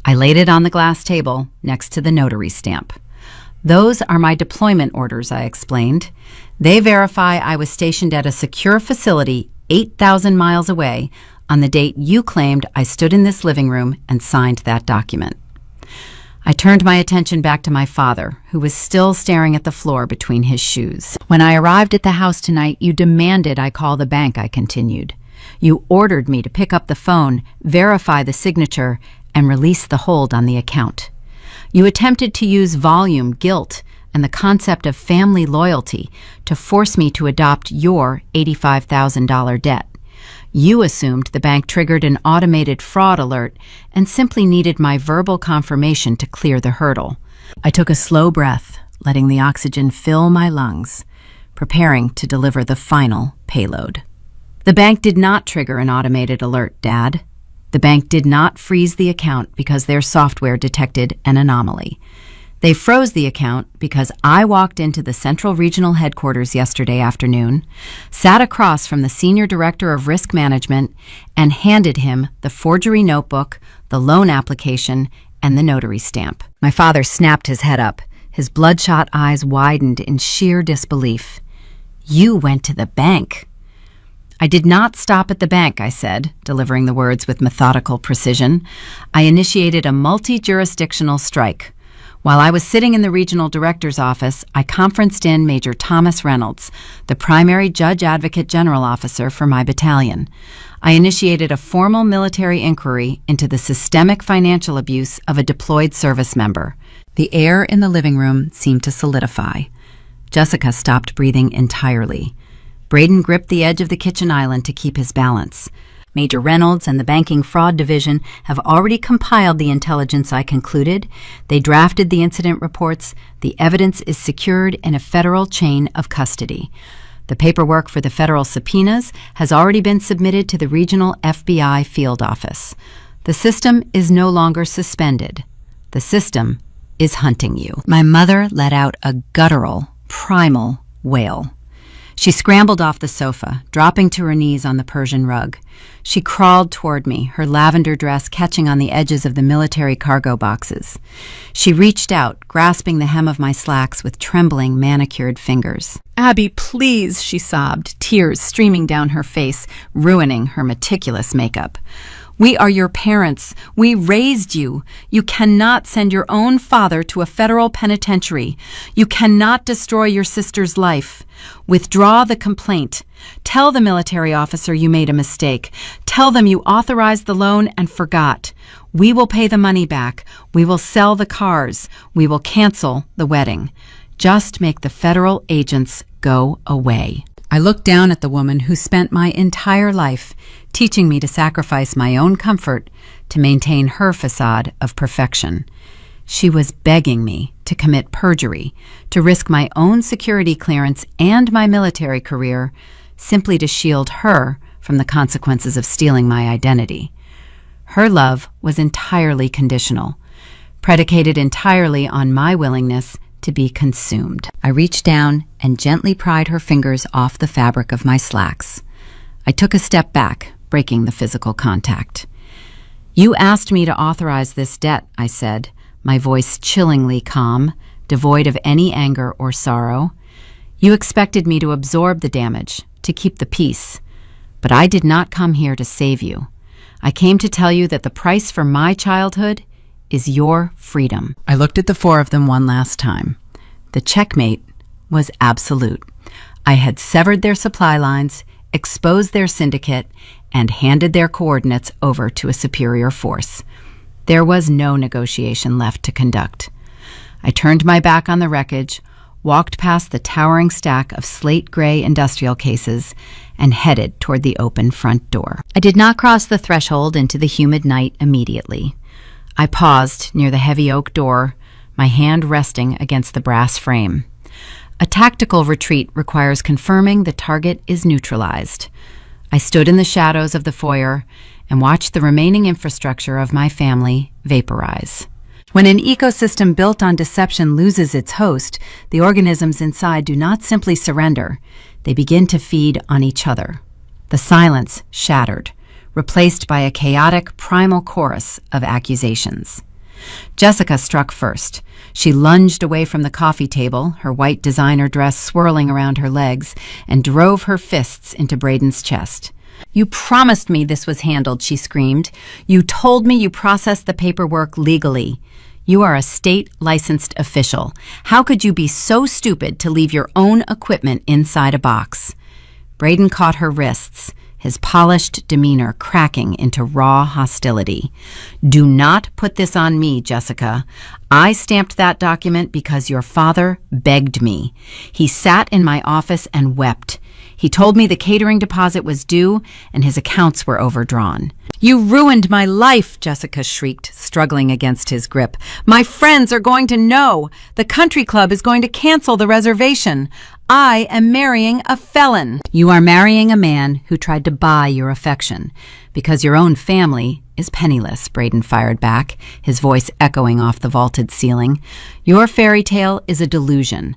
I laid it on the glass table next to the notary stamp. "Those are my deployment orders," I explained. "They verify I was stationed at a secure facility 8,000 miles away on the date you claimed I stood in this living room and signed that document." I turned my attention back to my father, who was still staring at the floor between his shoes. "When I arrived at the house tonight, you demanded I call the bank," I continued. "You ordered me to pick up the phone, verify the signature, and release the hold on the account. You attempted to use volume, guilt, and the concept of family loyalty to force me to adopt your $85,000 debt. You assumed the bank triggered an automated fraud alert and simply needed my verbal confirmation to clear the hurdle." I took a slow breath, letting the oxygen fill my lungs, preparing to deliver the final payload. "The bank did not trigger an automated alert, Dad. The bank did not freeze the account because their software detected an anomaly. They froze the account because I walked into the Central Regional Headquarters yesterday afternoon, sat across from the Senior Director of Risk Management, and handed him the forgery notebook, the loan application, and the notary stamp." My father snapped his head up. His bloodshot eyes widened in sheer disbelief. "You went to the bank." "I did not stop at the bank," I said, delivering the words with methodical precision. "I initiated a multi-jurisdictional strike. While I was sitting in the regional director's office, I conferenced in Major Thomas Reynolds, the primary judge advocate general officer for my battalion. I initiated a formal military inquiry into the systemic financial abuse of a deployed service member." The air in the living room seemed to solidify. Jessica stopped breathing entirely. Braden gripped the edge of the kitchen island to keep his balance. "Major Reynolds and the Banking Fraud Division have already compiled the intelligence I concluded. They drafted the incident reports. The evidence is secured in a federal chain of custody. The paperwork for the federal subpoenas has already been submitted to the regional FBI field office. The system is no longer suspended. The system is hunting you." My mother let out a guttural, primal wail. She scrambled off the sofa, dropping to her knees on the Persian rug. She crawled toward me, her lavender dress catching on the edges of the military cargo boxes. She reached out, grasping the hem of my slacks with trembling, manicured fingers. "Abby, please," she sobbed, tears streaming down her face, ruining her meticulous makeup. "We are your parents. We raised you. You cannot send your own father to a federal penitentiary. You cannot destroy your sister's life. Withdraw the complaint. Tell the military officer you made a mistake. Tell them you authorized the loan and forgot. We will pay the money back. We will sell the cars. We will cancel the wedding. Just make the federal agents go away." I looked down at the woman who spent my entire life teaching me to sacrifice my own comfort to maintain her facade of perfection. She was begging me to commit perjury, to risk my own security clearance and my military career, simply to shield her from the consequences of stealing my identity. Her love was entirely conditional, predicated entirely on my willingness to be consumed. I reached down and gently pried her fingers off the fabric of my slacks. I took a step back, breaking the physical contact. "You asked me to authorize this debt," I said, my voice chillingly calm, devoid of any anger or sorrow. "You expected me to absorb the damage, to keep the peace. But I did not come here to save you. I came to tell you that the price for my childhood is your freedom." I looked at the four of them one last time. The checkmate was absolute. I had severed their supply lines, exposed their syndicate, and handed their coordinates over to a superior force. There was no negotiation left to conduct. I turned my back on the wreckage, walked past the towering stack of slate-gray industrial cases, and headed toward the open front door. I did not cross the threshold into the humid night immediately. I paused near the heavy oak door, my hand resting against the brass frame. A tactical retreat requires confirming the target is neutralized. I stood in the shadows of the foyer and watched the remaining infrastructure of my family vaporize. When an ecosystem built on deception loses its host, the organisms inside do not simply surrender. They begin to feed on each other. The silence shattered, replaced by a chaotic primal chorus of accusations. Jessica struck first. She lunged away from the coffee table, her white designer dress swirling around her legs, and drove her fists into Braden's chest. "You promised me this was handled," she screamed. "You told me you processed the paperwork legally. You are a state-licensed official. How could you be so stupid to leave your own equipment inside a box?" Braden caught her wrists, his polished demeanor cracking into raw hostility. "Do not put this on me, Jessica. I stamped that document because your father begged me. He sat in my office and wept. He told me the catering deposit was due and his accounts were overdrawn." "You ruined my life," Jessica shrieked, struggling against his grip. "My friends are going to know. The country club is going to cancel the reservation. I am marrying a felon." "You are marrying a man who tried to buy your affection, because your own family is penniless," Braden fired back, his voice echoing off the vaulted ceiling. "Your fairy tale is a delusion.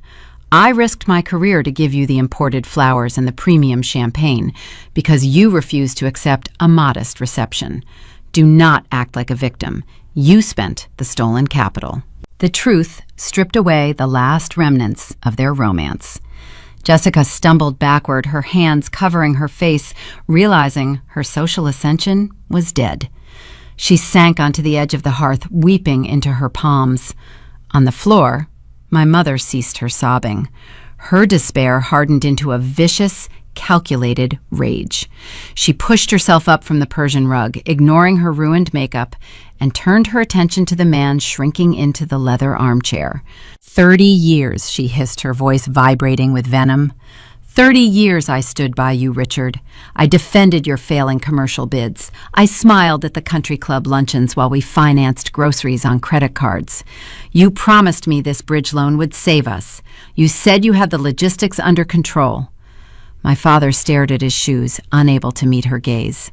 I risked my career to give you the imported flowers and the premium champagne because you refused to accept a modest reception. Do not act like a victim. You spent the stolen capital." The truth stripped away the last remnants of their romance. Jessica stumbled backward, her hands covering her face, realizing her social ascension was dead. She sank onto the edge of the hearth, weeping into her palms. On the floor, my mother ceased her sobbing. Her despair hardened into a vicious, calculated rage. She pushed herself up from the Persian rug, ignoring her ruined makeup, and turned her attention to the man shrinking into the leather armchair. 30 years, she hissed, her voice vibrating with venom. 30 years I stood by you, Richard. I defended your failing commercial bids. I smiled at the country club luncheons while we financed groceries on credit cards. You promised me this bridge loan would save us. You said you had the logistics under control. My father stared at his shoes, unable to meet her gaze.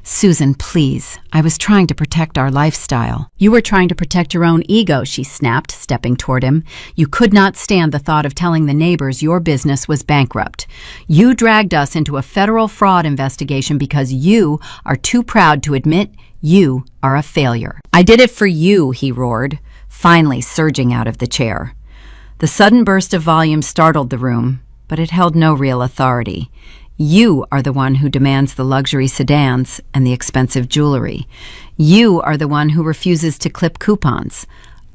Susan, please. I was trying to protect our lifestyle. You were trying to protect your own ego, she snapped, stepping toward him. You could not stand the thought of telling the neighbors your business was bankrupt. You dragged us into a federal fraud investigation because you are too proud to admit you are a failure. I did it for you, he roared, finally surging out of the chair. The sudden burst of volume startled the room, but it held no real authority. You are the one who demands the luxury sedans and the expensive jewelry. You are the one who refuses to clip coupons.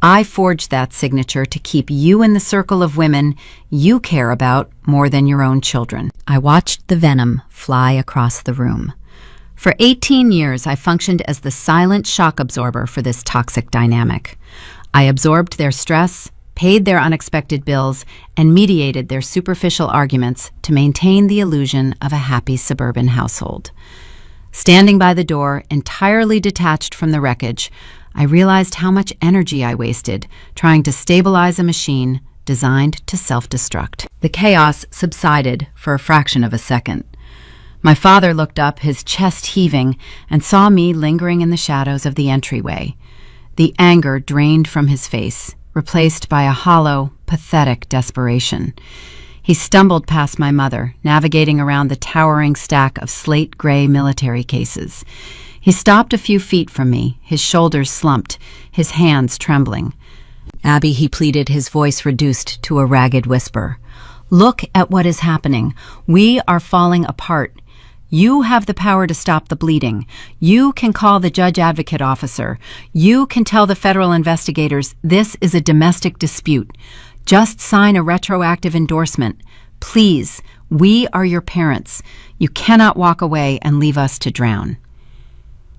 I forged that signature to keep you in the circle of women you care about more than your own children. I watched the venom fly across the room. For 18 years, I functioned as the silent shock absorber for this toxic dynamic. I absorbed their stress, paid their unexpected bills, and mediated their superficial arguments to maintain the illusion of a happy suburban household. Standing by the door, entirely detached from the wreckage, I realized how much energy I wasted trying to stabilize a machine designed to self-destruct. The chaos subsided for a fraction of a second. My father looked up, his chest heaving, and saw me lingering in the shadows of the entryway. The anger drained from his face, replaced by a hollow, pathetic desperation. He stumbled past my mother, navigating around the towering stack of slate-gray military cases. He stopped a few feet from me, his shoulders slumped, his hands trembling. Abby, he pleaded, his voice reduced to a ragged whisper. Look at what is happening. We are falling apart. You have the power to stop the bleeding. You can call the judge advocate officer. You can tell the federal investigators this is a domestic dispute. Just sign a retroactive endorsement. Please, we are your parents. You cannot walk away and leave us to drown.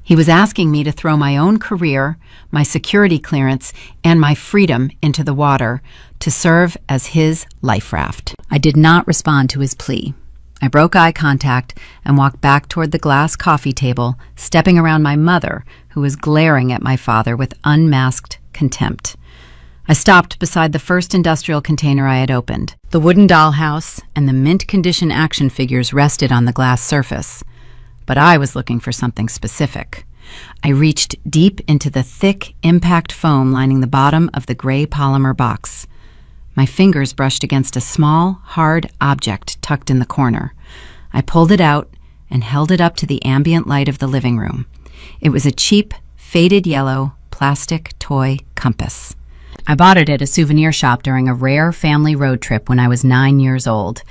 He was asking me to throw my own career, my security clearance, and my freedom into the water to serve as his life raft. I did not respond to his plea. I broke eye contact and walked back toward the glass coffee table, stepping around my mother, who was glaring at my father with unmasked contempt. I stopped beside the first industrial container I had opened. The wooden dollhouse and the mint-condition action figures rested on the glass surface. But I was looking for something specific. I reached deep into the thick impact foam lining the bottom of the gray polymer box. My fingers brushed against a small, hard object tucked in the corner. I pulled it out and held it up to the ambient light of the living room. It was a cheap, faded yellow, plastic toy compass. I bought it at a souvenir shop during a rare family road trip when I was 9 years old.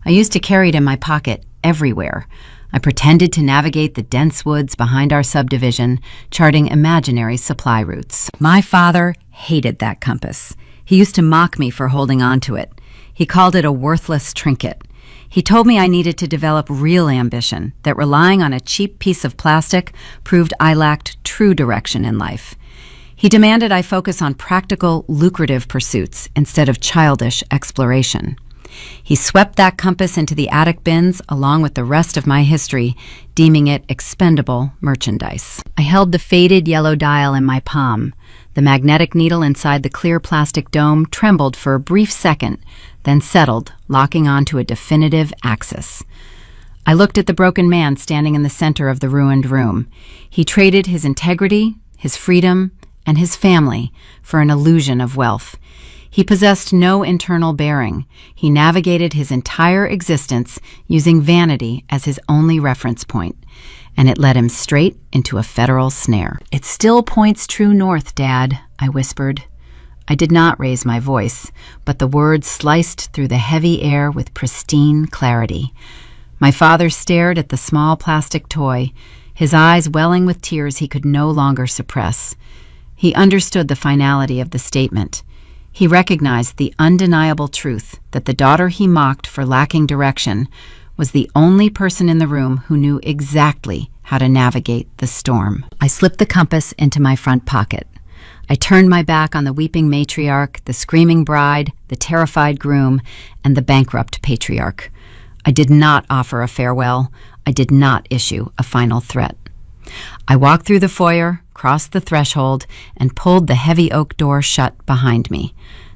I used to carry it in my pocket everywhere. I pretended to navigate the dense woods behind our subdivision, charting imaginary supply routes. My father hated that compass. He used to mock me for holding on to it. He called it a worthless trinket. He told me I needed to develop real ambition, that relying on a cheap piece of plastic proved I lacked true direction in life. He demanded I focus on practical, lucrative pursuits instead of childish exploration. He swept that compass into the attic bins along with the rest of my history, deeming it expendable merchandise. I held the faded yellow dial in my palm. The magnetic needle inside the clear plastic dome trembled for a brief second, then settled, locking onto a definitive axis. I looked at the broken man standing in the center of the ruined room. He traded his integrity, his freedom, and his family for an illusion of wealth. He possessed no internal bearing. He navigated his entire existence using vanity as his only reference point, and it led him straight into a federal snare. It still points true north, Dad, I whispered. I did not raise my voice, but the words sliced through the heavy air with pristine clarity. My father stared at the small plastic toy, his eyes welling with tears he could no longer suppress. He understood the finality of the statement. He recognized the undeniable truth that the daughter he mocked for lacking direction was the only person in the room who knew exactly how to navigate the storm. I slipped the compass into my front pocket. I turned my back on the weeping matriarch, the screaming bride, the terrified groom, and the bankrupt patriarch. I did not offer a farewell. I did not issue a final threat. I walked through the foyer, crossed the threshold, and pulled the heavy oak door shut behind me.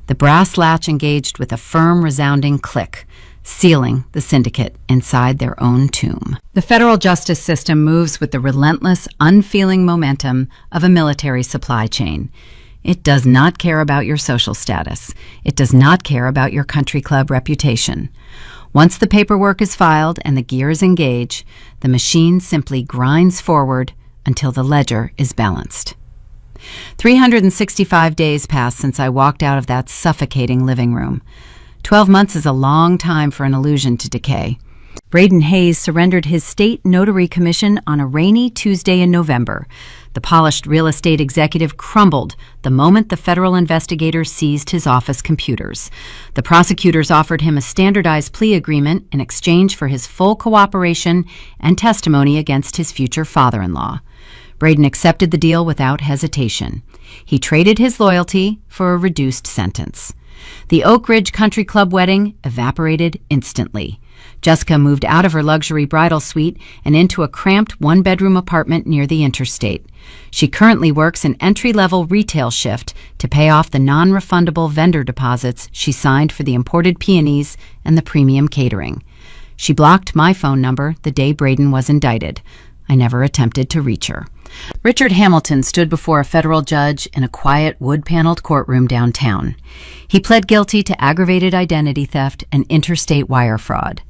The brass latch engaged with a firm, resounding click, sealing the syndicate inside their own tomb. The federal justice system moves with the relentless, unfeeling momentum of a military supply chain. It does not care about your social status. It does not care about your country club reputation. Once the paperwork is filed and the gears engage, the machine simply grinds forward until the ledger is balanced. 365 days passed since I walked out of that suffocating living room. 12 months is a long time for an illusion to decay. Braden Hayes surrendered his state notary commission on a rainy Tuesday in November. The polished real estate executive crumbled the moment the federal investigators seized his office computers. The prosecutors offered him a standardized plea agreement in exchange for his full cooperation and testimony against his future father-in-law. Braden accepted the deal without hesitation. He traded his loyalty for a reduced sentence. The Oak Ridge Country Club wedding evaporated instantly. Jessica moved out of her luxury bridal suite and into a cramped one-bedroom apartment near the interstate. She currently works an entry-level retail shift to pay off the non-refundable vendor deposits she signed for the imported peonies and the premium catering. She blocked my phone number the day Braden was indicted. I never attempted to reach her. Richard Hamilton stood before a federal judge in a quiet, wood-paneled courtroom downtown. He pled guilty to aggravated identity theft and interstate wire fraud.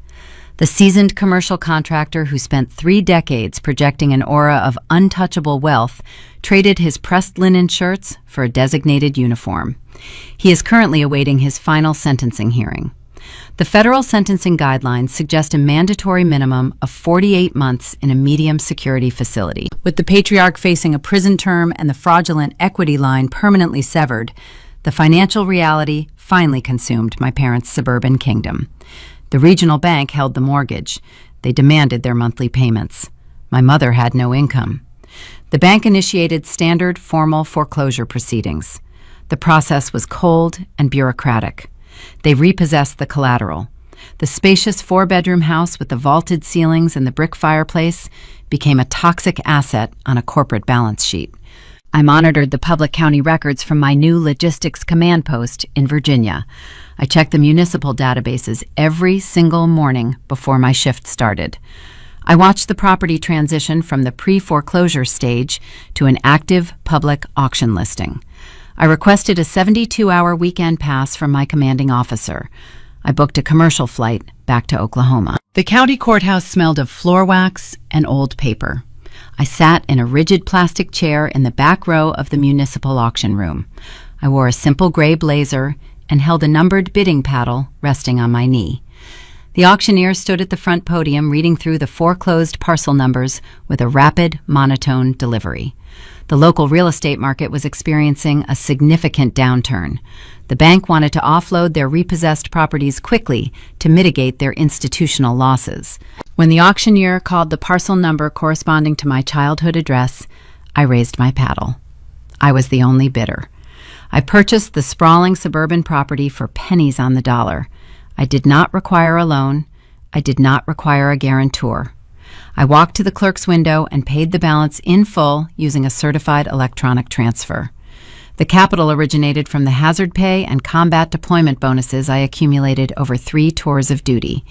The seasoned commercial contractor who spent 3 decades projecting an aura of untouchable wealth traded his pressed linen shirts for a designated uniform. He is currently awaiting his final sentencing hearing. The federal sentencing guidelines suggest a mandatory minimum of 48 months in a medium security facility. With the patriarch facing a prison term and the fraudulent equity line permanently severed, the financial reality finally consumed my parents' suburban kingdom. The regional bank held the mortgage. They demanded their monthly payments. My mother had no income. The bank initiated standard formal foreclosure proceedings. The process was cold and bureaucratic. They repossessed the collateral. The spacious 4-bedroom house with the vaulted ceilings and the brick fireplace became a toxic asset on a corporate balance sheet. I monitored the public county records from my new logistics command post in Virginia. I checked the municipal databases every single morning before my shift started. I watched the property transition from the pre-foreclosure stage to an active public auction listing. I requested a 72-hour weekend pass from my commanding officer. I booked a commercial flight back to Oklahoma. The county courthouse smelled of floor wax and old paper. I sat in a rigid plastic chair in the back row of the municipal auction room. I wore a simple gray blazer and held a numbered bidding paddle resting on my knee. The auctioneer stood at the front podium reading through the foreclosed parcel numbers with a rapid, monotone delivery. The local real estate market was experiencing a significant downturn. The bank wanted to offload their repossessed properties quickly to mitigate their institutional losses. When the auctioneer called the parcel number corresponding to my childhood address, I raised my paddle. I was the only bidder. I purchased the sprawling suburban property for pennies on the dollar. I did not require a loan. I did not require a guarantor. I walked to the clerk's window and paid the balance in full using a certified electronic transfer. The capital originated from the hazard pay and combat deployment bonuses I accumulated over 3 tours of duty.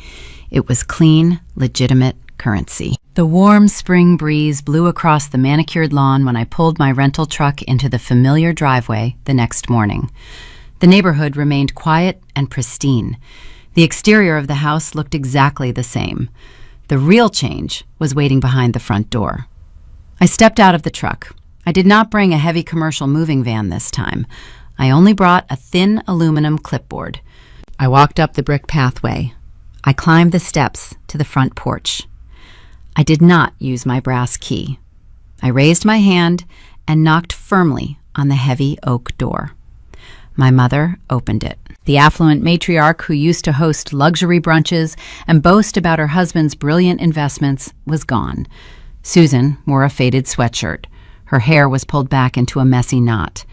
It was clean, legitimate currency. The warm spring breeze blew across the manicured lawn when I pulled my rental truck into the familiar driveway the next morning. The neighborhood remained quiet and pristine. The exterior of the house looked exactly the same. The real change was waiting behind the front door. I stepped out of the truck. I did not bring a heavy commercial moving van this time. I only brought a thin aluminum clipboard. I walked up the brick pathway. I climbed the steps to the front porch. I did not use my brass key. I raised my hand and knocked firmly on the heavy oak door. My mother opened it. The affluent matriarch who used to host luxury brunches and boast about her husband's brilliant investments was gone. Susan wore a faded sweatshirt. Her hair was pulled back into a messy knot.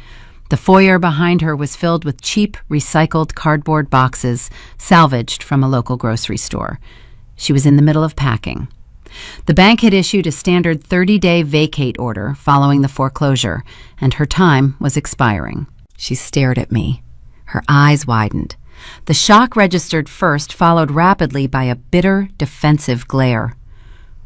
The foyer behind her was filled with cheap, recycled cardboard boxes salvaged from a local grocery store. She was in the middle of packing. The bank had issued a standard 30-day vacate order following the foreclosure, and her time was expiring. She stared at me. Her eyes widened. The shock registered first, followed rapidly by a bitter, defensive glare.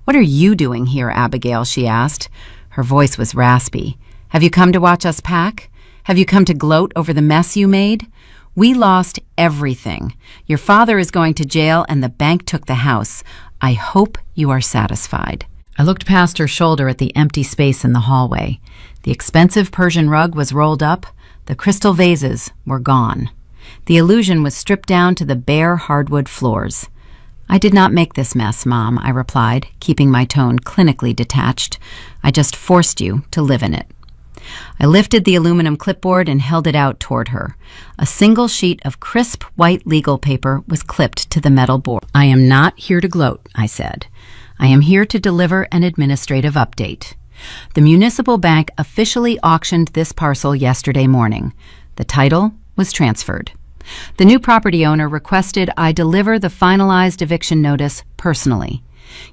"What are you doing here, Abigail?" she asked. Her voice was raspy. "Have you come to watch us pack? Have you come to gloat over the mess you made? We lost everything. Your father is going to jail and the bank took the house. I hope you are satisfied." I looked past her shoulder at the empty space in the hallway. The expensive Persian rug was rolled up. The crystal vases were gone. The illusion was stripped down to the bare hardwood floors. "I did not make this mess, Mom," I replied, keeping my tone clinically detached. "I just forced you to live in it." I lifted the aluminum clipboard and held it out toward her. A single sheet of crisp white legal paper was clipped to the metal board. "I am not here to gloat," I said. "I am here to deliver an administrative update. The municipal bank officially auctioned this parcel yesterday morning. The title was transferred. The new property owner requested I deliver the finalized eviction notice personally.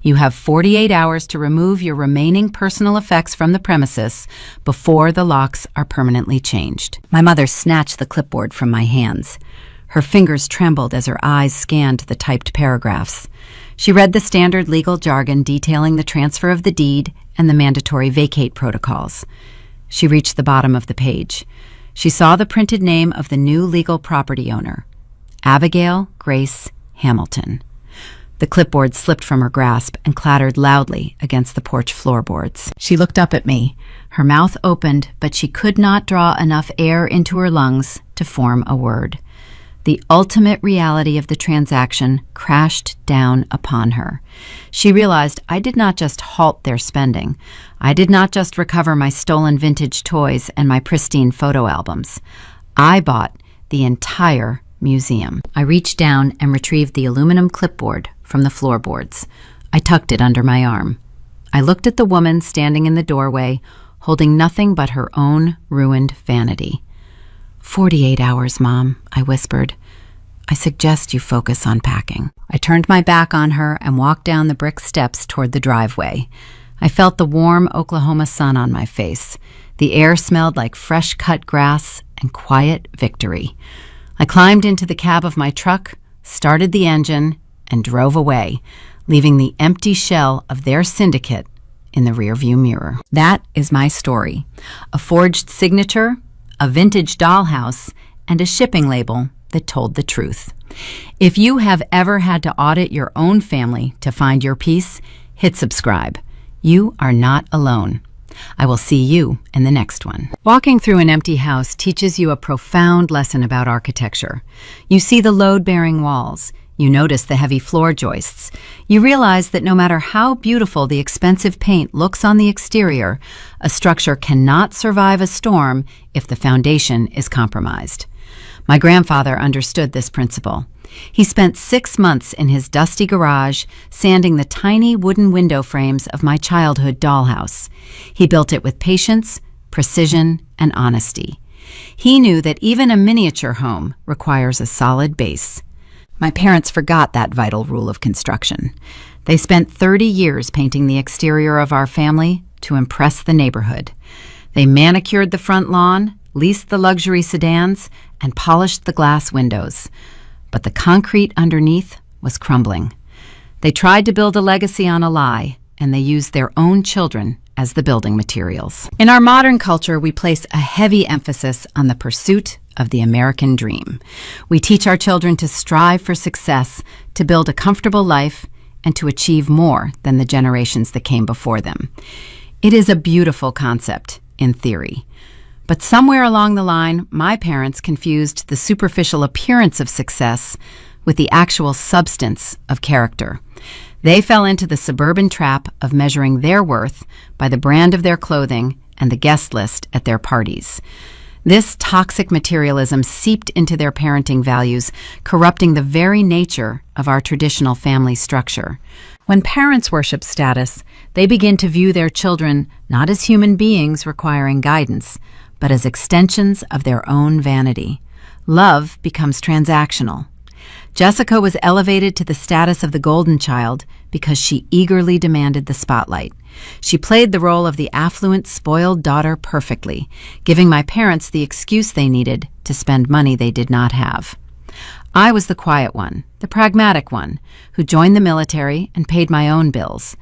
You have 48 hours to remove your remaining personal effects from the premises before the locks are permanently changed." My mother snatched the clipboard from my hands. Her fingers trembled as her eyes scanned the typed paragraphs. She read the standard legal jargon detailing the transfer of the deed and the mandatory vacate protocols. She reached the bottom of the page. She saw the printed name of the new legal property owner, Abigail Grace Hamilton. The clipboard slipped from her grasp and clattered loudly against the porch floorboards. She looked up at me. Her mouth opened, but she could not draw enough air into her lungs to form a word. The ultimate reality of the transaction crashed down upon her. She realized I did not just halt their spending. I did not just recover my stolen vintage toys and my pristine photo albums. I bought the entire museum. I reached down and retrieved the aluminum clipboard from the floorboards. I tucked it under my arm. I looked at the woman standing in the doorway, holding nothing but her own ruined vanity. 48 hours, Mom, I whispered. I suggest you focus on packing. I turned my back on her and walked down the brick steps toward the driveway. I felt the warm Oklahoma sun on my face. The air smelled like fresh-cut grass and quiet victory. I climbed into the cab of my truck, started the engine, and drove away, leaving the empty shell of their syndicate in the rearview mirror. That is my story. A forged signature, a vintage dollhouse, and a shipping label that told the truth. If you have ever had to audit your own family to find your peace, hit subscribe. You are not alone. I will see you in the next one. Walking through an empty house teaches you a profound lesson about architecture. You see the load-bearing walls. You notice the heavy floor joists. You realize that no matter how beautiful the expensive paint looks on the exterior, a structure cannot survive a storm if the foundation is compromised. My grandfather understood this principle. He spent 6 months in his dusty garage sanding the tiny wooden window frames of my childhood dollhouse. He built it with patience, precision, and honesty. He knew that even a miniature home requires a solid base. My parents forgot that vital rule of construction. They spent 30 years painting the exterior of our family to impress the neighborhood. They manicured the front lawn, leased the luxury sedans, and polished the glass windows. But the concrete underneath was crumbling. They tried to build a legacy on a lie, and they used their own children as the building materials. In our modern culture, we place a heavy emphasis on the pursuit of the American dream. We teach our children to strive for success, to build a comfortable life, and to achieve more than the generations that came before them. It is a beautiful concept, in theory. But somewhere along the line, my parents confused the superficial appearance of success with the actual substance of character. They fell into the suburban trap of measuring their worth by the brand of their clothing and the guest list at their parties. This toxic materialism seeped into their parenting values, corrupting the very nature of our traditional family structure. When parents worship status, they begin to view their children not as human beings requiring guidance, but as extensions of their own vanity. Love becomes transactional. Jessica was elevated to the status of the golden child because she eagerly demanded the spotlight. She played the role of the affluent, spoiled daughter perfectly, giving my parents the excuse they needed to spend money they did not have. I was the quiet one, the pragmatic one, who joined the military and paid my own bills.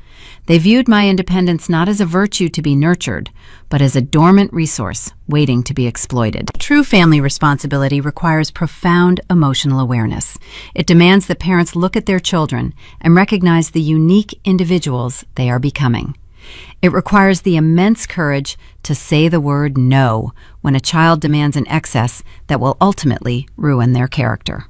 They viewed my independence not as a virtue to be nurtured, but as a dormant resource waiting to be exploited. True family responsibility requires profound emotional awareness. It demands that parents look at their children and recognize the unique individuals they are becoming. It requires the immense courage to say the word no when a child demands an excess that will ultimately ruin their character.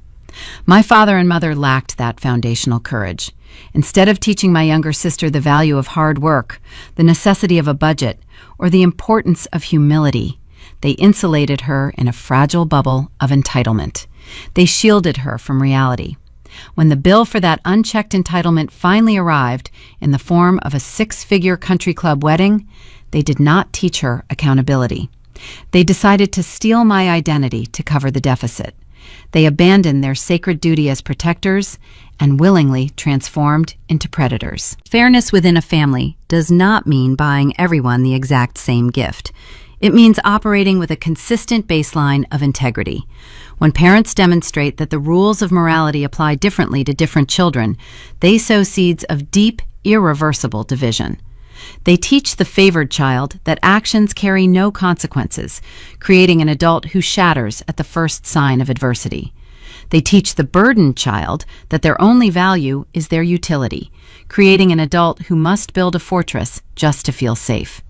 My father and mother lacked that foundational courage. Instead of teaching my younger sister the value of hard work, the necessity of a budget, or the importance of humility, they insulated her in a fragile bubble of entitlement. They shielded her from reality. When the bill for that unchecked entitlement finally arrived in the form of a 6-figure country club wedding, they did not teach her accountability. They decided to steal my identity to cover the deficit. They abandoned their sacred duty as protectors and willingly transformed into predators. Fairness within a family does not mean buying everyone the exact same gift. It means operating with a consistent baseline of integrity. When parents demonstrate that the rules of morality apply differently to different children, they sow seeds of deep, irreversible division. They teach the favored child that actions carry no consequences, creating an adult who shatters at the first sign of adversity. They teach the burdened child that their only value is their utility, creating an adult who must build a fortress just to feel safe.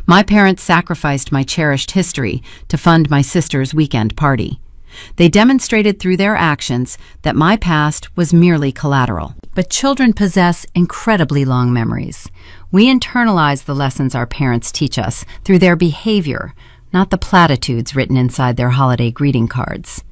My parents sacrificed my cherished history to fund my sister's weekend party. They demonstrated through their actions that my past was merely collateral. But children possess incredibly long memories. We internalize the lessons our parents teach us through their behavior, not the platitudes written inside their holiday greeting cards.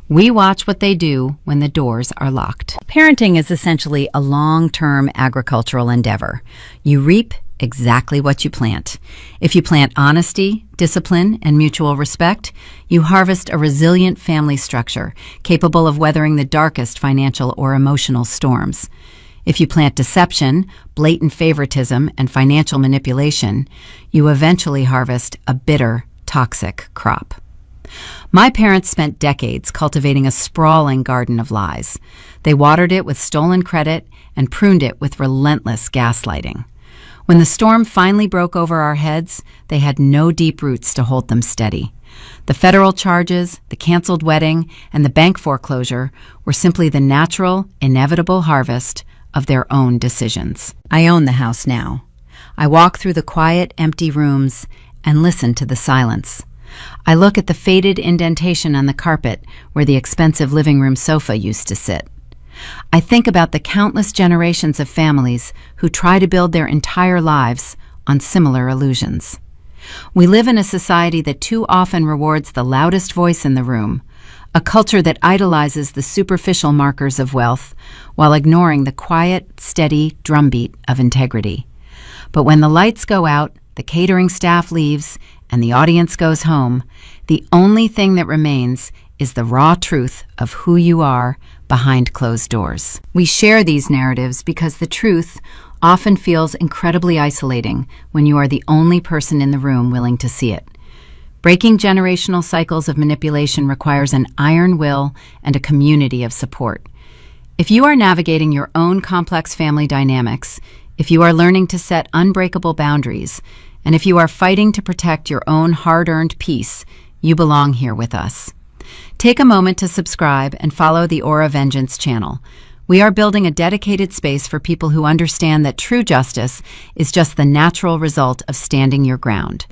We watch what they do when the doors are locked. Parenting is essentially a long-term agricultural endeavor. You reap exactly what you plant. If you plant honesty, discipline, and mutual respect, you harvest a resilient family structure capable of weathering the darkest financial or emotional storms. If you plant deception, blatant favoritism, and financial manipulation, you eventually harvest a bitter, toxic crop. My parents spent decades cultivating a sprawling garden of lies. They watered it with stolen credit and pruned it with relentless gaslighting. When the storm finally broke over our heads, they had no deep roots to hold them steady. The federal charges, the canceled wedding, and the bank foreclosure were simply the natural, inevitable harvest of their own decisions. I own the house now. I walk through the quiet, empty rooms and listen to the silence. I look at the faded indentation on the carpet where the expensive living room sofa used to sit. I think about the countless generations of families who try to build their entire lives on similar illusions. We live in a society that too often rewards the loudest voice in the room, a culture that idolizes the superficial markers of wealth while ignoring the quiet, steady drumbeat of integrity. But when the lights go out, the catering staff leaves, and the audience goes home, the only thing that remains is the raw truth of who you are behind closed doors. We share these narratives because the truth often feels incredibly isolating when you are the only person in the room willing to see it. Breaking generational cycles of manipulation requires an iron will and a community of support. If you are navigating your own complex family dynamics, if you are learning to set unbreakable boundaries, and if you are fighting to protect your own hard-earned peace, you belong here with us. Take a moment to subscribe and follow the Aura Vengeance channel. We are building a dedicated space for people who understand that true justice is just the natural result of standing your ground.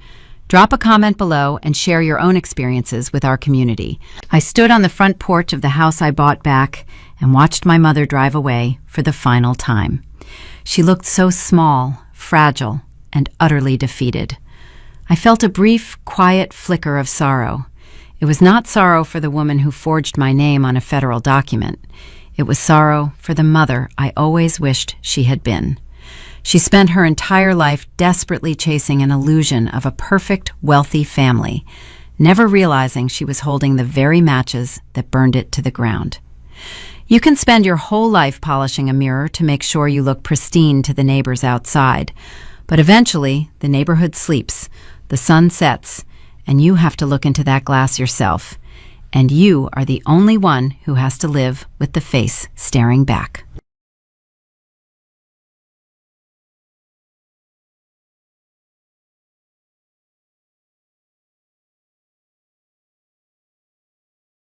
Drop a comment below and share your own experiences with our community. I stood on the front porch of the house I bought back and watched my mother drive away for the final time. She looked so small, fragile, and utterly defeated. I felt a brief, quiet flicker of sorrow. It was not sorrow for the woman who forged my name on a federal document. It was sorrow for the mother I always wished she had been. She spent her entire life desperately chasing an illusion of a perfect, wealthy family, never realizing she was holding the very matches that burned it to the ground. You can spend your whole life polishing a mirror to make sure you look pristine to the neighbors outside, but eventually the neighborhood sleeps, the sun sets, and you have to look into that glass yourself. and you are the only one who has to live with the face staring back.